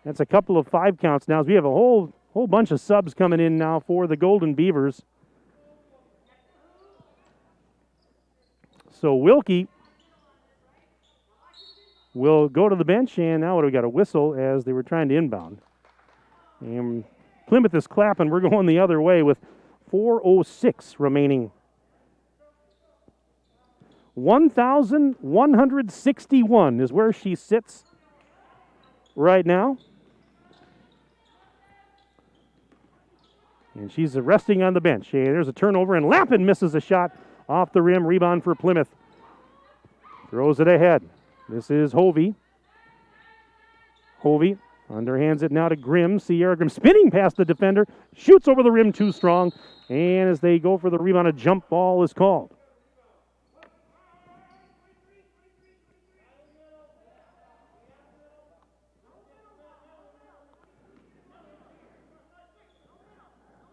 that's a couple of 5 counts now. As we have a whole bunch of subs coming in now for the Golden Beavers. So Wilkie will go to the bench, and now what do we got? A whistle as they were trying to inbound. And Plymouth is clapping. We're going the other way with 4:06 remaining. 1,161 is where she sits right now. And she's resting on the bench. Hey, there's a turnover, and Lappin misses a shot off the rim. Rebound for Plymouth. Throws it ahead. This is Hovey. Hovey underhands it now to Grimm. Sierra Grimm spinning past the defender. Shoots over the rim too strong. And as they go for the rebound, a jump ball is called.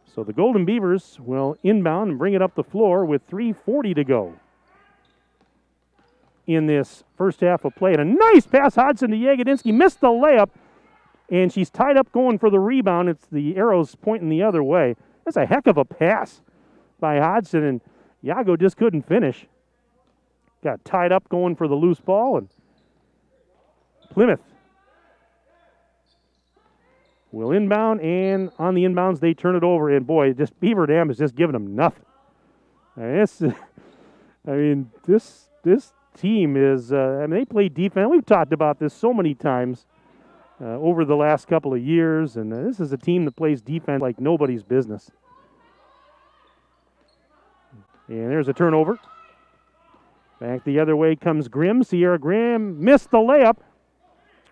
So the Golden Beavers will inbound and bring it up the floor with 3:40 to go in this first half of play. And a nice pass, Hodson to Jagodinski. Missed the layup, and she's tied up going for the rebound. It's the arrows pointing the other way. That's a heck of a pass by Hodson, and Yago just couldn't finish. Got tied up going for the loose ball, and Plymouth will inbound, and on the inbounds, they turn it over. And boy, just Beaver Dam is just giving them nothing. This team is, they play defense. We've talked about this so many times. over the last couple of years, and this is a team that plays defense like nobody's business. And there's a turnover. Back the other way comes Grimm. Sierra Grimm missed the layup.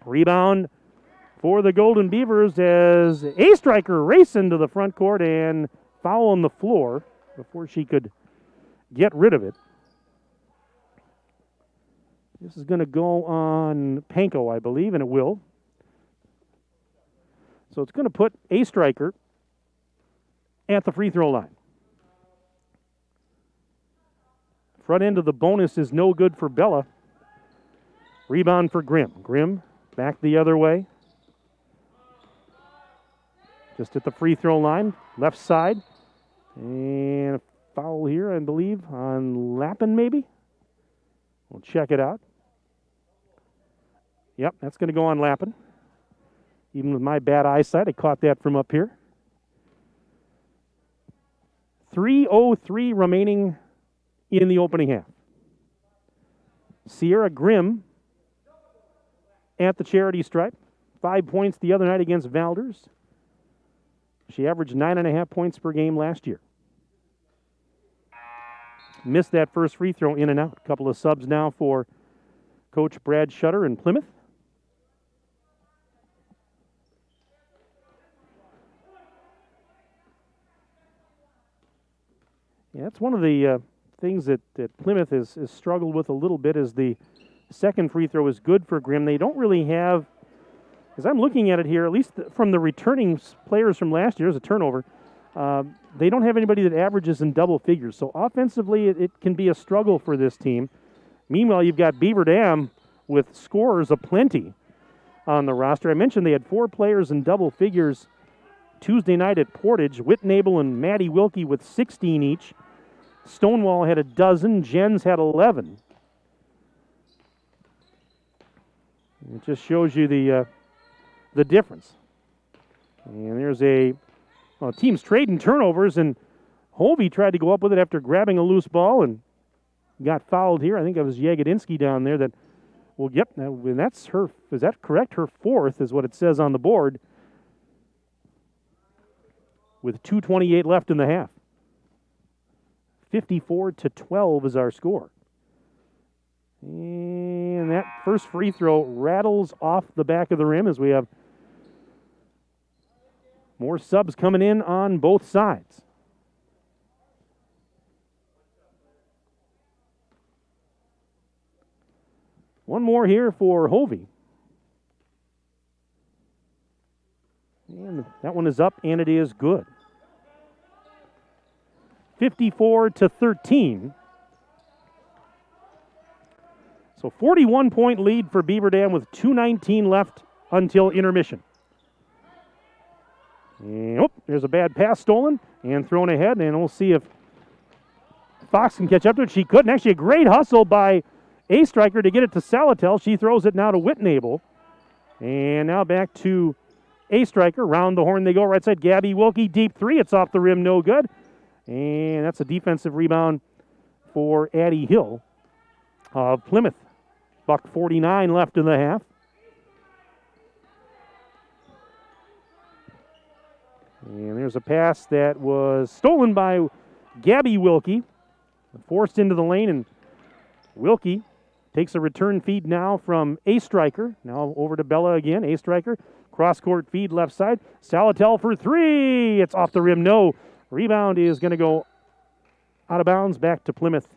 Rebound for the Golden Beavers as a striker racing to the front court and foul on the floor before she could get rid of it. This is going to go on Panko, I believe, and it will. So it's going to put a striker at the free throw line. Front end of the bonus is no good for Bella. Rebound for Grimm. Grimm back the other way. Just at the free throw line, left side. And a foul here, I believe, on Lappin maybe. We'll check it out. Yep, that's going to go on Lappin. Even with my bad eyesight, I caught that from up here. 3:03 remaining in the opening half. Sierra Grimm at the charity stripe. 5 points the other night against Valders. She averaged 9.5 points per game last year. Missed that first free throw in and out. A couple of subs now for Coach Brad Shutter in Plymouth. Yeah, that's one of the things that Plymouth has struggled with a little bit is the second free throw is good for Grimm. They don't really have, as I'm looking at it here, at least from the returning players from last year, as a turnover, they don't have anybody that averages in double figures. So offensively, it can be a struggle for this team. Meanwhile, you've got Beaver Dam with scorers aplenty on the roster. I mentioned they had 4 players in double figures Tuesday night at Portage. Whitnable and Maddie Wilkie with 16 each. Stonewall had a dozen. Jens had 11. It just shows you the difference. And there's team's trading turnovers, and Hovey tried to go up with it after grabbing a loose ball and got fouled here. I think it was Jagodinsky down there that, well, yep, and that's her, is that correct? Her 4th is what it says on the board with 2:28 left in the half. 54-12 is our score. And that first free throw rattles off the back of the rim as we have more subs coming in on both sides. One more here for Hovey. And that one is up, and it is good. 54-13. So 41-point lead for Beaver Dam with 2:19 left until intermission. And, there's a bad pass stolen and thrown ahead, and we'll see if Fox can catch up to it. She couldn't. Actually, a great hustle by a striker to get it to Salatel. She throws it now to Whitnable. And now back to a striker. Round the horn they go. Right side, Gabby Wilkie, deep three. It's off the rim, no good. And that's a defensive rebound for Addie Hill of Plymouth. $1:49 left in the half. And there's a pass that was stolen by Gabby Wilkie. Forced into the lane, and Wilkie takes a return feed now from a striker. Now over to Bella again, a striker. Cross-court feed left side. Salatel for 3. It's off the rim, no. Rebound is going to go out of bounds back to Plymouth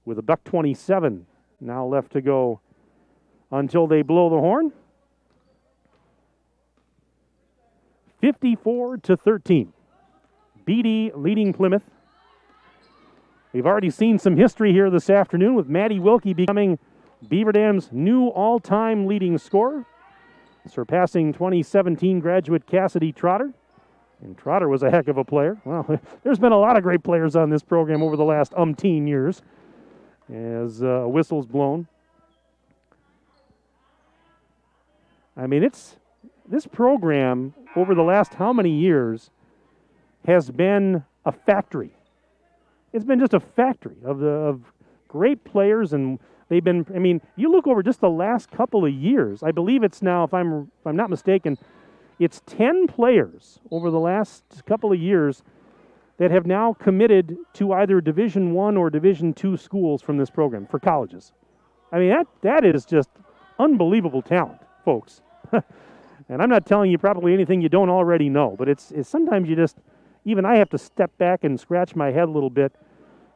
with $1:27 now left to go until they blow the horn. 54-13. BD leading Plymouth. We've already seen some history here this afternoon with Maddie Wilkie becoming Beaver Dam's new all-time leading scorer, surpassing 2017 graduate Cassidy Trotter. And Trotter was a heck of a player. Well, there's been a lot of great players on this program over the last umpteen years as whistle's blown. I mean, this program over the last how many years has been a factory. It's been just a factory of great players, and they've been, I mean, you look over just the last couple of years, I believe it's now, if I'm not mistaken, it's 10 players over the last couple of years that have now committed to either Division I or Division II schools from this program for colleges. I mean, that is just unbelievable talent, folks. And I'm not telling you probably anything you don't already know, but it's sometimes you just, even I have to step back and scratch my head a little bit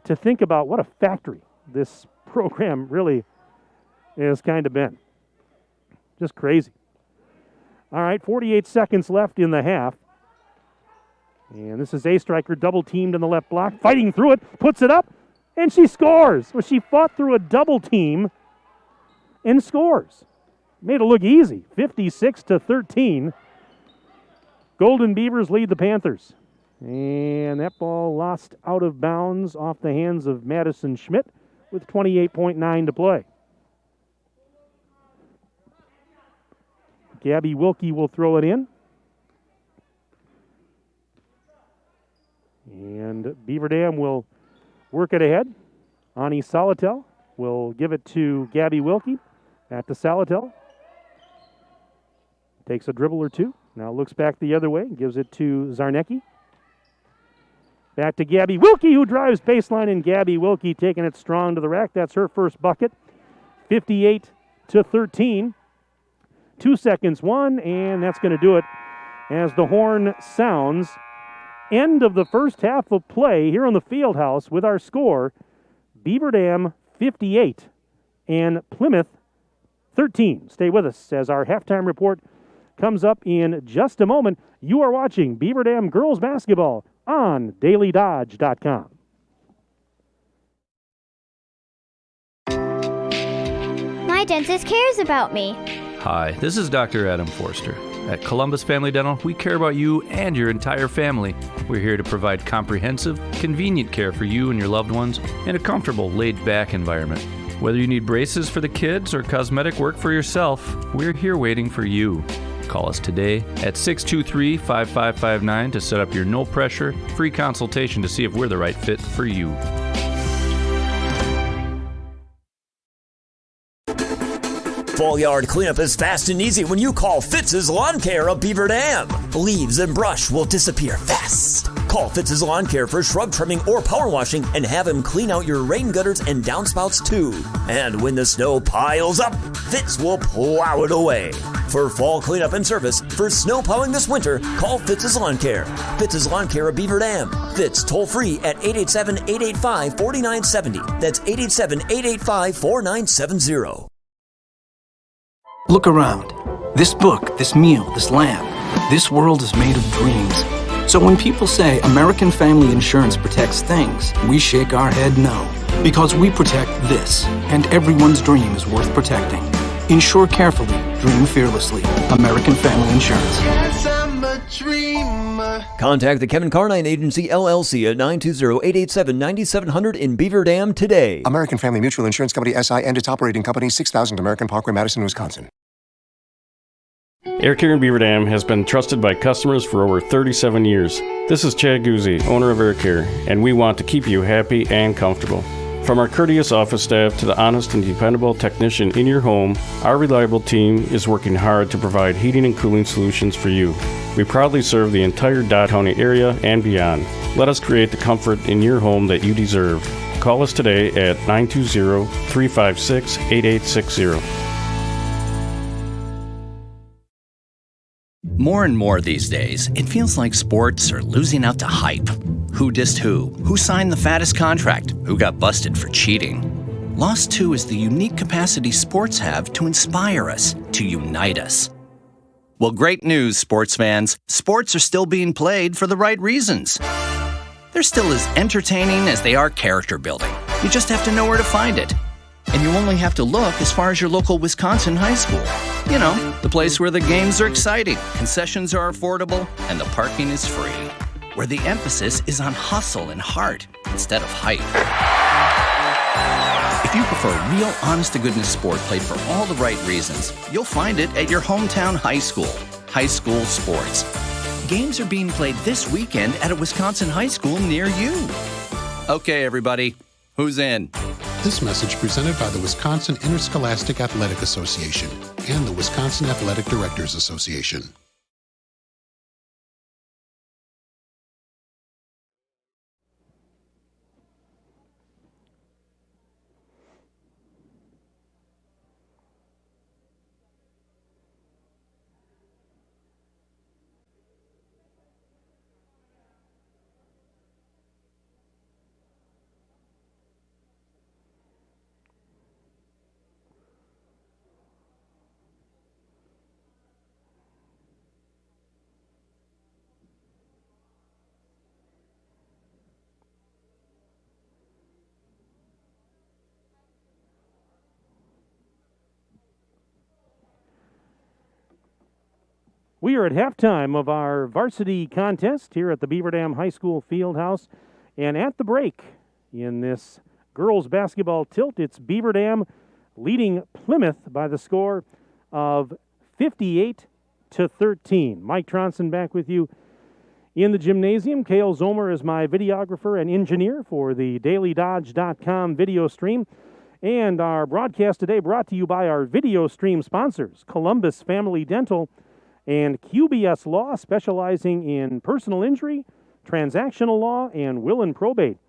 to think about what a factory this program really has kind of been. Just crazy. All right, 48 seconds left in the half. And this is a striker double teamed in the left block, fighting through it, puts it up, and she scores. Well, she fought through a double team and scores. Made it look easy, 56-13. Golden Beavers lead the Panthers. And that ball lost out of bounds off the hands of Madison Schmidt with 28.9 to play. Gabby Wilkie will throw it in. And Beaver Dam will work it ahead. Ani Salatel will give it to Gabby Wilkie at the Salatel. Takes a dribble or two. Now looks back the other way. Gives it to Zarnecki. Back to Gabby Wilkie, who drives baseline, and Gabby Wilkie taking it strong to the rack. That's her first bucket. 58-13. 2 seconds, one, and that's going to do it as the horn sounds. End of the first half of play here on the field house with our score, Beaver Dam 58 and Plymouth 13. Stay with us as our halftime report comes up in just a moment. You are watching Beaver Dam girls basketball on dailydodge.com.
My dentist cares about me.
Hi, this is Dr. Adam Forster. At Columbus Family Dental, we care about you and your entire family. We're here to provide comprehensive, convenient care for you and your loved ones in a comfortable, laid-back environment. Whether you need braces for the kids or cosmetic work for yourself, we're here waiting for you. Call us today at 623-5559 to set up your no-pressure, free consultation to see if we're the right fit for you.
Fall yard cleanup is fast and easy when you call Fitz's Lawn Care of Beaver Dam. Leaves and brush will disappear fast. Call Fitz's Lawn Care for shrub trimming or power washing and have him clean out your rain gutters and downspouts too. And when the snow piles up, Fitz will plow it away. For fall cleanup and service for snow plowing this winter, call Fitz's Lawn Care. Fitz's Lawn Care of Beaver Dam. Fitz toll free at 887-885-4970. That's 887-885-4970.
Look around. This book, this meal, this lamp, this world is made of dreams. So when people say American Family Insurance protects things, we shake our head no. Because we protect this, and everyone's dream is worth protecting. Insure carefully, dream fearlessly. American Family Insurance.
Yes, I'm a dreamer.
Contact the Kevin Carnine Agency, LLC at 920-887-9700 in Beaver Dam today.
American Family Mutual Insurance Company, SI, and its operating company, 6000 American Parkway, Madison, Wisconsin.
Air Care in Beaver Dam has been trusted by customers for over 37 years. This is Chad Guzzi, owner of Air Care, and we want to keep you happy and comfortable. From our courteous office staff to the honest and dependable technician in your home, our reliable team is working hard to provide heating and cooling solutions for you. We proudly serve the entire Dodd County area and beyond. Let us create the comfort in your home that you deserve. Call us today at 920-356-8860.
More and more these days, it feels like sports are losing out to hype. Who dissed who? Who signed the fattest contract? Who got busted for cheating? Lost 2 is the unique capacity sports have to inspire us, to unite us. Well, great news, sports fans. Sports are still being played for the right reasons. They're still as entertaining as they are character building. You just have to know where to find it. And you only have to look as far as your local Wisconsin high school. You know, the place where the games are exciting, concessions are affordable, and the parking is free. Where the emphasis is on hustle and heart instead of hype. If you prefer real, honest-to-goodness sport played for all the right reasons, you'll find it at your hometown high school. High school sports. Games are being played this weekend at a Wisconsin high school near you. Okay, everybody, who's in?
This message presented by the Wisconsin Interscholastic Athletic Association and the Wisconsin Athletic Directors Association.
We are at halftime of our varsity contest here at the Beaver Dam High School Fieldhouse. And at the break in this girls basketball tilt, it's Beaver Dam leading Plymouth by the score of 58-13. Mike Tronson back with you in the gymnasium. Cale Zomer is my videographer and engineer for the DailyDodge.com video stream. And our broadcast today brought to you by our video stream sponsors, Columbus Family Dental and QBS Law, specializing in personal injury, transactional law, and will and probate.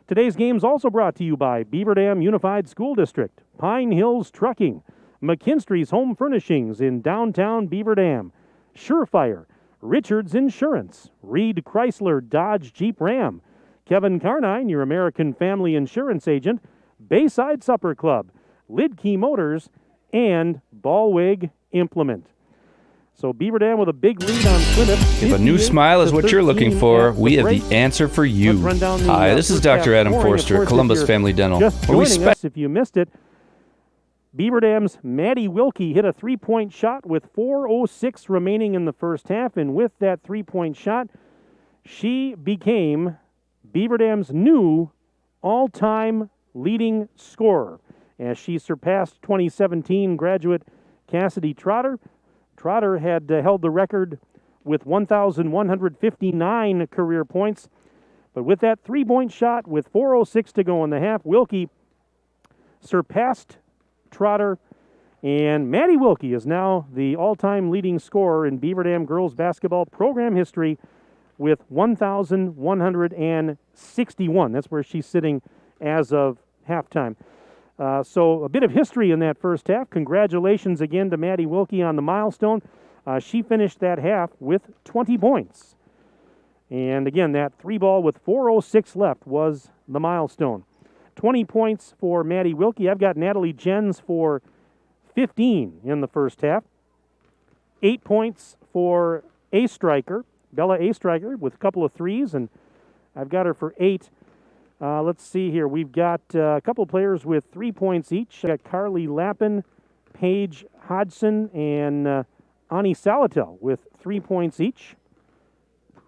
Today's game's also brought to you by Beaver Dam Unified School District, Pine Hills Trucking, McKinstry's Home Furnishings in downtown Beaver Dam, Surefire, Richards Insurance, Reed Chrysler Dodge Jeep Ram, Kevin Carnine, your American Family Insurance agent, Bayside Supper Club, Lidkey Motors, and Ballweg Implement. So Beaver Dam with a big lead on Plymouth.
If a new smile is what you're looking for, we have the answer for you. Hi, this is Dr. Adam Forster at Columbus Family Dental.
Just joining us, if you missed it, Beaver Dam's Maddie Wilkie hit a three-point shot with 4:06 remaining in the first half, and with that three-point shot, she became Beaver Dam's new all-time leading scorer as she surpassed 2017 graduate Cassidy Trotter. Trotter had held the record with 1,159 career points. But with that three-point shot with 4:06 to go in the half, Wilkie surpassed Trotter. And Maddie Wilkie is now the all-time leading scorer in Beaver Dam girls basketball program history with 1,161. That's where she's sitting as of halftime. So a bit of history in that first half. Congratulations again to Maddie Wilkie on the milestone. She finished that half with 20 points. And again, that three ball with 4:06 left was the milestone. 20 points for Maddie Wilkie. I've got Natalie Jens for 15 in the first half. 8 points for A Striker, Bella A Striker, with a couple of threes, and I've got her for 8. Let's see here. We've got a couple players with 3 points each. I got Carly Lappin, Paige Hodgson, and Ani Salatel with 3 points each.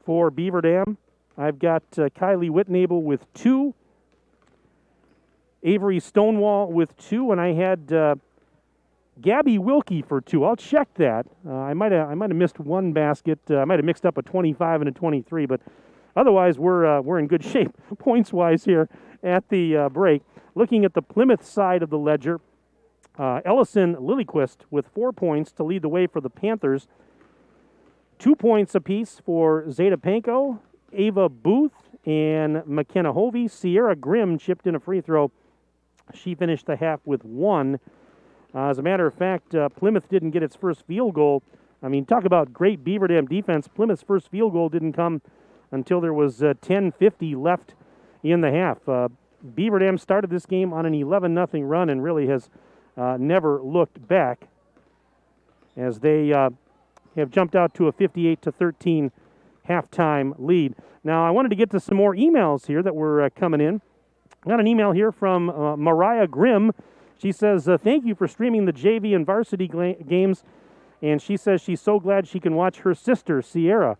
For Beaver Dam, I've got Kylie Whitnable with 2. Avery Stonewall with 2, and I had Gabby Wilkie for 2. I'll check that. I might have missed one basket. I might have mixed up a 25 and a 23, but otherwise, we're in good shape points-wise here at the break. Looking at the Plymouth side of the ledger, Ellison Lillyquist with 4 points to lead the way for the Panthers. 2 points apiece for Zeta Panko, Ava Booth, and McKenna Hovey. Sierra Grimm chipped in a free throw. She finished the half with 1. As a matter of fact, Plymouth didn't get its first field goal. I mean, talk about great Beaver Dam defense. Plymouth's first field goal didn't come until there was 10:50 left in the half. Beaver Dam started this game on an 11-0 run and really has never looked back as they have jumped out to a 58-13 halftime lead. Now, I wanted to get to some more emails here that were coming in. I got an email here from Mariah Grimm. She says, thank you for streaming the JV and varsity games. And she says she's so glad she can watch her sister, Sierra,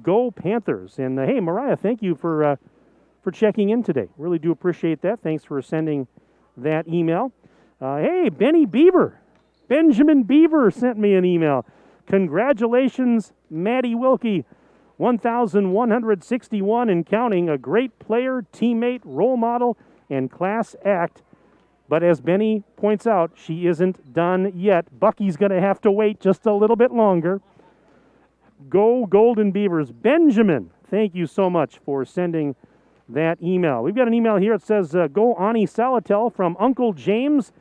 go Panthers. And hey, Mariah, thank you for checking in today. Really do appreciate that. Thanks for sending that email. Hey, Benny Beaver. Benjamin Beaver sent me an email. Congratulations, Maddie Wilkie. 1,161 and counting. A great player, teammate, role model, and class act. But as Benny points out, she isn't done yet. Bucky's going to have to wait just a little bit longer. Go Golden Beavers. Benjamin, thank you so much for sending that email. We've got an email here. It says, go Ani Salatel from Uncle James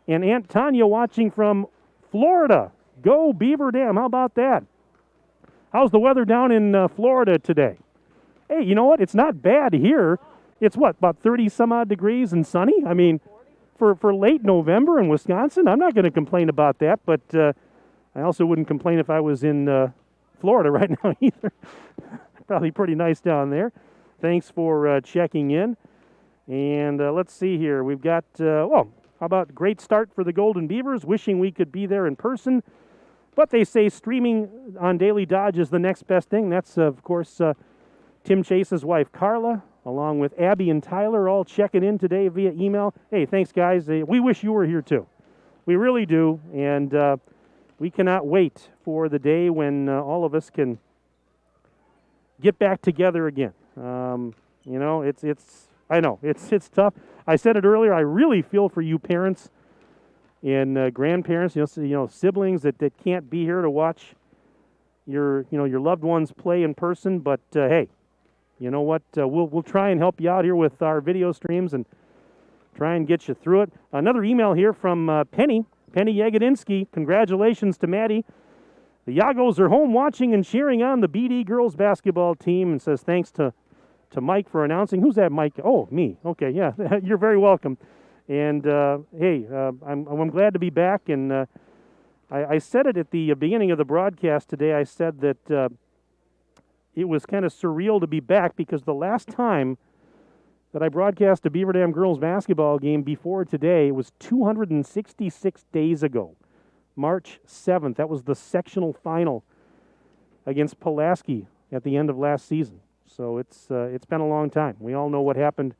and Aunt Tanya watching from Florida. Go Beaver Dam. How about that? How's the weather down in Florida today? Hey, you know what? It's not bad here. It's what, about 30 some odd degrees and sunny? I mean, for late November in Wisconsin, I'm not going to complain about that, but I also wouldn't complain if I was in Florida right now either. Probably pretty nice down there. Thanks for checking in. And let's see here. We've got, how about great start for the Golden Beavers. Wishing we could be there in person. But they say streaming on Daily Dodge is the next best thing. That's, of course, Tim Chase's wife, Carla, along with Abby and Tyler, all checking in today via email. Hey, thanks, guys. We wish you were here, too. We really do. And we cannot wait for the day when all of us can get back together again. You know, I know, it's tough. I said it earlier, I really feel for you parents and grandparents, siblings that can't be here to watch your loved ones play in person. But hey, you know what? We'll try and help you out here with our video streams and try and get you through it. Another email here from Penny Yagodinsky. Congratulations to Maddie. The Yagos are home watching and cheering on the BD girls basketball team, and says thanks to Mike for announcing. Who's that, Mike? Oh, me. Okay, yeah, you're very welcome. And hey, I'm glad to be back. And I said it at the beginning of the broadcast today. I said that it was kind of surreal to be back because the last time that I broadcast a Beaver Dam girls basketball game before today was 266 days ago, March 7th. That was the sectional final against Pulaski at the end of last season. So it's been a long time. We all know what happened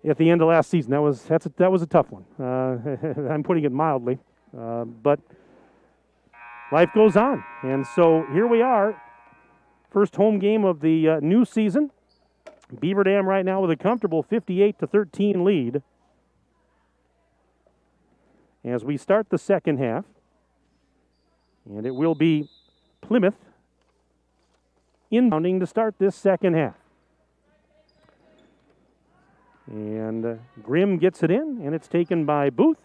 at the end of last season. That was a tough one. I'm putting it mildly, but life goes on, and so here we are. First home game of the new season. Beaver Dam right now with a comfortable 58-13 lead. As we start the second half, and it will be Plymouth inbounding to start this second half. And Grimm gets it in, and it's taken by Booth.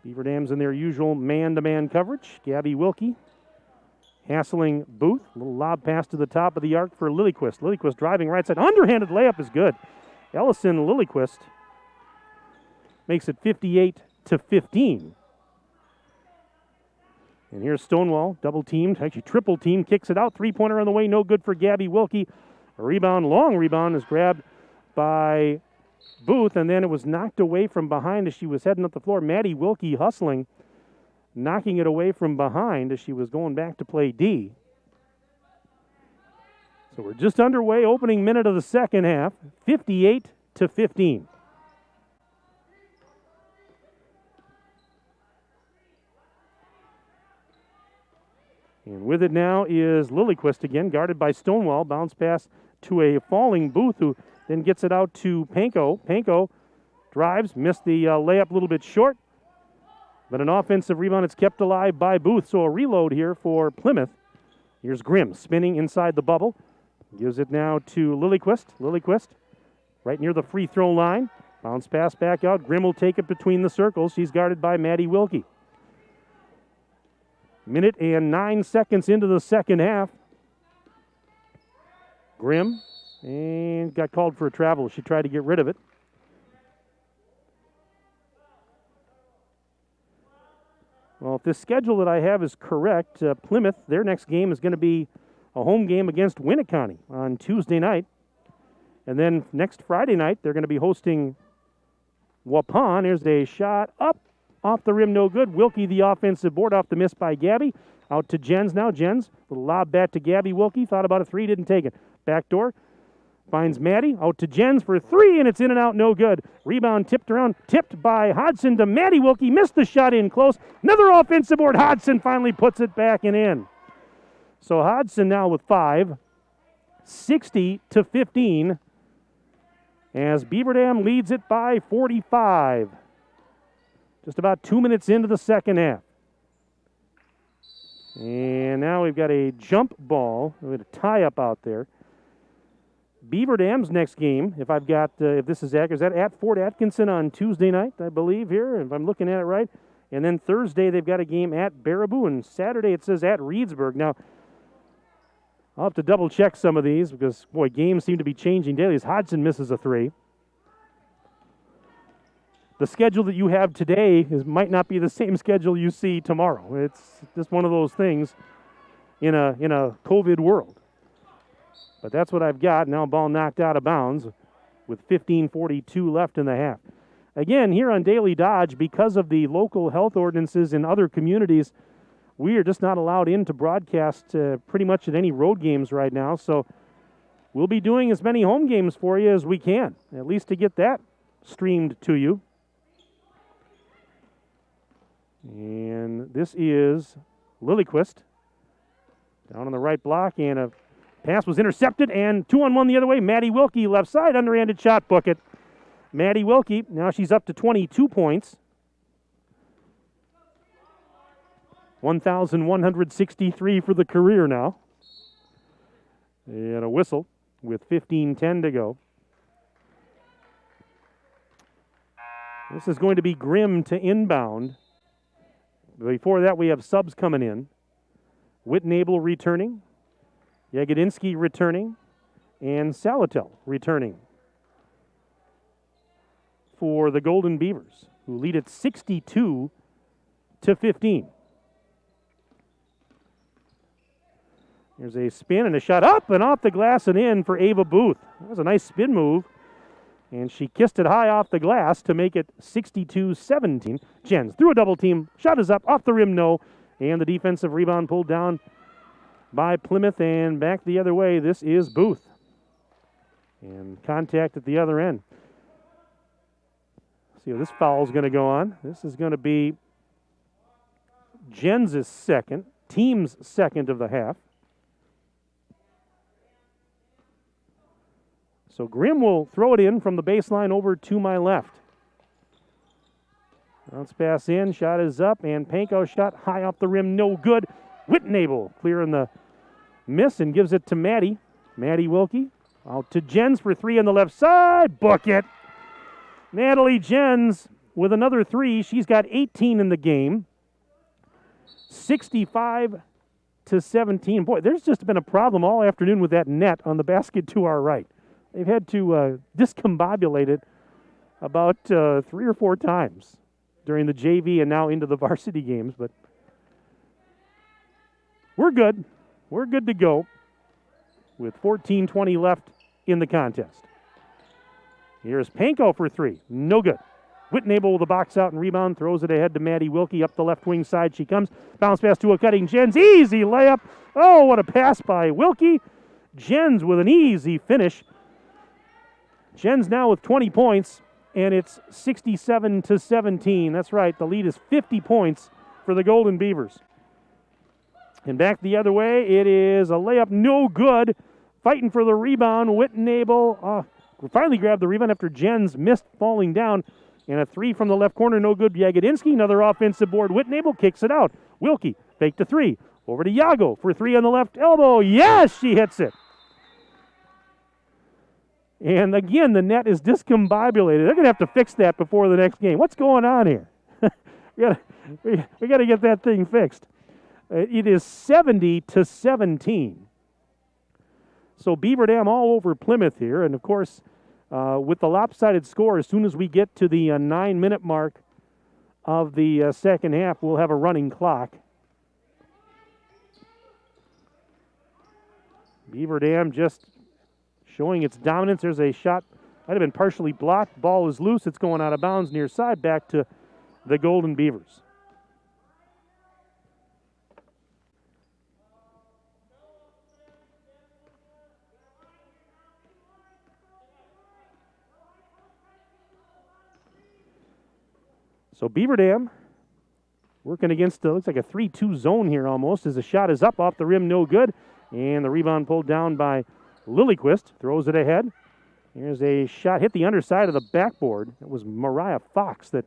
Beaver Dam's in their usual man-to-man coverage. Gabby Wilkie hassling Booth. A little lob pass to the top of the arc for Lillyquist. Lillyquist driving right side. Underhanded layup is good. Ellison Lillyquist makes it 58-15. And here's Stonewall, double-teamed, actually triple-teamed, kicks it out. Three-pointer on the way, no good for Gabby Wilkie. A rebound, long rebound, is grabbed by Booth, and then it was knocked away from behind as she was heading up the floor. Maddie Wilkie hustling, knocking it away from behind as she was going back to play D. So we're just underway, opening minute of the second half, 58-15. And with it now is Lillyquist again, guarded by Stonewall. Bounce pass to a falling Booth, who then gets it out to Panko. Panko drives, missed the layup a little bit short. But an offensive rebound, it's kept alive by Booth. So a reload here for Plymouth. Here's Grimm spinning inside the bubble. Gives it now to Lillyquist. Lillyquist right near the free throw line. Bounce pass back out. Grimm will take it between the circles. She's guarded by Maddie Wilkie. Minute and 9 seconds into the second half. Grimm, and got called for a travel. She tried to get rid of it. Well, if this schedule that I have is correct, Plymouth, their next game is going to be a home game against Winneconne on Tuesday night. And then next Friday night, they're going to be hosting Waupun. Here's a shot up. Off the rim, no good. Wilkie, the offensive board, off the miss by Gabby. Out to Jens now. Jens, little lob back to Gabby Wilkie. Thought about a three, didn't take it. Backdoor. Finds Maddie. Out to Jens for three, and it's in and out, no good. Rebound tipped around. Tipped by Hodgson to Maddie Wilkie. Missed the shot in close. Another offensive board. Hodgson finally puts it back and in. So Hodgson now with 5. 60-15. as Beaver Dam leads it by 45. Just about 2 minutes into the second half. And now we've got a jump ball. We have a tie-up out there. Beaver Dam's next game, if this is accurate, is that at Fort Atkinson on Tuesday night, I believe, here, if I'm looking at it right. And then Thursday, they've got a game at Baraboo. And Saturday, it says at Reedsburg. Now, I'll have to double-check some of these because, boy, games seem to be changing daily as Hodgson misses a 3. The schedule that you have today might not be the same schedule you see tomorrow. It's just one of those things in a COVID world. But that's what I've got. Now ball knocked out of bounds with 15:42 left in the half. Again, here on Daily Dodge, because of the local health ordinances in other communities, we are just not allowed in to broadcast pretty much at any road games right now. So we'll be doing as many home games for you as we can, at least to get that streamed to you. And this is Lillyquist down on the right block, and a pass was intercepted, and 2-on-1 the other way. Maddie Wilkie, left side, underhanded shot, book it. Maddie Wilkie, now she's up to 22 points. 1,163 for the career now. And a whistle with 15:10 to go. This is going to be Grimm to inbound. Before that, we have subs coming in. Whitnable returning. Yagodinsky returning. And Salatel returning for the Golden Beavers, who lead at 62-15. There's a spin and a shot up and off the glass and in for Ava Booth. That was a nice spin move. And she kissed it high off the glass to make it 62-17. Jens through a double team. Shot is up, off the rim, no. And the defensive rebound pulled down by Plymouth and back the other way. This is Booth. And contact at the other end. See how this foul is going to go on. This is going to be Jens' second, team's second of the half. So Grimm will throw it in from the baseline over to my left. Bounce pass in, shot is up, and Pankow shot high off the rim, no good. Whitnable clearing the miss and gives it to Maddie. Maddie Wilkie out to Jens for 3 on the left side. Book it. Natalie Jens with another 3. She's got 18 in the game. 65-17. Boy, there's just been a problem all afternoon with that net on the basket to our right. They've had to discombobulate it about 3 or 4 times during the JV and now into the varsity games. But we're good. We're good to go with 14:20 left in the contest. Here's Pankow for 3. No good. Whitnable with a box out and rebound. Throws it ahead to Maddie Wilkie. Up the left wing side she comes. Bounce pass to a cutting Jens. Easy layup. Oh, what a pass by Wilkie. Jens with an easy finish. Jens now with 20 points, and it's 67-17. That's right, the lead is 50 points for the Golden Beavers. And back the other way, it is a layup, no good. Fighting for the rebound, Whitnable finally grabbed the rebound after Jens missed falling down. And a 3 from the left corner, no good. Yagodinsky, another offensive board. Whitnable kicks it out. Wilkie, fake to 3. Over to Yago for 3 on the left elbow. Yes, she hits it. And again, the net is discombobulated. They're going to have to fix that before the next game. What's going on here? we got to get that thing fixed. It is 70-17. So Beaver Dam all over Plymouth here. And, of course, with the lopsided score, as soon as we get to the 9-minute mark of the second half, we'll have a running clock. Beaver Dam just showing its dominance. There's a shot, might have been partially blocked. Ball is loose. It's going out of bounds near side, back to the Golden Beavers. So Beaver Dam working against, looks like a 3-2 zone here almost, as the shot is up off the rim, no good. And the rebound pulled down by Lillyquist, throws it ahead. Here's a shot, hit the underside of the backboard. It was Mariah Fox that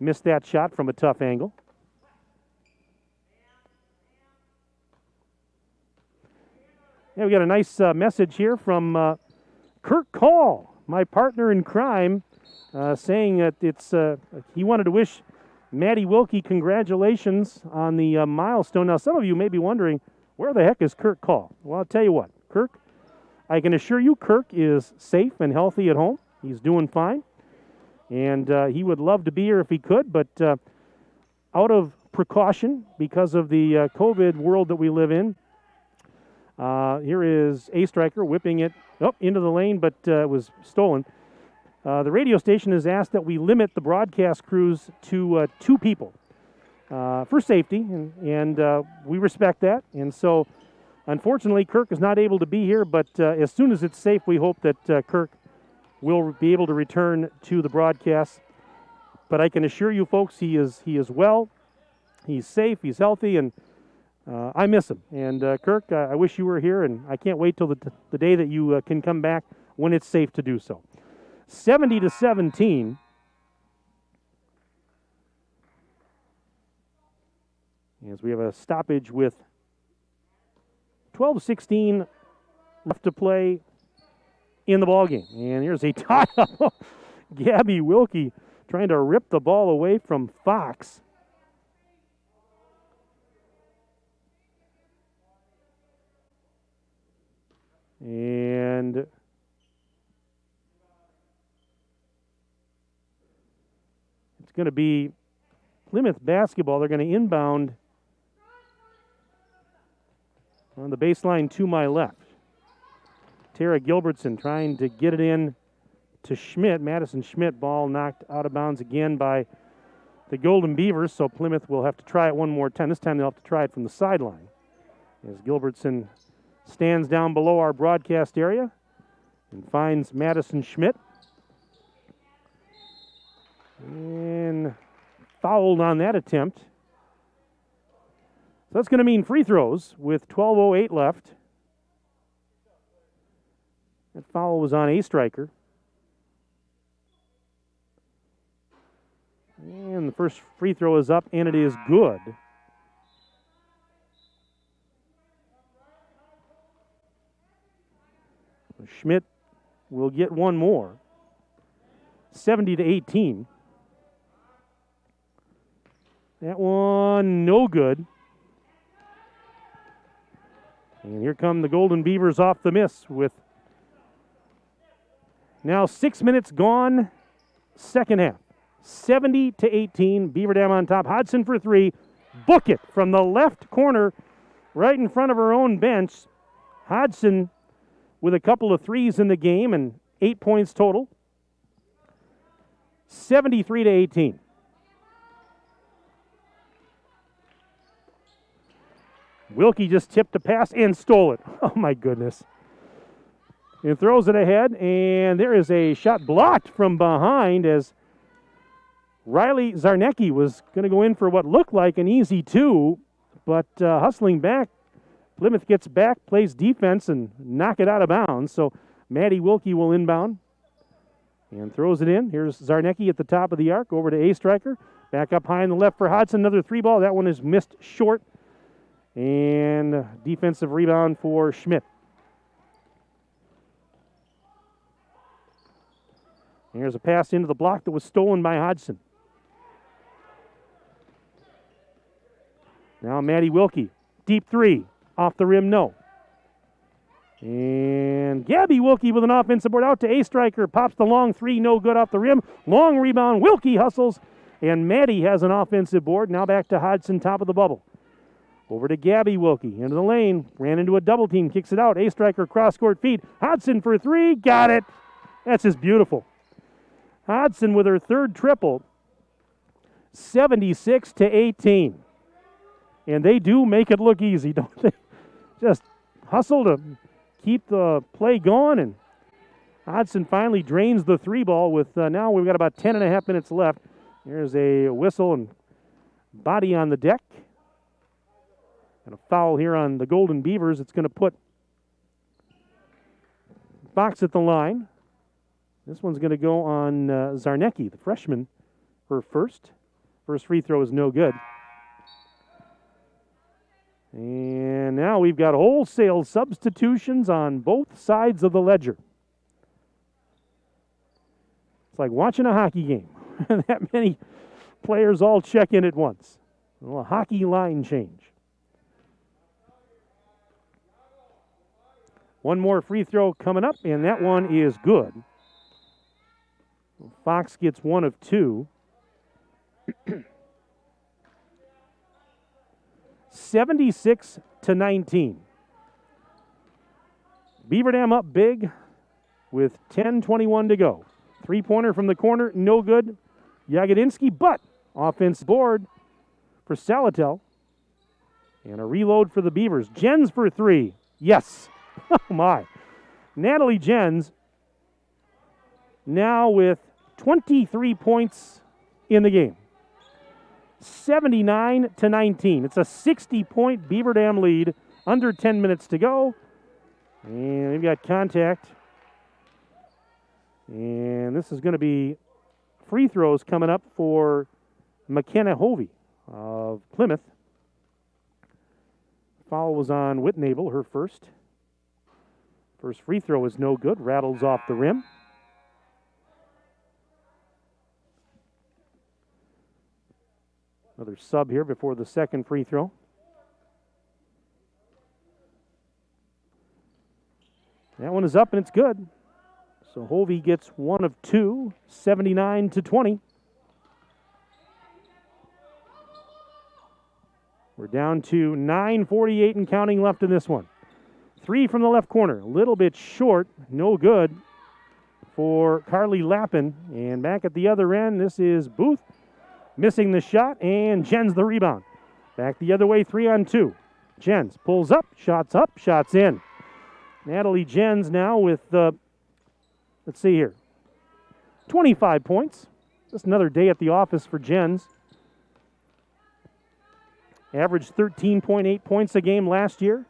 missed that shot from a tough angle. Yeah, we got a nice message here from Kirk Call, my partner in crime, saying that he wanted to wish Maddie Wilkie congratulations on the milestone. Now, some of you may be wondering, where the heck is Kirk Call? Well, I'll tell you what, Kirk, I can assure you Kirk is safe and healthy at home. He's doing fine, and he would love to be here if he could, but out of precaution because of the COVID world that we live in, here is a striker whipping it up into the lane, but it was stolen. The radio station has asked that we limit the broadcast crews to 2 people for safety, and we respect that. And so, unfortunately, Kirk is not able to be here, but as soon as it's safe, we hope that Kirk will be able to return to the broadcast. But I can assure you, folks, he is well, he's safe, he's healthy, and I miss him. And Kirk, I wish you were here, and I can't wait till the day that you can come back when it's safe to do so. 70-17. As we have a stoppage with 12-16 left to play in the ballgame. And here's a tie-up. Gabby Wilkie trying to rip the ball away from Fox. And it's going to be Plymouth basketball. They're going to inbound on the baseline to my left. Tara Gilbertson trying to get it in to Schmidt. Madison Schmidt, ball knocked out of bounds again by the Golden Beavers, so Plymouth will have to try it one more time. This time they'll have to try it from the sideline. As Gilbertson stands down below our broadcast area and finds Madison Schmidt. And fouled on that attempt. So that's going to mean free throws with 12:08 left. That foul was on a striker. And the first free throw is up, and it is good. Schmidt will get one more. 70-18. That one, no good. And here come the Golden Beavers off the miss with now 6 minutes gone, second half. 70-18, Beaver Dam on top. Hodson for 3. Book it from the left corner, right in front of her own bench. Hodson with a couple of threes in the game and 8 points total. 73-18. Wilkie just tipped a pass and stole it. Oh, my goodness. And throws it ahead, and there is a shot blocked from behind as Riley Zarnecki was going to go in for what looked like an easy 2, but hustling back, Plymouth gets back, plays defense, and knock it out of bounds. So Maddie Wilkie will inbound and throws it in. Here's Zarnecki at the top of the arc, over to a striker. Back up high on the left for Hodson, another 3-ball. That one is missed short. And defensive rebound for Schmidt. Here's a pass into the block that was stolen by Hodson. Now Maddie Wilkie, deep 3, off the rim, no. And Gabby Wilkie with an offensive board out to a striker, pops the long 3, no good off the rim. Long rebound, Wilkie hustles, and Maddie has an offensive board. Now back to Hodson, top of the bubble. Over to Gabby Wilkie, into the lane, ran into a double team, kicks it out. A striker, cross-court feed. Hodson for 3, got it. That's just beautiful. Hodson with her third triple, 76-18. And they do make it look easy, don't they? Just hustle to keep the play going, and Hodson finally drains the 3-ball with now we've got about 10.5 minutes left. There's a whistle and body on the deck. And a foul here on the Golden Beavers. It's going to put Fox at the line. This one's going to go on Zarnecki, the freshman, for first. First free throw is no good. And now we've got wholesale substitutions on both sides of the ledger. It's like watching a hockey game. That many players all check in at once. Well, a hockey line change. One more free throw coming up, and that one is good. Fox gets one of two. 76-19. Beaver Dam up big with 10:21 to go. Three-pointer from the corner, no good. Jagodinsky, but offense board for Salatel. And a reload for the Beavers. Jens for three. Yes. Oh, my. Natalie Jens now with 23 points in the game. 79-19. It's a 60-point Beaver Dam lead. Under 10 minutes to go. And we've got contact. And this is going to be free throws coming up for McKenna Hovey of Plymouth. Foul was on Whitnable, her first. First free throw is no good. Rattles off the rim. Another sub here before the second free throw. That one is up and it's good. So Hovey gets one of two, 79-20. We're down to 9:48 and counting left in this one. Three from the left corner, a little bit short, no good for Carly Lappin. And back at the other end, this is Booth missing the shot, and Jens the rebound. Back the other way, 3-on-2. Jens pulls up, shots in. Natalie Jens now with, let's see here, 25 points. Just another day at the office for Jens. Averaged 13.8 points a game last year.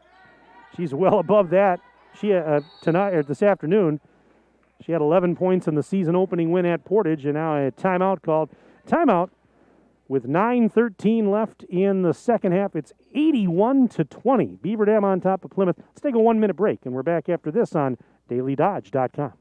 She's well above that. She tonight or this afternoon, she had 11 points in the season opening win at Portage, and now a timeout called. Timeout with 9:13 left in the second half. It's 81-20. Beaver Dam on top of Plymouth. Let's take a 1-minute break, and we're back after this on DailyDodge.com.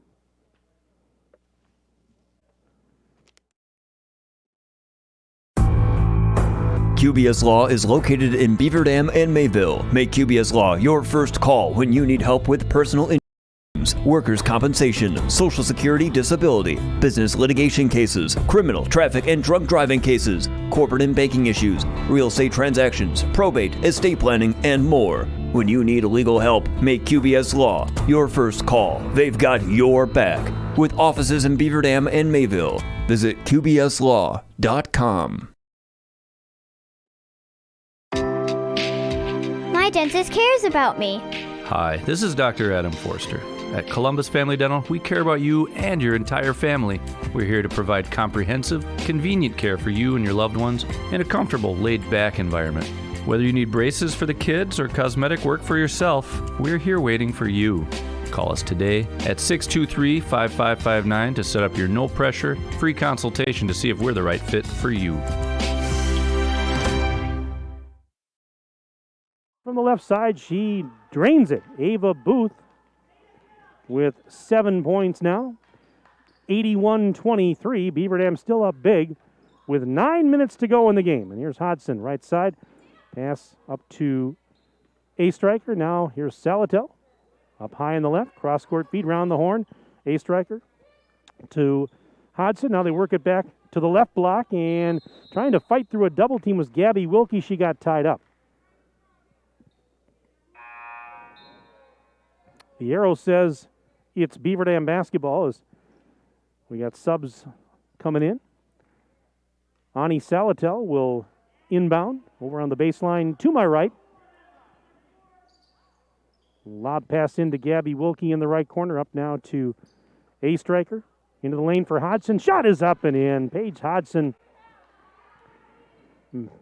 QBS Law is located in Beaver Dam and Mayville. Make QBS Law your first call when you need help with personal injuries, workers' compensation, Social Security disability, business litigation cases, criminal, traffic, and drunk driving cases, corporate and banking issues, real estate transactions, probate, estate planning, and more. When you need legal help, make QBS Law your first call. They've got your back. With offices in Beaver Dam and Mayville, visit QBSLaw.com.
My dentist cares about me.
Hi, this is Dr. Adam Forster. At Columbus Family Dental, we care about you and your entire family. We're here to provide comprehensive, convenient care for you and your loved ones in a comfortable, laid-back environment. Whether you need braces for the kids or cosmetic work for yourself, we're here waiting for you. Call us today at 623-5559 to set up your no-pressure, free consultation to see if we're the right fit for you.
From the left side, she drains it. Ava Booth with 7 points now. 81-23. Beaver Dam still up big with 9 minutes to go in the game. And here's Hodson, right side. Pass up to A Striker. Now here's Salatel. Up high in the left. Cross-court feed round the horn. A Striker to Hodson. Now they work it back to the left block. And trying to fight through a double team was Gabby Wilkie. She got tied up. The arrow says it's Beaver Dam basketball as we got subs coming in. Ani Salatel will inbound over on the baseline to my right. Lob pass into Gabby Wilkie in the right corner. Up now to A Striker. Into the lane for Hodson. Shot is up and in. Paige Hodson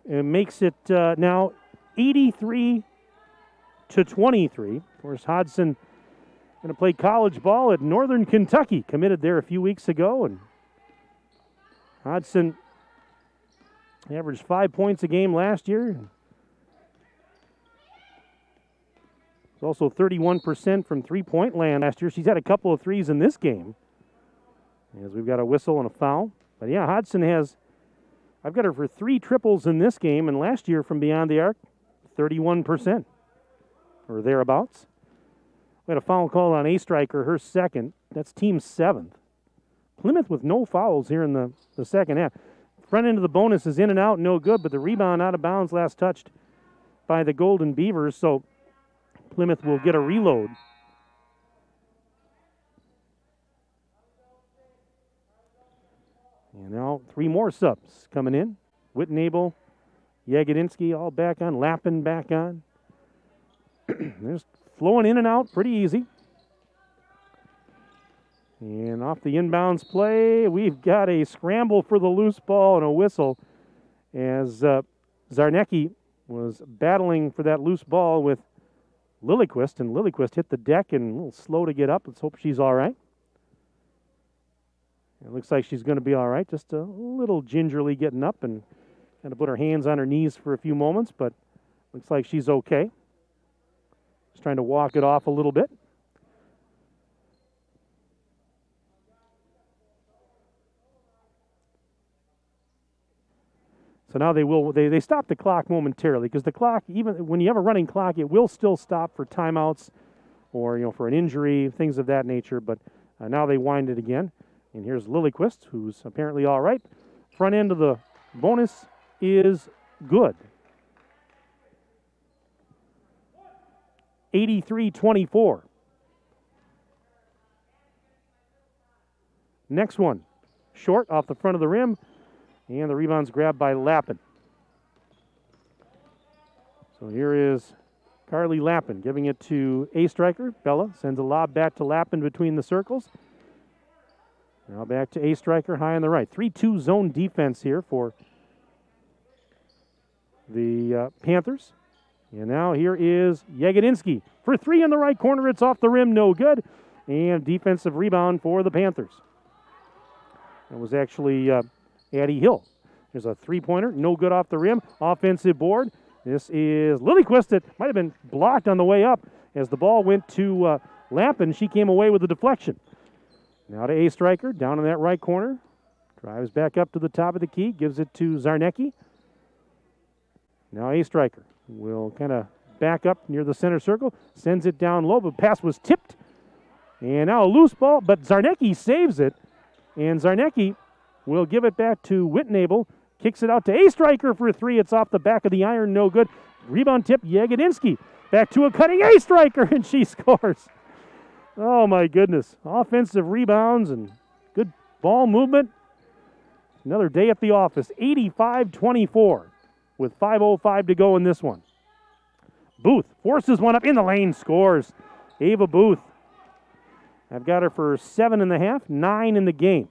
makes it now 83-23. Of course, Hodson Going to play college ball at Northern Kentucky. Committed there a few weeks ago. And Hodgson averaged 5 points a game last year. It's also 31% from three-point land last year. She's had a couple of threes in this game. As we've got a whistle and a foul. But yeah, Hodgson has, I've got her for 3 triples in this game, and last year from beyond the arc, 31% or thereabouts. We had a foul call on A Striker, her second. That's team 7th. Plymouth with no fouls here in the second half. Front end of the bonus is in and out, no good, but the rebound out of bounds, last touched by the Golden Beavers, so Plymouth will get a reload. And now 3 more subs coming in. Whitnable, Yagodinsky all back on, Lappin back on. They're just flowing in and out pretty easy. And off the inbounds play, we've got a scramble for the loose ball and a whistle as Zarnecki was battling for that loose ball with Lilliquist, and Lilliquist hit the deck and a little slow to get up. Let's hope she's all right. It looks like she's going to be all right, just a little gingerly getting up and kind of put her hands on her knees for a few moments, but looks like she's okay. Just trying to walk it off a little bit. So now they stop the clock momentarily, because the clock, even when you have a running clock, it will still stop for timeouts or for an injury, things of that nature. But now they wind it again. And here's Lilliquist, who's apparently all right. Front end of the bonus is good. 83-24. Next one, short off the front of the rim. And the rebound's grabbed by Lappin. So here is Carly Lappin giving it to A Striker. Bella sends a lob back to Lappin between the circles. Now back to A Striker high on the right. 3-2 zone defense here for the Panthers. And now here is Yagodinsky for 3 in the right corner. It's off the rim, no good. And defensive rebound for the Panthers. That was actually Addie Hill. There's a 3-pointer, no good off the rim. Offensive board. This is Lilliquist. That might have been blocked on the way up as the ball went to Lappin. She came away with a deflection. Now to A Striker, down in that right corner. Drives back up to the top of the key, gives it to Zarnecki. Now A Striker will kind of back up near the center circle, sends it down low, but pass was tipped. And now a loose ball, but Zarnecki saves it. And Zarnecki will give it back to Whitnable. Kicks it out to A Striker for 3. It's off the back of the iron, no good. Rebound tip, Yagodinsky. Back to a cutting A Striker, and she scores. Oh, my goodness. Offensive rebounds and good ball movement. Another day at the office. 85-24 with 5:05 to go in this one. Booth forces one up in the lane, scores. Ava Booth. I've got her for 7.5, 9 in the game.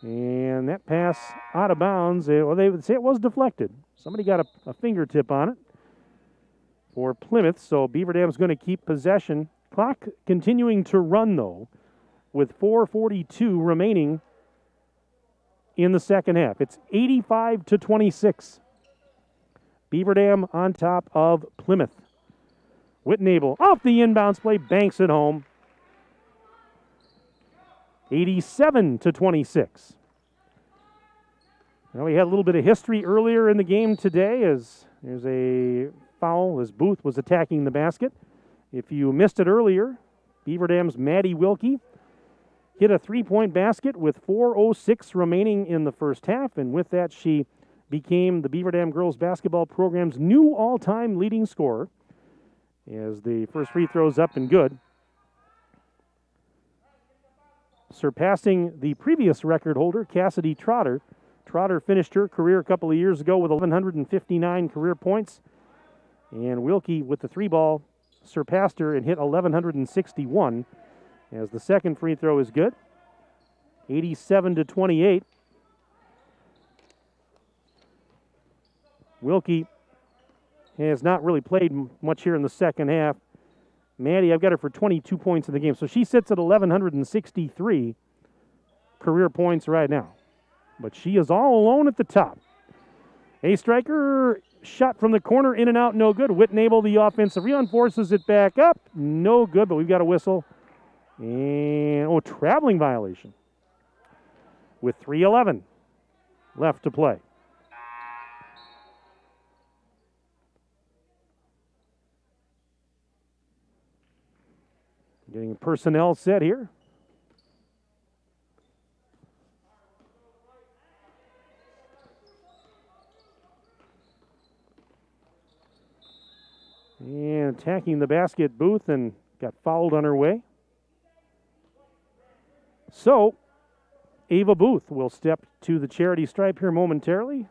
And that pass out of bounds, they would say it was deflected. Somebody got a fingertip on it for Plymouth, so Beaver Dam's going to keep possession. Clock continuing to run, though, with 4:42 remaining in the second half. It's 85-26. Beaver Dam on top of Plymouth. Whitnable off the inbounds play, banks it home. 87-26. Now we had a little bit of history earlier in the game today as there's a foul as Booth was attacking the basket. If you missed it earlier, Beaver Dam's Maddie Wilkie hit a 3-point basket with 4:06 remaining in the first half, and with that she became the Beaver Dam girls basketball program's new all-time leading scorer as the first free throw's up and good, surpassing the previous record holder, Cassidy Trotter. Trotter finished her career a couple of years ago with 1,159 career points, and Wilkie with the 3-ball surpassed her and hit 1,161 as the second free throw is good. 87-28. Wilkie has not really played much here in the second half Maddie, I've got her for 22 points in the game. So she sits at 1,163 career points right now. But she is all alone at the top. A striker shot from the corner, in and out, no good. Whitnable, the offensive rebound, forces it back up. No good, but we've got a whistle. And, traveling violation. With 3:11 left to play. Getting personnel set here. And attacking the basket, Booth, and got fouled on her way. So, Ava Booth will step to the charity stripe here momentarily.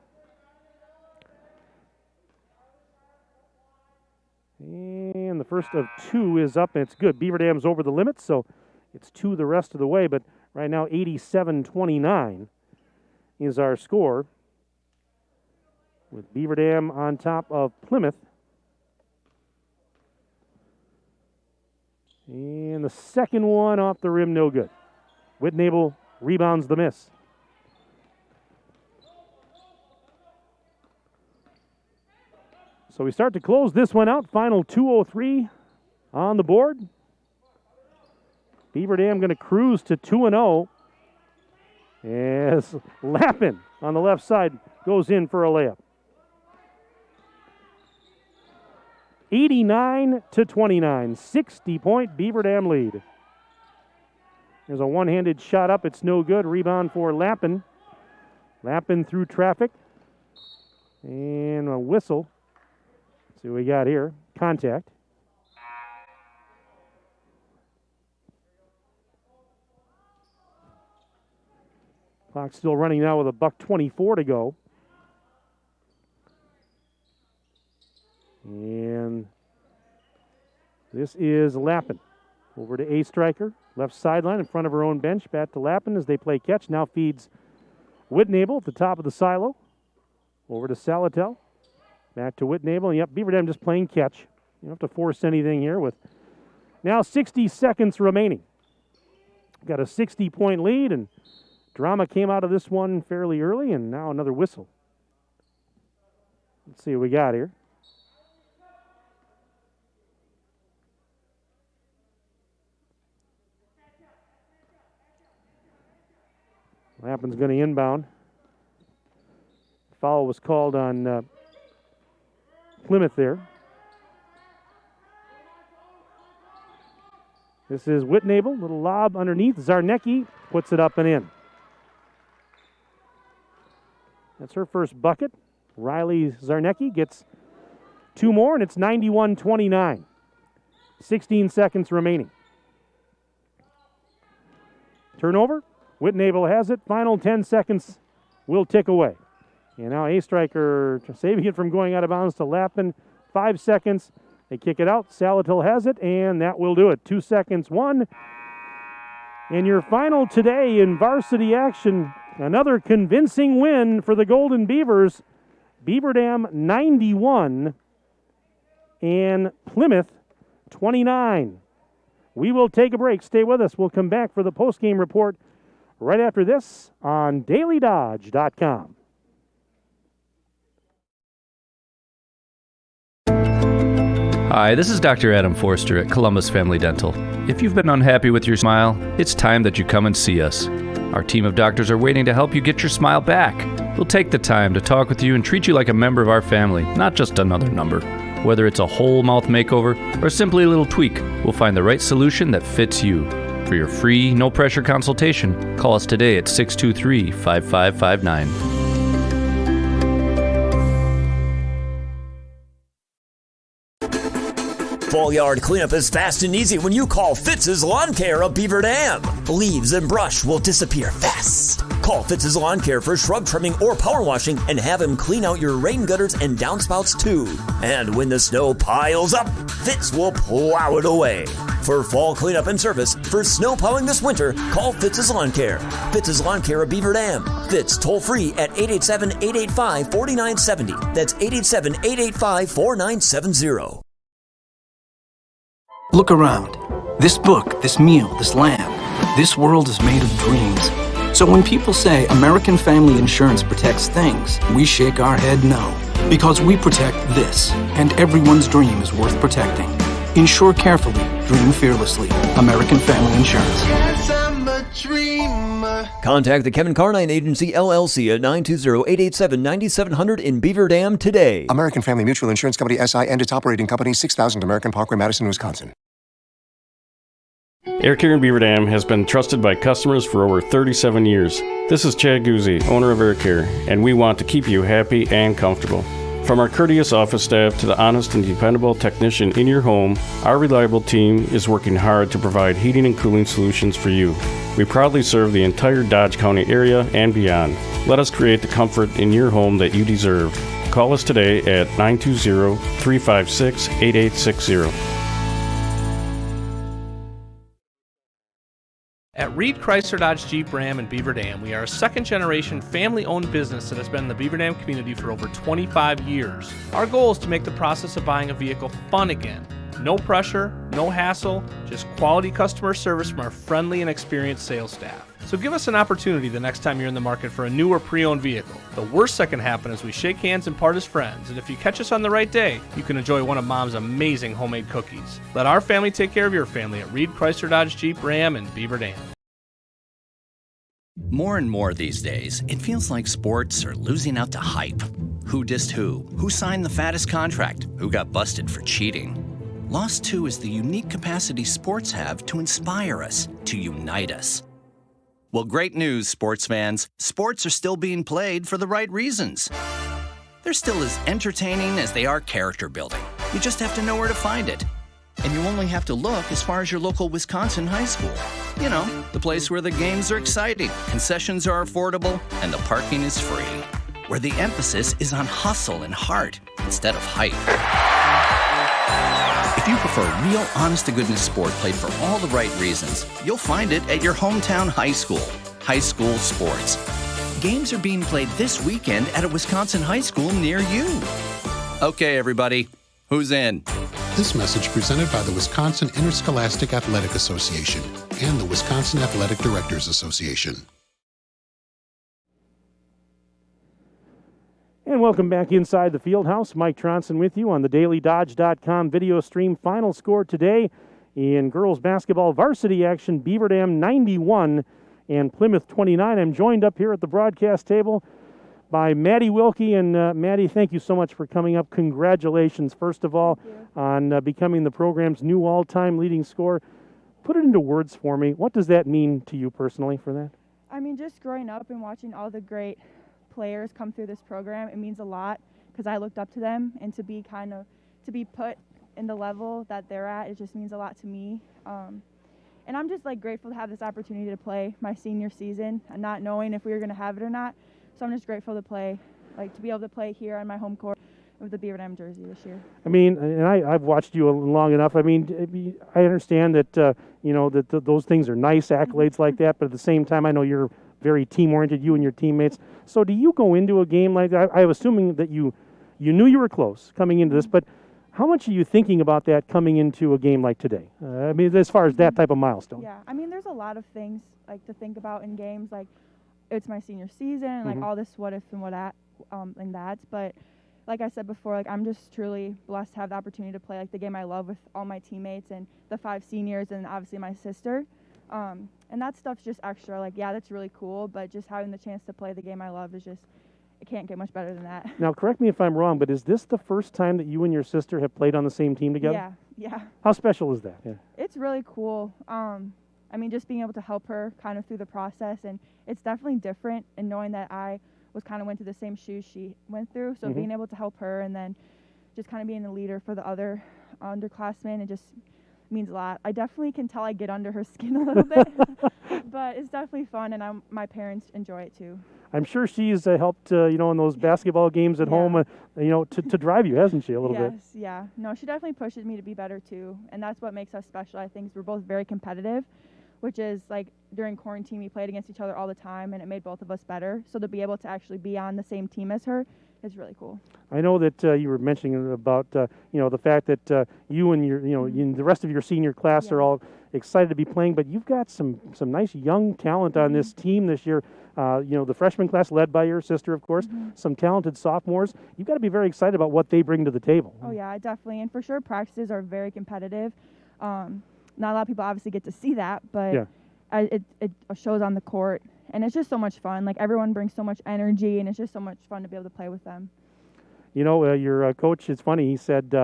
And the first of two is up, and it's good. Beaver Dam's over the limit, so it's two the rest of the way. But right now, 87-29 is our score, with Beaver Dam on top of Plymouth. And the second one off the rim, no good. Whitnable rebounds the miss. So we start to close this one out. Final 2:03 on the board. Beaver Dam going to cruise to 2-0 as Lappin on the left side goes in for a layup. 89-29, 60-point Beaver Dam lead. There's a one-handed shot up. It's no good. Rebound for Lappin. Lappin through traffic. And a whistle. Let's see what we got here. Contact. Clock still running now with $1:24 to go. And this is Lappin. Over to A striker. Left sideline in front of her own bench. Back to Lappin as they play catch. Now feeds Whitnable at the top of the silo. Over to Salatel. Back to Whitnable. And yep, Beaver Dam just playing catch. You don't have to force anything here with now 60 seconds remaining. Got a 60-point lead, and drama came out of this one fairly early, and now another whistle. Let's see what we got here. Lappin's going to inbound. Foul was called on Plymouth there. This is Whitnable. Little lob underneath. Zarnecki puts it up and in. That's her first bucket. Riley Zarnecki gets two more, and it's 91-29. 16 seconds remaining. Turnover. Whitnable has it. Final 10 seconds will tick away. And now A striker saving it from going out of bounds to Lappin. 5 seconds. They kick it out. Salatil has it, and that will do it. 2 seconds, one. And your final today in varsity action, another convincing win for the Golden Beavers. Beaver Dam 91 and Plymouth 29. We will take a break. Stay with us. We'll come back for the postgame report right after this on DailyDodge.com.
Hi, this is Dr. Adam Forster at Columbus Family Dental. If you've been unhappy with your smile, it's time that you come and see us. Our team of doctors are waiting to help you get your smile back. We'll take the time to talk with you and treat you like a member of our family, not just another number. Whether it's a whole mouth makeover or simply a little tweak, we'll find the right solution that fits you. For your free, no-pressure consultation, call us today at 623-5559.
Fall yard cleanup is fast and easy when you call Fitz's Lawn Care of Beaver Dam. Leaves and brush will disappear fast. Call Fitz's Lawn Care for shrub trimming or power washing and have him clean out your rain gutters and downspouts too. And when the snow piles up, Fitz will plow it away. For fall cleanup and service for snow plowing this winter, call Fitz's Lawn Care. Fitz's Lawn Care of Beaver Dam. Fitz toll free at 887-885-4970. That's 887-885-4970.
Look around. This book, this meal, this lamb, this world is made of dreams. So when people say American Family Insurance protects things, we shake our head no. Because we protect this, and everyone's dream is worth protecting. Insure carefully, dream fearlessly. American Family Insurance.
Yes, I'm a dreamer.
Contact the Kevin Carnine Agency, LLC at 920-887-9700 in Beaver Dam today.
American Family Mutual Insurance Company, SI, and its operating company, 6000 American Parkway, Madison, Wisconsin.
Air Care in Beaver Dam has been trusted by customers for over 37 years. This is Chad Guzzi, owner of Air Care, and we want to keep you happy and comfortable. From our courteous office staff to the honest and dependable technician in your home, our reliable team is working hard to provide heating and cooling solutions for you. We proudly serve the entire Dodge County area and beyond. Let us create the comfort in your home that you deserve. Call us today at 920-356-8860.
At Reed Chrysler Dodge Jeep Ram in Beaver Dam, we are a second-generation family-owned business that has been in the Beaver Dam community for over 25 years. Our goal is to make the process of buying a vehicle fun again. No pressure, no hassle, just quality customer service from our friendly and experienced sales staff. So give us an opportunity the next time you're in the market for a new or pre-owned vehicle. The worst that can happen is we shake hands and part as friends, and if you catch us on the right day, you can enjoy one of Mom's amazing homemade cookies. Let our family take care of your family at Reed Chrysler Dodge Jeep Ram in Beaver Dam.
More and more these days, it feels like sports are losing out to hype. Who dissed who? Who signed the fattest contract? Who got busted for cheating? Lost 2 is the unique capacity sports have to inspire us, to unite us. Well, great news, sports fans. Sports are still being played for the right reasons. They're still as entertaining as they are character building. You just have to know where to find it. And you only have to look as far as your local Wisconsin high school. You know, the place where the games are exciting, concessions are affordable, and the parking is free. Where the emphasis is on hustle and heart instead of hype. If you prefer real, honest-to-goodness sport played for all the right reasons, you'll find it at your hometown high school. High school sports. Games are being played this weekend at a Wisconsin high school near you. Okay, everybody, who's in?
This message presented by the Wisconsin Interscholastic Athletic Association and the Wisconsin Athletic Directors Association.
And welcome back inside the field house. Mike Tronson with you on the DailyDodge.com video stream. Final score today in girls basketball varsity action, Beaver Dam 91 and Plymouth 29. I'm joined up here at the broadcast table by Maddie Wilkie. And Maddie, thank you so much for coming up. Congratulations, first of all, on becoming the program's new all-time leading scorer. Put it into words for me. What does that mean to you personally for that?
I mean, just growing up and watching all the great players come through this program, it means a lot because I looked up to them, and to be put in the level that they're at, it just means a lot to me. And I'm just grateful to have this opportunity to play my senior season and not knowing if we were going to have it or not. So I'm just grateful to play, to be able to play here on my home court with the Beaver Dam jersey this year. I
mean, and I've watched you long enough. I mean, I understand that, that those things are nice accolades like that, but at the same time, I know you're very team-oriented, you and your teammates. So do you go into a game like that? I'm assuming that you knew you were close coming into this, but how much are you thinking about that coming into a game like today? I mean, as far as that type of milestone.
Yeah, I mean, there's a lot of things to think about in games. It's my senior season, and all this what if and what at, and that. But like I said before, I'm just truly blessed to have the opportunity to play the game I love with all my teammates and the 5 seniors and obviously my sister. And that stuff's just extra. Yeah, that's really cool, but just having the chance to play the game I love is just, it can't get much better than that.
Now, correct me if I'm wrong, but is this the first time that you and your sister have played on the same team together?
Yeah.
How special is that? Yeah.
It's really cool. I mean, just being able to help her kind of through the process, and it's definitely different in knowing that I went through the same shoes she went through, so being able to help her and then just kind of being a leader for the other underclassmen, it just means a lot. I definitely can tell I get under her skin a little bit, but it's definitely fun, and my parents enjoy it too.
I'm sure she's helped, in those basketball games at home, to drive you, hasn't she, a little bit?
Yes, yeah. No, she definitely pushes me to be better too, and that's what makes us special, I think, is we're both very competitive, which is like during quarantine we played against each other all the time, and it made both of us better. So to be able to actually be on the same team as her is really cool.
I know that you were mentioning about the fact that you and your the rest of your senior class are all excited to be playing, but you've got some nice young talent on this team this year. The freshman class led by your sister, of course, some talented sophomores. You've got to be very excited about what they bring to the table.
Oh yeah, definitely, and for sure practices are very competitive. Not a lot of people obviously get to see that, but it shows on the court, and it's just so much fun. Like everyone brings so much energy, and it's just so much fun to be able to play with them.
Your coach, it's funny, he said,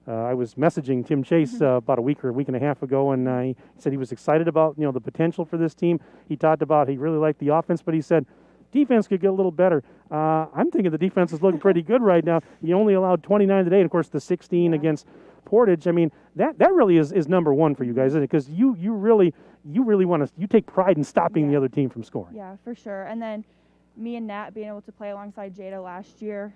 I was messaging Tim Chase about a week and a half ago, and he said he was excited about, the potential for this team. He talked about he really liked the offense, but he said defense could get a little better. I'm thinking the defense is looking pretty good right now. You only allowed 29 today, and of course the 16 against Portage. I mean, that really is number one for you guys, isn't it? Because you really want to, you take pride in stopping the other team from scoring.
Yeah, for sure. And then me and Nat being able to play alongside Jada last year,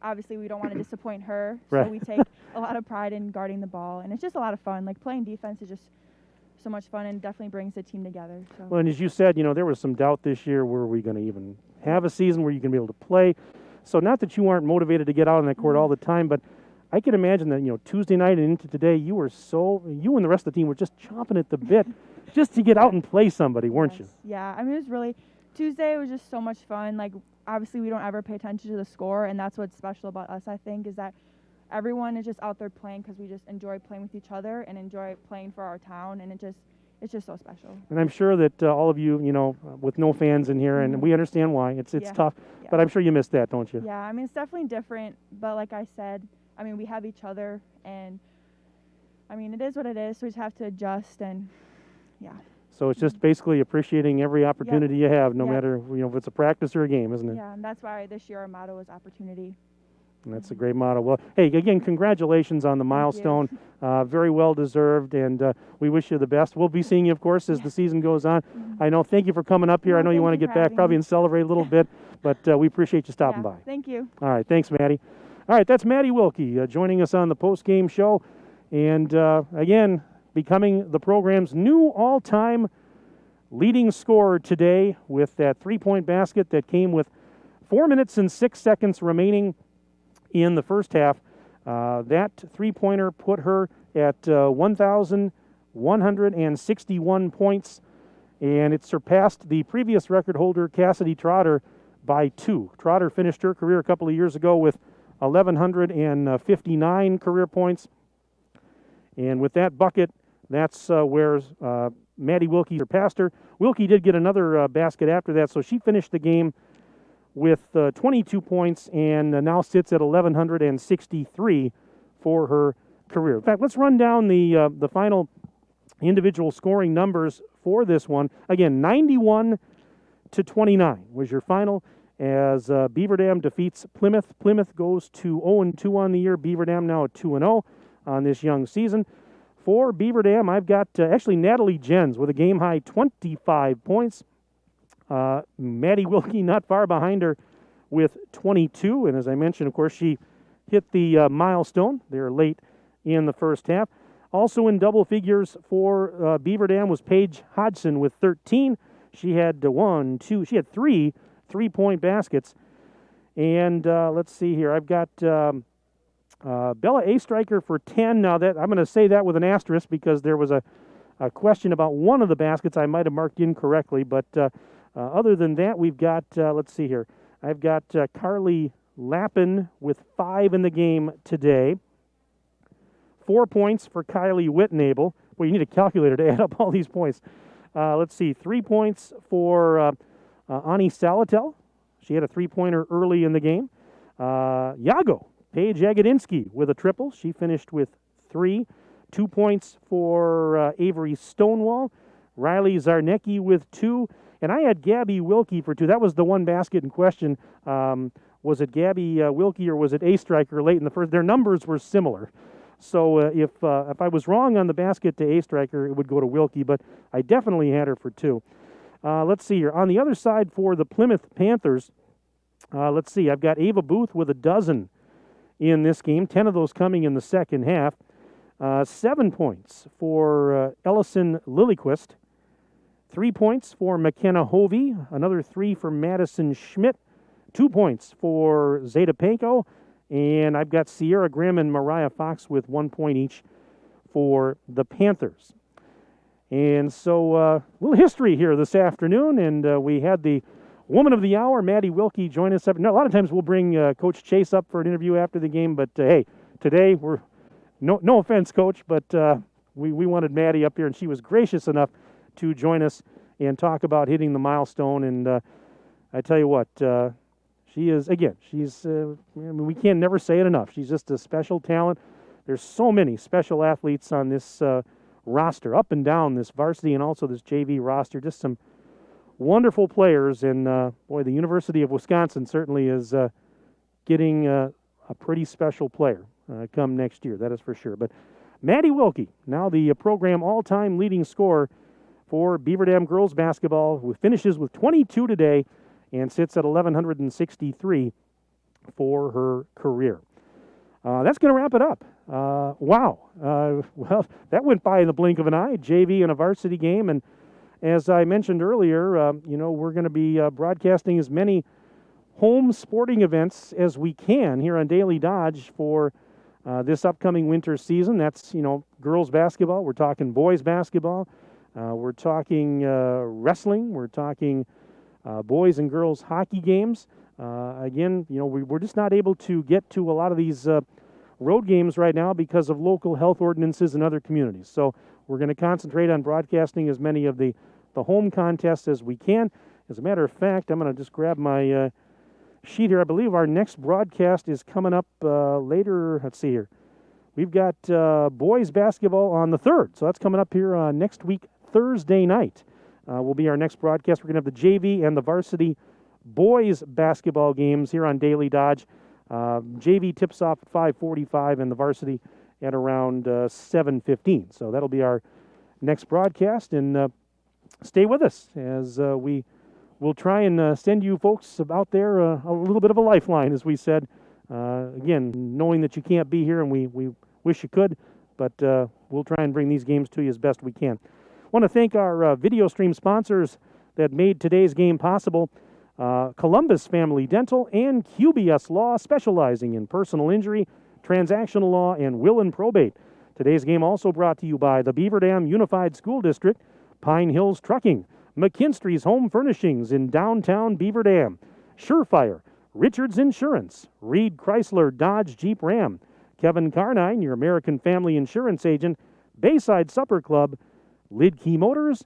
obviously we don't want to disappoint her, so we take a lot of pride in guarding the ball, and it's just a lot of fun. Like playing defense is just so much fun and definitely brings the team together. So.
Well, and as you said, there was some doubt this year, were we going to even have a season where you can be able to play? So not that you aren't motivated to get out on that court all the time, but I can imagine that, Tuesday night and into today, you and the rest of the team were just chomping at the bit just to get out and play somebody, weren't you?
Yeah, I mean, it was really, Tuesday was just so much fun. Like, obviously we don't ever pay attention to the score, and that's what's special about us, I think, is that everyone is just out there playing because we just enjoy playing with each other and enjoy playing for our town, and it's just so special.
And I'm sure that all of you, with no fans in here, and we understand why, it's tough, but I'm sure you miss that, don't you?
Yeah, I mean, it's definitely different, but like I said, I mean, we have each other, and I mean, it is what it is, so we just have to adjust, and
So it's just basically appreciating every opportunity you have, no matter, if it's a practice or a game, isn't it?
Yeah, and that's why this year our motto is opportunity.
And that's a great motto. Well, hey, again, congratulations on the milestone. Very well deserved, and we wish you the best. We'll be seeing you, of course, as the season goes on. I know. Thank you for coming up here. I know you want to get back probably and celebrate a little bit, but we appreciate you stopping by.
Thank you.
All right. Thanks, Maddie. All right. That's Maddie Wilkie joining us on the post-game show. And, again, becoming the program's new all-time leading scorer today with that three-point basket that came with 4 minutes and 6 seconds remaining in the first half. That three-pointer put her at 1,161 points, and it surpassed the previous record holder, Cassidy Trotter, by 2. Trotter finished her career a couple of years ago with 1,159 career points. And with that bucket, that's where Maddie Wilkie surpassed her. Wilkie did get another basket after that, so she finished the game with 22 points and now sits at 1,163 for her career. In fact, let's run down the final individual scoring numbers for this one. Again, 91-29 was your final as Beaver Dam defeats Plymouth. Plymouth goes to 0-2 on the year. Beaver Dam now at 2-0 on this young season. For Beaver Dam, I've got actually Natalie Jens with a game-high 25 points. Maddie Wilkie not far behind her with 22. And as I mentioned, of course, she hit the milestone there late in the first half. Also in double figures for Beaver Dam was Paige Hodgson with 13. She had she had three three-point baskets. And let's see here. I've got Bella Striker for 10. Now, that I'm going to say that with an asterisk because there was a question about one of the baskets I might have marked incorrectly. But other than that, we've got, let's see here. I've got Carly Lappin with 5 in the game today. 4 points for Kylie Whitnable. Well, you need a calculator to add up all these points. Let's see. 3 points for Ani Salatel. She had a three-pointer early in the game. Yago, Paige Agadinsky with a triple. She finished with 3. 2 points for Avery Stonewall. Riley Zarnecki with 2. And I had Gabby Wilkie for 2. That was the one basket in question. Was it Gabby Wilkie or was it A Striker late in the first? Their numbers were similar. So if I was wrong on the basket to A Striker, it would go to Wilkie, but I definitely had her for 2. Let's see here. On the other side for the Plymouth Panthers, let's see. I've got Ava Booth with 12 in this game, 10 of those coming in the second half. 7 points for Ellison Lillyquist. 3 points for McKenna Hovey, another 3 for Madison Schmidt, 2 points for Zeta Panko, and I've got Sierra Grimm and Mariah Fox with 1 point each for the Panthers. And so a little history here this afternoon, and we had the Woman of the Hour, Maddie Wilkie, join us. A lot of times we'll bring Coach Chase up for an interview after the game, but hey, today we're, no offense, Coach, but we wanted Maddie up here, and she was gracious enough to join us and talk about hitting the milestone. And I tell you what, she is, again, she's, we can never say it enough. She's just a special talent. There's so many special athletes on this roster, up and down this varsity and also this JV roster. Just some wonderful players. And boy, the University of Wisconsin certainly is getting a pretty special player come next year. That is for sure. But Maddie Wilkie, now the program all-time leading scorer for Beaver Dam girls basketball, who finishes with 22 today and sits at 1,163 for her career. That's going to wrap it up. Wow. Well, that went by in the blink of an eye, JV and a varsity game. And as I mentioned earlier, we're going to be broadcasting as many home sporting events as we can here on Daily Dodge for this upcoming winter season. That's, girls basketball. We're talking boys basketball. We're talking wrestling. We're talking boys and girls hockey games. Again, we're just not able to get to a lot of these road games right now because of local health ordinances in other communities. So we're going to concentrate on broadcasting as many of the home contests as we can. As a matter of fact, I'm going to just grab my sheet here. I believe our next broadcast is coming up later. Let's see here. We've got boys basketball on the 3rd. So that's coming up here next week, Thursday night. Will be our next broadcast. We're going to have the JV and the varsity boys basketball games here on Daily Dodge. JV tips off at 5:45 and the varsity at around 7:15. So that'll be our next broadcast. And stay with us as we will try and send you folks out there a little bit of a lifeline, as we said. Again, knowing that you can't be here, and we wish you could, but we'll try and bring these games to you as best we can. I want to thank our video stream sponsors that made today's game possible. Columbus Family Dental and QBS Law, specializing in personal injury, transactional law, and will and probate. Today's game also brought to you by the Beaver Dam Unified School District, Pine Hills Trucking, McKinstry's Home Furnishings in downtown Beaver Dam, Surefire, Richards Insurance, Reed Chrysler Dodge Jeep Ram, Kevin Carnine, your American Family Insurance agent, Bayside Supper Club, Lidkey Motors,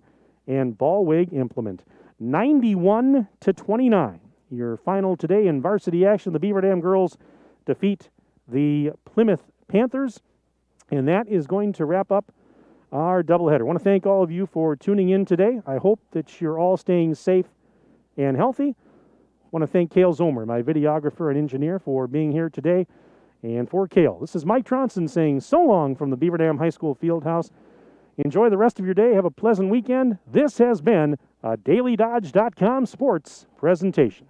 and Ballwig Implement. 91-29. Your final today in varsity action. The Beaver Dam girls defeat the Plymouth Panthers, and that is going to wrap up our doubleheader. I want to thank all of you for tuning in today. I hope that you're all staying safe and healthy. I want to thank Cale Zomer, my videographer and engineer, for being here today. And for Cale, this is Mike Tronson saying so long from the Beaver Dam High School Fieldhouse. Enjoy the rest of your day. Have a pleasant weekend. This has been a DailyDodge.com sports presentation.